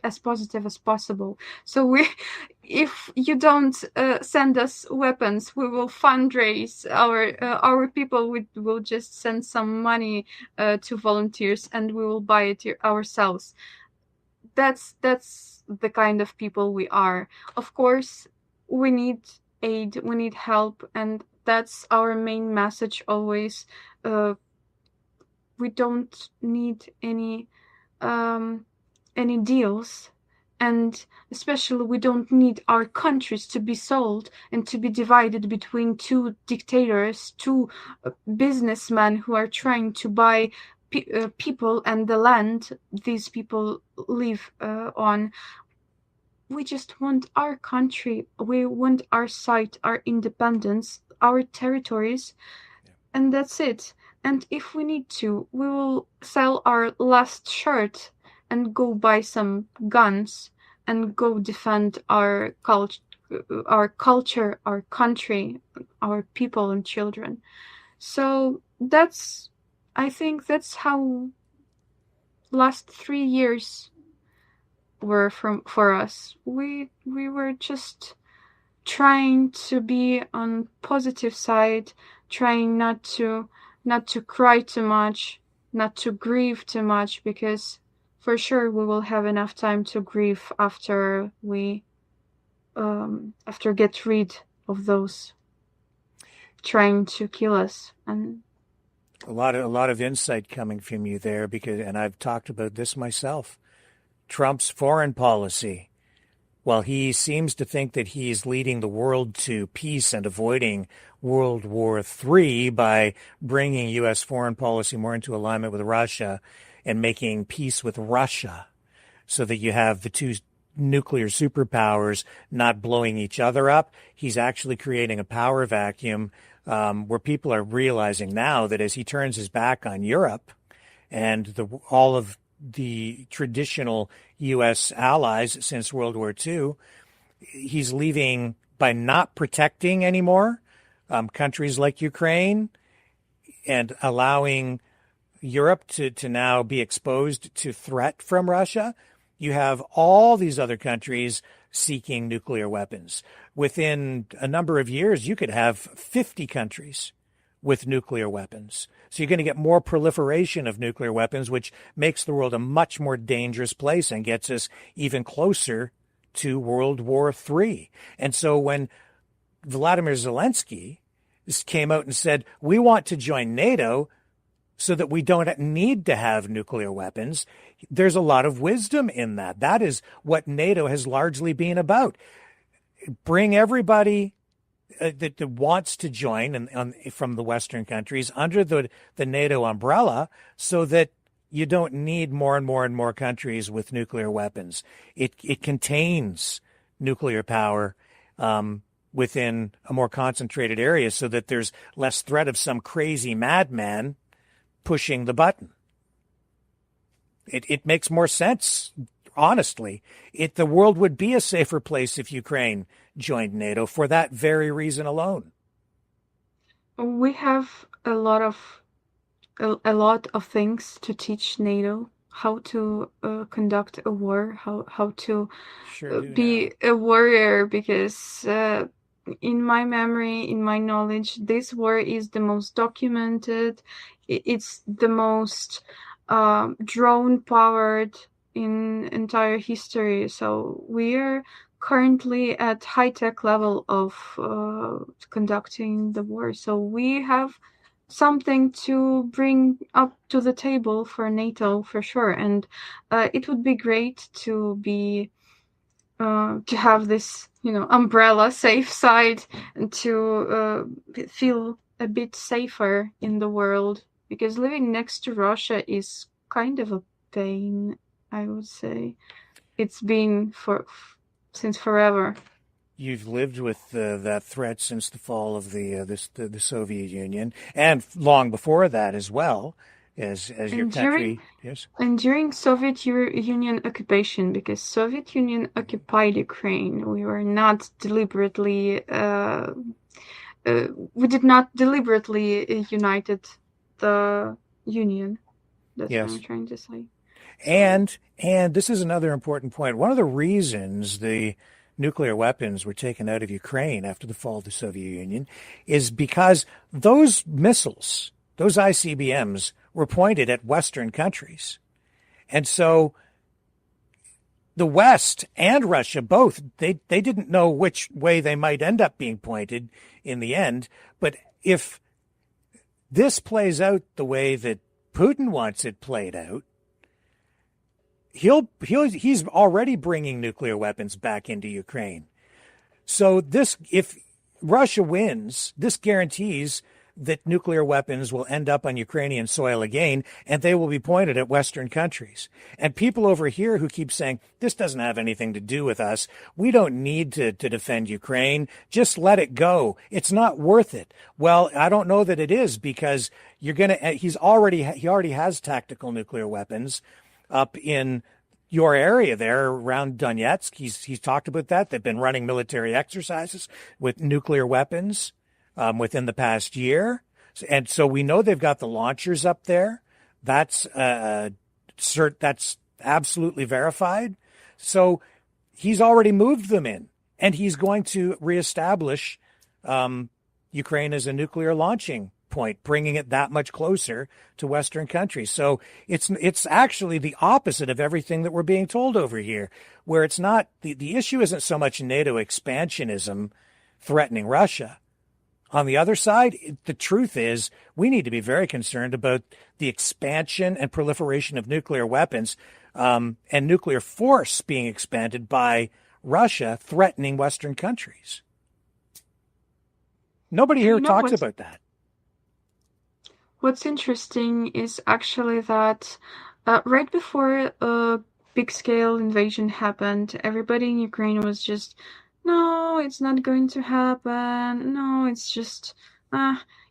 as positive as possible. So if you don't send us weapons, we will fundraise. Our people will just send some money to volunteers, and we will buy it ourselves. That's the kind of people we are. Of course, we need aid, we need help, and that's our main message always. We don't need any deals, and especially we don't need our countries to be sold and to be divided between two dictators, two businessmen who are trying to buy people and the land these people live on. We just want our country, we want our site, our independence, our territories, and that's it. And if we need to, we will sell our last shirt and go buy some guns and go defend our culture, our country, our people and children. So I think that's how last 3 years were for us. We were just trying to be on positive side, trying not to cry too much, not to grieve too much, because for sure we will have enough time to grieve after we get rid of those trying to kill us. And a lot of insight coming from you there, and I've talked about this myself. Trump's foreign policy, while he seems to think that he's leading the world to peace and avoiding World War III by bringing U.S. foreign policy more into alignment with Russia and making peace with Russia so that you have the two nuclear superpowers not blowing each other up, he's actually creating a power vacuum where people are realizing now that as he turns his back on Europe and all of the traditional U.S. allies since World War II, he's leaving by not protecting anymore countries like Ukraine and allowing Europe to now be exposed to threat from Russia. You have all these other countries seeking nuclear weapons. Within a number of years, you could have 50 countries with nuclear weapons. So you're going to get more proliferation of nuclear weapons, which makes the world a much more dangerous place and gets us even closer to World War III. And so when Vladimir Zelensky came out and said, we want to join NATO so that we don't need to have nuclear weapons, there's a lot of wisdom in that. That is what NATO has largely been about. Bring everybody that wants to join from the Western countries under the NATO umbrella so that you don't need more and more and more countries with nuclear weapons. It contains nuclear power within a more concentrated area so that there's less threat of some crazy madman pushing the button. It makes more sense, honestly. The world would be a safer place if Ukraine joined NATO for that very reason alone. We have a lot of things to teach NATO, how to conduct a war, how to be a warrior, because in my memory, in my knowledge, this war is the most documented. It's the most drone powered in entire history. So we are currently at high-tech level of conducting the war. So we have something to bring up to the table for NATO for sure. And it would be great to have this, umbrella safe side and to feel a bit safer in the world, because living next to Russia is kind of a pain, I would say. It's been since forever. You've lived with that threat since the fall of the Soviet Union, and long before that as well, as your country. Yes. And during Soviet Union occupation, because Soviet Union occupied Ukraine, we were not deliberately. We did not deliberately united the Union. That's what I'm trying to say. And this is another important point. One of the reasons the nuclear weapons were taken out of Ukraine after the fall of the Soviet Union is because those missiles, those ICBMs, were pointed at Western countries. And so the West and Russia both, they didn't know which way they might end up being pointed in the end. But if this plays out the way that Putin wants it played out, he's already bringing nuclear weapons back into Ukraine. So if Russia wins, this guarantees that nuclear weapons will end up on Ukrainian soil again, and they will be pointed at Western countries. And people over here who keep saying, this doesn't have anything to do with us, we don't need to defend Ukraine, just let it go, it's not worth it. Well, I don't know that it is, because he already has tactical nuclear weapons up in your area there around Donetsk. He's talked about that. They've been running military exercises with nuclear weapons within the past year. And so we know they've got the launchers up there. That's absolutely verified. So he's already moved them in, and he's going to reestablish Ukraine as a nuclear launching point, bringing it that much closer to Western countries. So it's actually the opposite of everything that we're being told over here, where it's not, the issue isn't so much NATO expansionism threatening Russia. On the other side, the truth is we need to be very concerned about the expansion and proliferation of nuclear weapons and nuclear force being expanded by Russia threatening Western countries. Nobody here talks about that. What's interesting is actually that right before a big-scale invasion happened, everybody in Ukraine was just, no, it's not going to happen. No, it's just,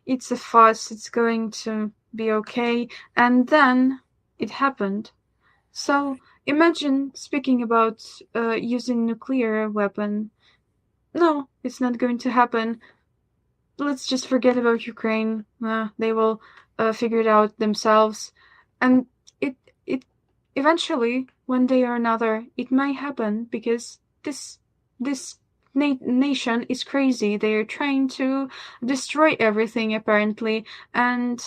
it's a fuss. It's going to be okay. And then it happened. So imagine speaking about using nuclear weapon. No, it's not going to happen. Let's just forget about Ukraine. They will figure it out themselves. And it eventually, one day or another, it may happen, because this this nation is crazy. They are trying to destroy everything, apparently. And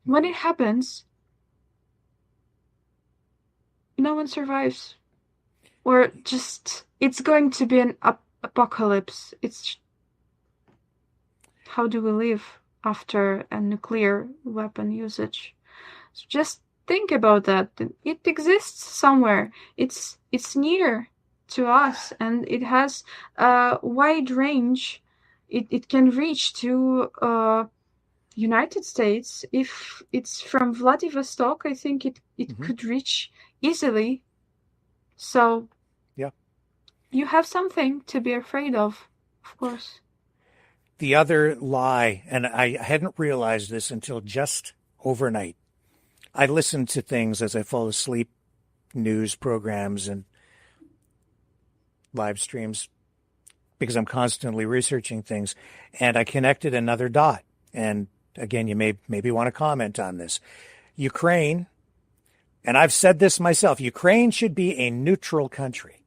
when it happens, no one survives. Or just, it's going to be an apocalypse. It's, how do we live after a nuclear weapon usage? So just think about that. It exists somewhere. It's near to us, and it has a wide range. It can reach to United States. If it's from Vladivostok, I think it could reach easily. So yeah, you have something to be afraid of course. The other lie, and I hadn't realized this until just overnight. I listen to things as I fall asleep, news programs and live streams, because I'm constantly researching things. And I connected another dot. And again, you maybe want to comment on this. Ukraine, and I've said this myself, Ukraine should be a neutral country.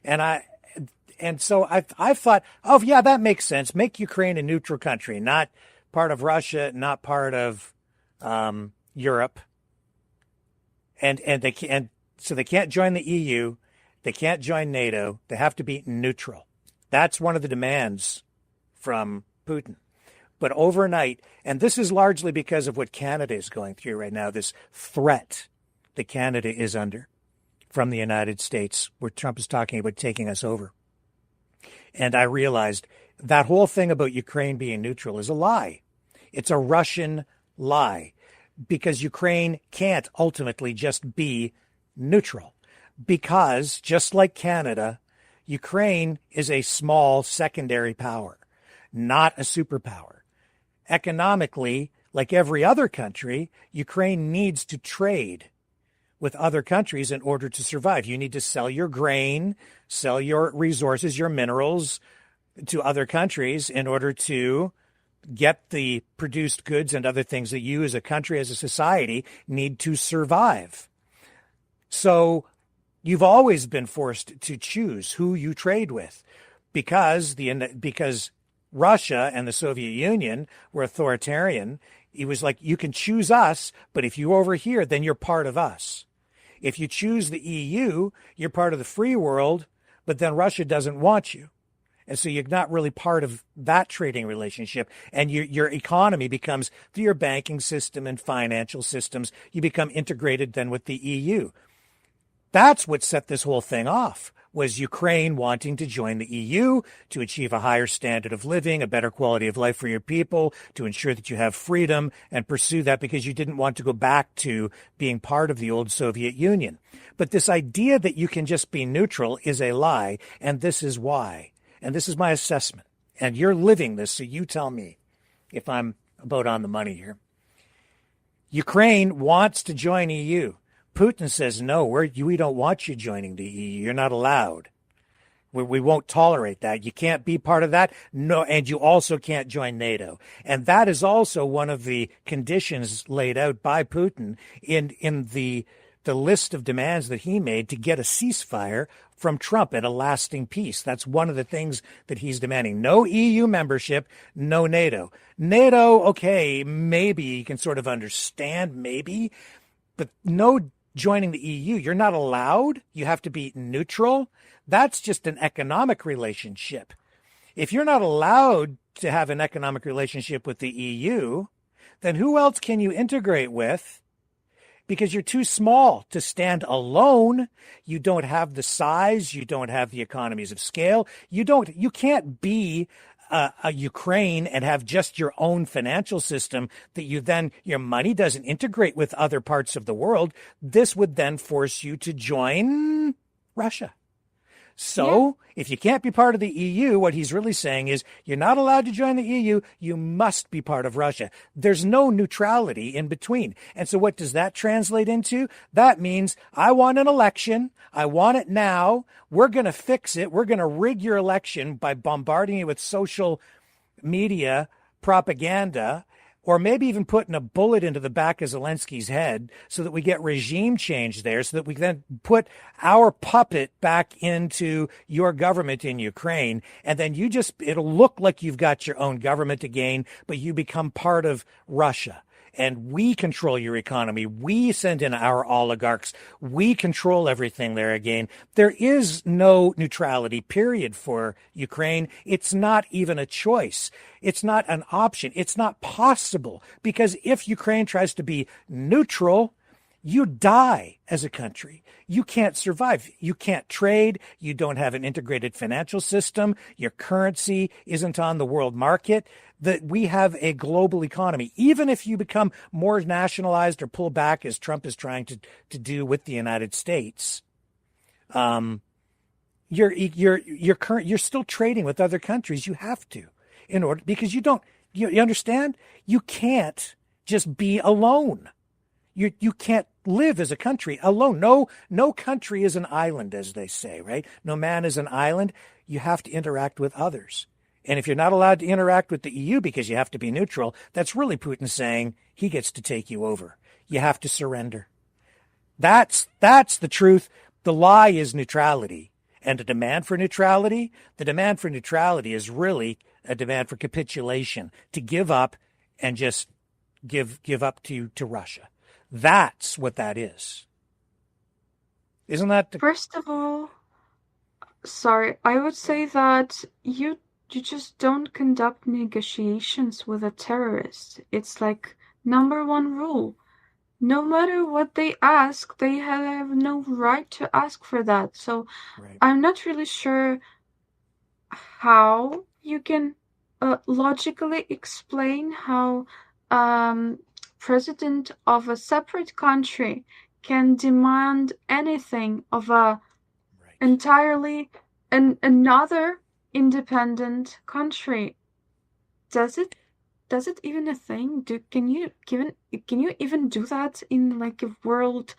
And so I've thought, oh yeah, that makes sense. Make Ukraine a neutral country, not part of Russia, not part of Europe. And so they can't join the EU, they can't join NATO, they have to be neutral. That's one of the demands from Putin. But overnight, and this is largely because of what Canada is going through right now, this threat that Canada is under from the United States, where Trump is talking about taking us over. And I realized that whole thing about Ukraine being neutral is a lie. It's a Russian lie, because Ukraine can't ultimately just be neutral, because just like Canada, Ukraine is a small secondary power, not a superpower. Economically, like every other country, Ukraine needs to trade with other countries in order to survive. You need to sell your grain, sell your resources, your minerals to other countries in order to get the produced goods and other things that you as a country, as a society, need to survive. So you've always been forced to choose who you trade with, because Russia and the Soviet Union were authoritarian. It was like, you can choose us, but if you're over here, then you're part of us. If you choose the EU, you're part of the free world, but then Russia doesn't want you. And so you're not really part of that trading relationship. And your economy becomes, through your banking system and financial systems, you become integrated then with the EU. That's what set this whole thing off, was Ukraine wanting to join the EU to achieve a higher standard of living, a better quality of life for your people, to ensure that you have freedom and pursue that, because you didn't want to go back to being part of the old Soviet Union. But this idea that you can just be neutral is a lie, and this is why. And this is my assessment. And you're living this, so you tell me if I'm about on the money here. Ukraine wants to join EU. Putin says, no, we don't want you joining the EU. You're not allowed. We won't tolerate that. You can't be part of that. No, and you also can't join NATO. And that is also one of the conditions laid out by Putin in the list of demands that he made to get a ceasefire from Trump and a lasting peace. That's one of the things that he's demanding. No EU membership, no NATO. NATO, okay, maybe you can sort of understand, maybe, but no joining the EU. You're not allowed. You have to be neutral. That's just an economic relationship. If you're not allowed to have an economic relationship with the EU, then who else can you integrate with? Because you're too small to stand alone. You don't have the size. You don't have the economies of scale. You can't be a Ukraine and have just your own financial system that your money doesn't integrate with other parts of the world. This would then force you to join Russia. So if you can't be part of the EU, what he's really saying is you're not allowed to join the EU. You must be part of Russia. There's no neutrality in between. And so what does that translate into? That means I want an election. I want it now. We're going to fix it. We're going to rig your election by bombarding you with social media propaganda, or maybe even putting a bullet into the back of Zelensky's head so that we get regime change there, so that we then put our puppet back into your government in Ukraine. And then it'll look like you've got your own government again, but you become part of Russia. And we control your economy. We send in our oligarchs. We control everything there again. There is no neutrality, period, for Ukraine. It's not even a choice. It's not an option. It's not possible. Because if Ukraine tries to be neutral, you die as a country. You can't survive. You can't trade. You don't have an integrated financial system. Your currency isn't on the world market. That we have a global economy. Even if you become more nationalized or pull back, as Trump is trying to do with the United States, you're still trading with other countries. You have to, in order, because you understand, you can't just be alone. You can't live as a country alone. No country is an island, as they say, right? No man is an island. You have to interact with others. And if you're not allowed to interact with the EU because you have to be neutral, that's really Putin saying he gets to take you over. You have to surrender. That's the truth. The lie is neutrality. And the demand for neutrality is really a demand for capitulation, to give up and just give up to Russia. That's what that is. Isn't that First of all, sorry, I would say that you just don't conduct negotiations with a terrorist. It's like number one rule. No matter what they ask, they have no right to ask for that. So I'm not really sure how you can logically explain how president of a separate country can demand anything of a entirely another independent country. Does it even a thing? Can you even do that in like a world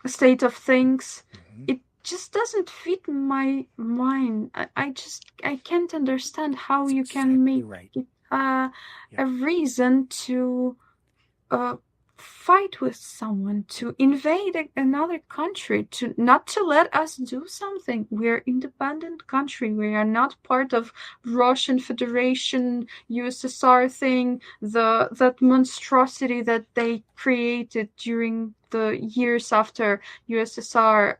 state of things? It just doesn't fit my mind. I can't understand how you can make it a reason to fight with someone, to invade another country, to not to let us do something. We're independent country. We are not part of Russian Federation, USSR thing, that monstrosity that they created during the years after USSR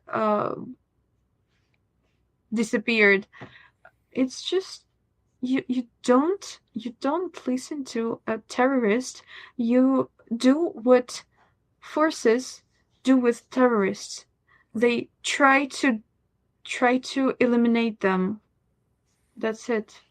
disappeared. It's just you don't listen to a terrorist. You do what forces do with terrorists. They try to eliminate them. That's it.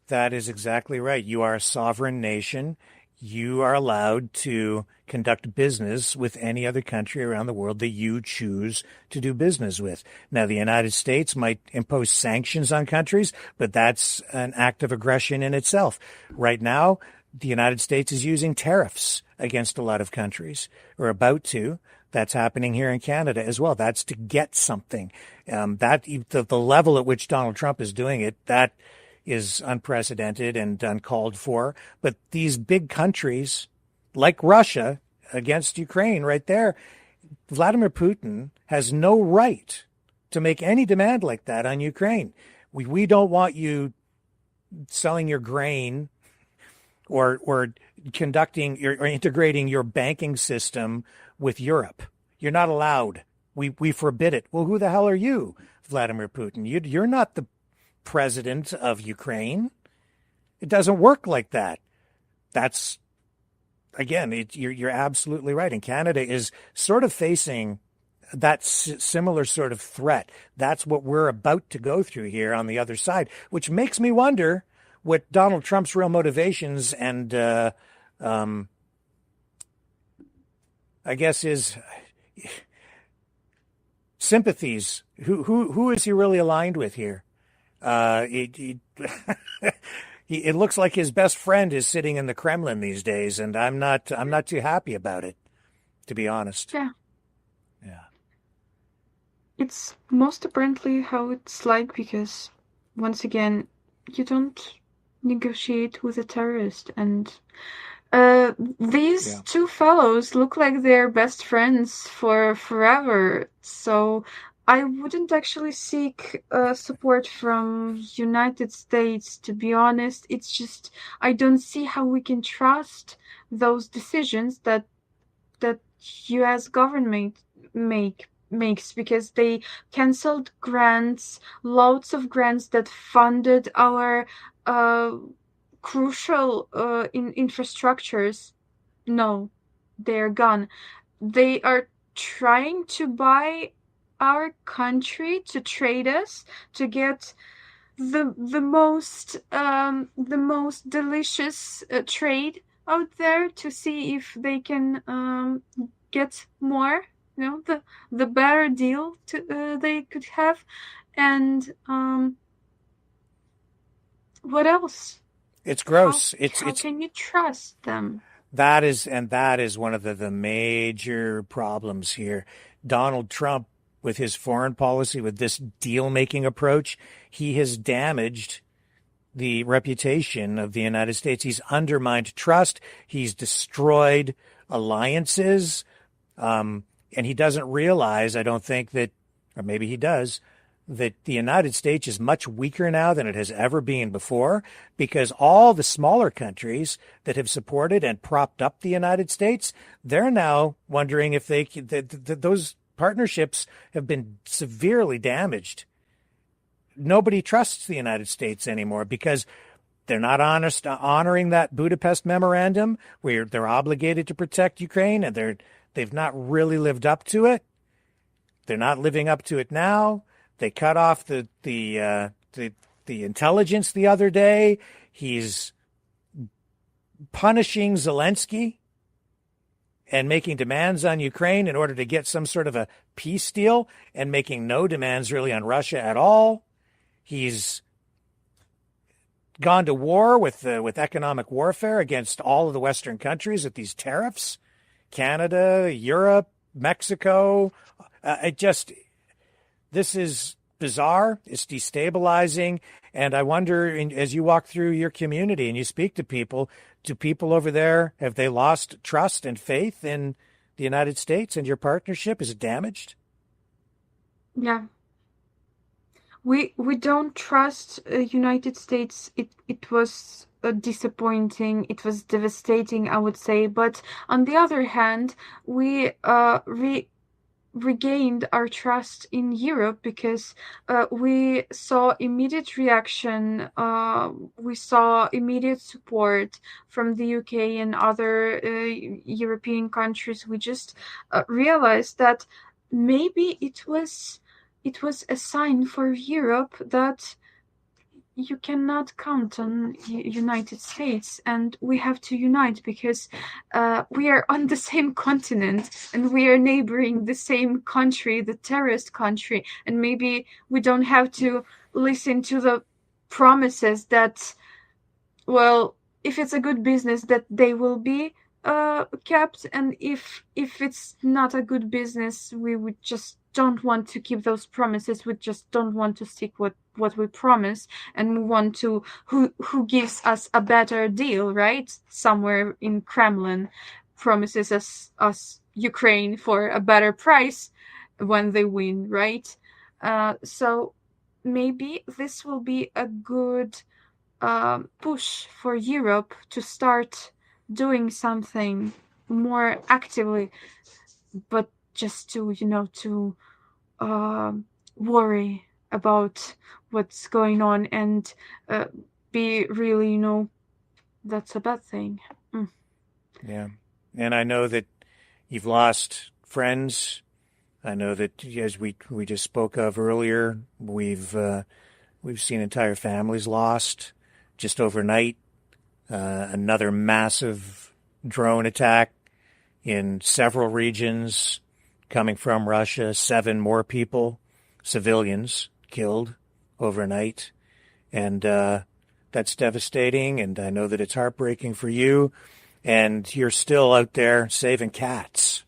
That is exactly right. You are a sovereign nation. You are allowed to conduct business with any other country around the world that you choose to do business with. Now, the United States might impose sanctions on countries, but that's an act of aggression in itself. Right now, the United States is using tariffs against a lot of countries, or about to. That's happening here in Canada as well. That's to get something. The level at which Donald Trump is doing it, that is unprecedented and uncalled for. But these big countries, like Russia against Ukraine right there, Vladimir Putin has no right to make any demand like that on Ukraine. We don't want you selling your grain or conducting or integrating your banking system with Europe. You're not allowed. We forbid it. Well, who the hell are you, Vladimir Putin? You're not the president of Ukraine. It doesn't work like that. That's, again, you're absolutely right. And Canada is sort of facing that similar sort of threat. That's what we're about to go through here on the other side, which makes me wonder what Donald Trump's real motivations and I guess his sympathies. Who is he really aligned with here? It looks like his best friend is sitting in the Kremlin these days, and I'm not too happy about it, to be honest. Yeah. It's most apparently how it's like, because once again, you don't negotiate with a terrorist. And these Yeah. two fellows look like they're best friends for forever. So I wouldn't actually seek support from United States, to be honest. It's just I don't see how we can trust those decisions that U.S. government makes, because they canceled grants, loads of grants that funded our crucial infrastructures. No, they're gone. They are trying to buy our country, to trade us, to get the most delicious trade out there, to see if they can get more, the better deal they could have. And what else? It's gross. How can you trust them? That is one of the major problems here. Donald Trump, with his foreign policy, with this deal-making approach, he has damaged the reputation of the United States. He's undermined trust. He's destroyed alliances. And he doesn't realize, I don't think that, or maybe he does, that the United States is much weaker now than it has ever been before, because all the smaller countries that have supported and propped up the United States, they're now wondering if those partnerships have been severely damaged. Nobody trusts the United States anymore because they're not honoring that Budapest memorandum where they're obligated to protect Ukraine, and they've not really lived up to it. They're not living up to it now. They cut off the intelligence the other day. He's punishing Zelensky and making demands on Ukraine in order to get some sort of a peace deal, and making no demands really on Russia at all. He's gone to war with economic warfare against all of the Western countries with these tariffs, Canada, Europe, Mexico. This is bizarre. It's destabilizing. And I wonder, as you walk through your community and you speak to people, do people over there, have they lost trust and faith in the United States and your partnership? Is it damaged? Yeah. We don't trust United States. It was disappointing. It was devastating, I would say. But on the other hand, we regained our trust in Europe, because we saw immediate reaction. We saw immediate support from the UK and other European countries. We just realized that maybe it was a sign for Europe that you cannot count on United States, and we have to unite, because we are on the same continent and we are neighboring the same country, the terrorist country, and maybe we don't have to listen to the promises that, well, if it's a good business, that they will be kept, and if it's not a good business, we would just don't want to keep those promises. We just don't want to stick with what we promise, and we want to who gives us a better deal, right? Somewhere in Kremlin promises us Ukraine for a better price when they win, right? So maybe this will be a good push for Europe to start doing something more actively, but just to worry about what's going on and be really, that's a bad thing. Yeah. And I know that you've lost friends. I know that, as we just spoke of earlier, we've seen entire families lost just overnight. Another massive drone attack in several regions coming from Russia. 7 more people, civilians, killed overnight. And that's devastating. And I know that it's heartbreaking for you. And you're still out there saving cats.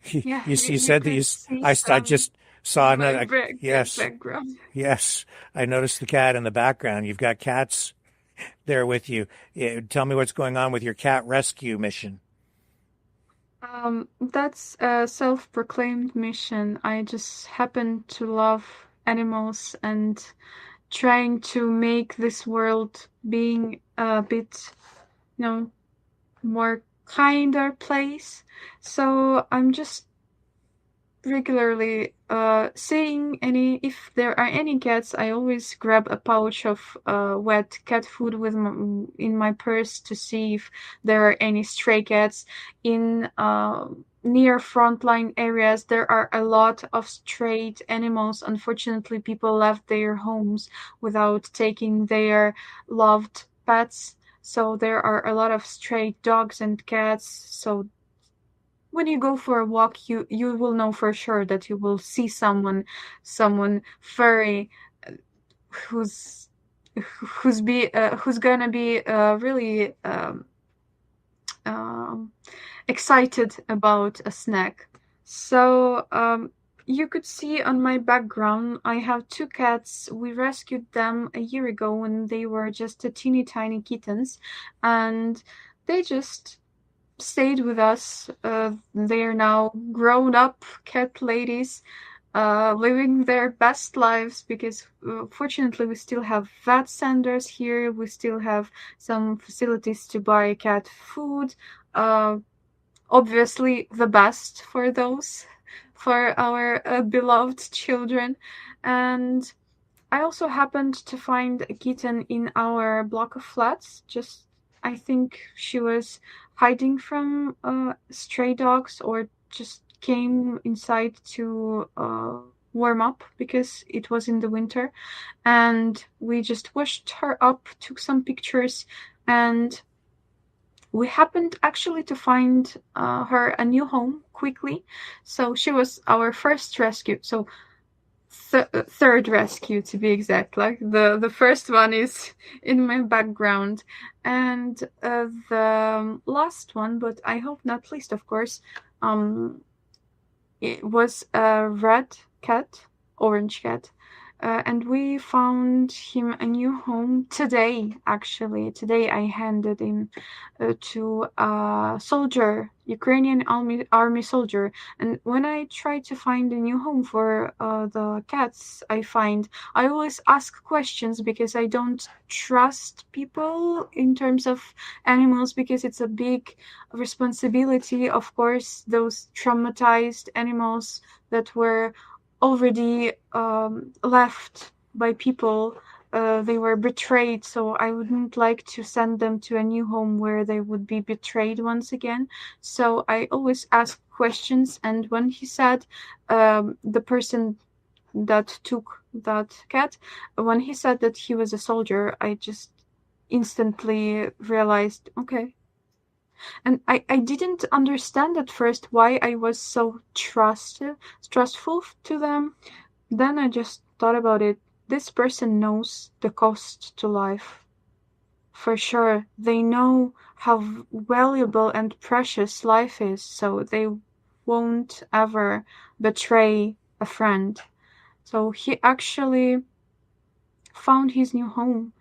You said that I just Saw My another. Yes. background. Yes. I noticed the cat in the background. You've got cats there with you. Tell me what's going on with your cat rescue mission. That's a self-proclaimed mission. I just happen to love animals and trying to make this world being a bit, more kinder place. So I'm just regularly seeing if there are any cats. I always grab a pouch of wet cat food in my purse to see if there are any stray cats in near frontline areas. There are a lot of strayed animals. Unfortunately, people left their homes without taking their loved pets, so there are a lot of stray dogs and cats. So when you go for a walk, you will know for sure that you will see someone furry, who's gonna be really excited about a snack. So you could see on my background, I have 2 cats. We rescued them a year ago when they were just a teeny tiny kittens, and they just stayed with us. They are now grown up cat ladies, living their best lives because fortunately we still have vet centers here. We still have some facilities to buy cat food. Obviously the best for our beloved children. And I also happened to find a kitten in our block of flats. I think she was hiding from stray dogs or just came inside to warm up because it was in the winter. And we just washed her up, took some pictures, and we happened actually to find her a new home quickly. So she was our first rescue. So third rescue, to be exact. Like the first one is in my background, and the last one, but I hope not least, of course, it was a red cat, orange cat, and we found him a new home today. Actually, today I handed him to a soldier, Ukrainian army soldier. And when I try to find a new home for the cats I always ask questions because I don't trust people in terms of animals, because it's a big responsibility. Of course, those traumatized animals that were already left by people, they were betrayed, so I wouldn't like to send them to a new home where they would be betrayed once again. So I always ask questions, and when he said, the person that took that cat, when he said that he was a soldier, I just instantly realized, okay. And I didn't understand at first why I was so trustful to them. Then I just thought about it. This person knows the cost to life. For sure, they know how valuable and precious life is, so they won't ever betray a friend. So he actually found his new home,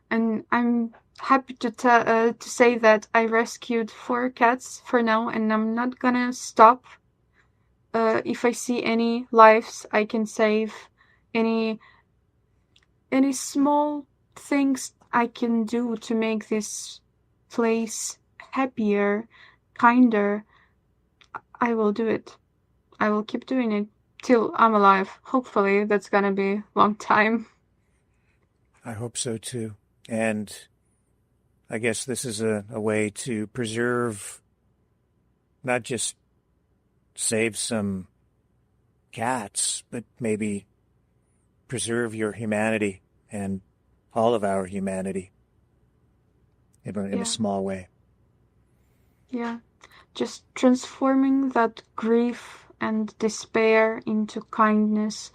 and I'm happy to say that I rescued 4 cats for now, and I'm not gonna stop. If I see any lives I can save, any small things I can do to make this place happier, kinder, I will do it. I will keep doing it till I'm alive. Hopefully that's gonna be a long time. I hope so too. And I guess this is a way to preserve, not just save some cats, but maybe preserve your humanity and all of our humanity in a small way. Yeah, just transforming that grief and despair into kindness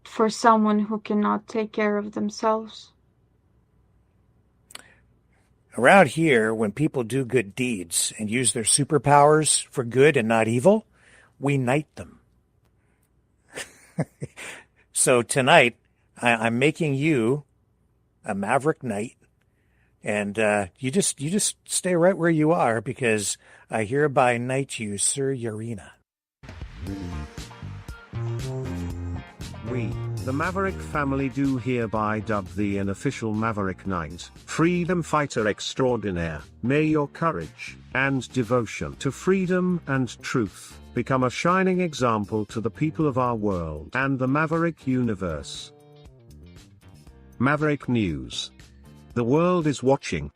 for someone who cannot take care of themselves. Around here, when people do good deeds and use their superpowers for good and not evil, we knight them. So tonight, I'm making you a Maverick Knight, and you just stay right where you are, because I hereby knight you, Sir Yaryna. We, the Maverick family, do hereby dub thee an official Maverick Knight, freedom fighter extraordinaire. May your courage and devotion to freedom and truth become a shining example to the people of our world and the Maverick universe. Maverick News. The world is watching.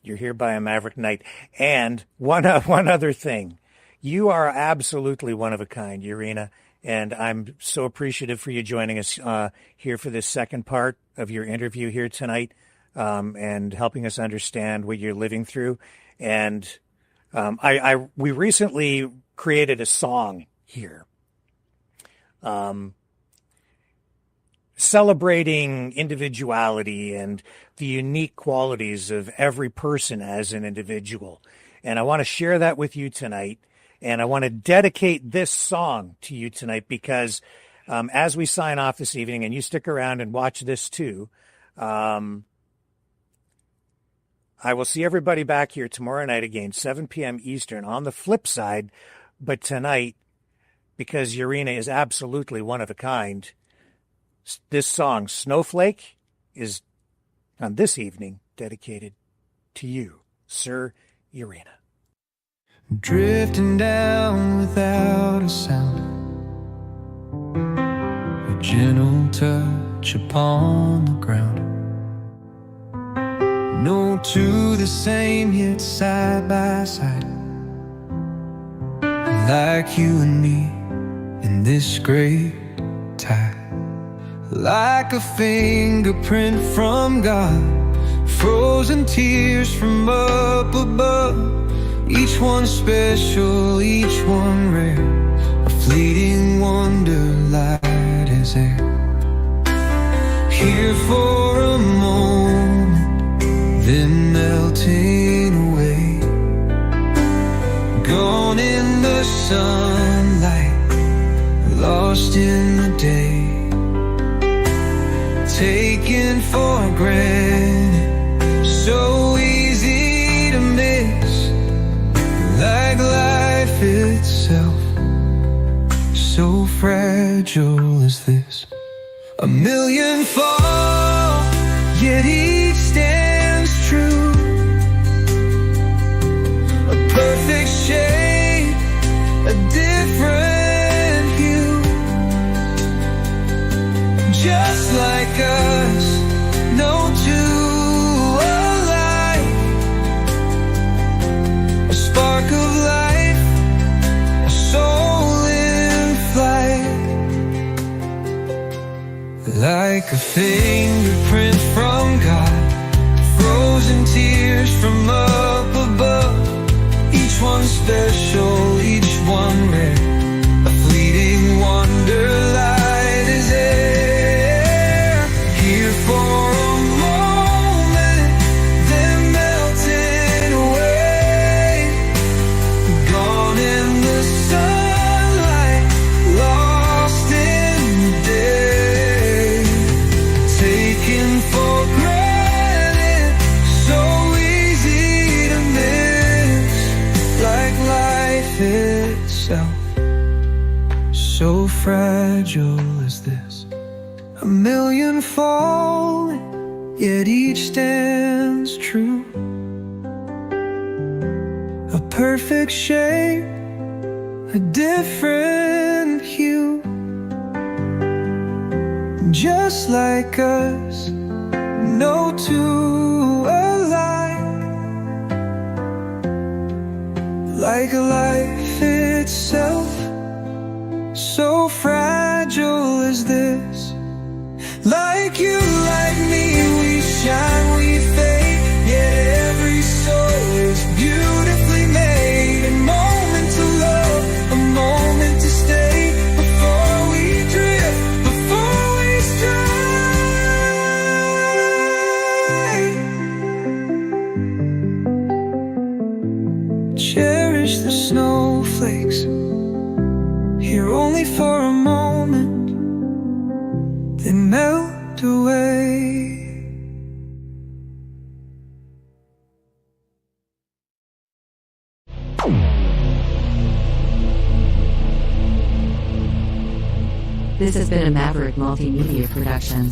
You're hereby a Maverick Knight. And one other thing. You are absolutely one of a kind, Yaryna, and I'm so appreciative for you joining us here for this second part of your interview here tonight, and helping us understand what you're living through. And we recently created a song here, celebrating individuality and the unique qualities of every person as an individual. And I want to share that with you tonight. And I want to dedicate this song to you tonight, because as we sign off this evening, and you stick around and watch this too, I will see everybody back here tomorrow night again, 7 p.m. Eastern, on the flip side. But tonight, because Yaryna is absolutely one of a kind, this song, Snowflake, is on this evening dedicated to you, Sir Yaryna. Drifting down without a sound, a gentle touch upon the ground. No two the same, yet side by side, like you and me in this great tide. Like a fingerprint from God, frozen tears from up above. Each one special, each one rare, a fleeting wonder light as air. Here for a moment, then melting away. Gone in the sunlight, lost in the day. Taken for granted, so easy to miss. Like life itself, so fragile is this. A million fall, yet each stands true. A perfect shape, a different hue. Just like us, no two alike. A spark of life, a soul in flight. Like a fingerprint from God, frozen tears from up above. Each one special, each one rare, a fleeting wonder light is air. Here for a moment, then melting away. Gone in the sunlight, lost in the day. Taken for granted, so easy to miss. Like life itself, so fragile is this. A million falling, yet each stands true. A perfect shape, a different hue. Just like us, no two alike. Like life itself, so fragile is this. Like you, like me, we shine, we fade. Yet every soul is beautifully made. A moment to love, a moment to stay. Before we drift, before we stray. Cherish the snowflakes, here only for a moment, then melt away. This has been a Maverick Multimedia production.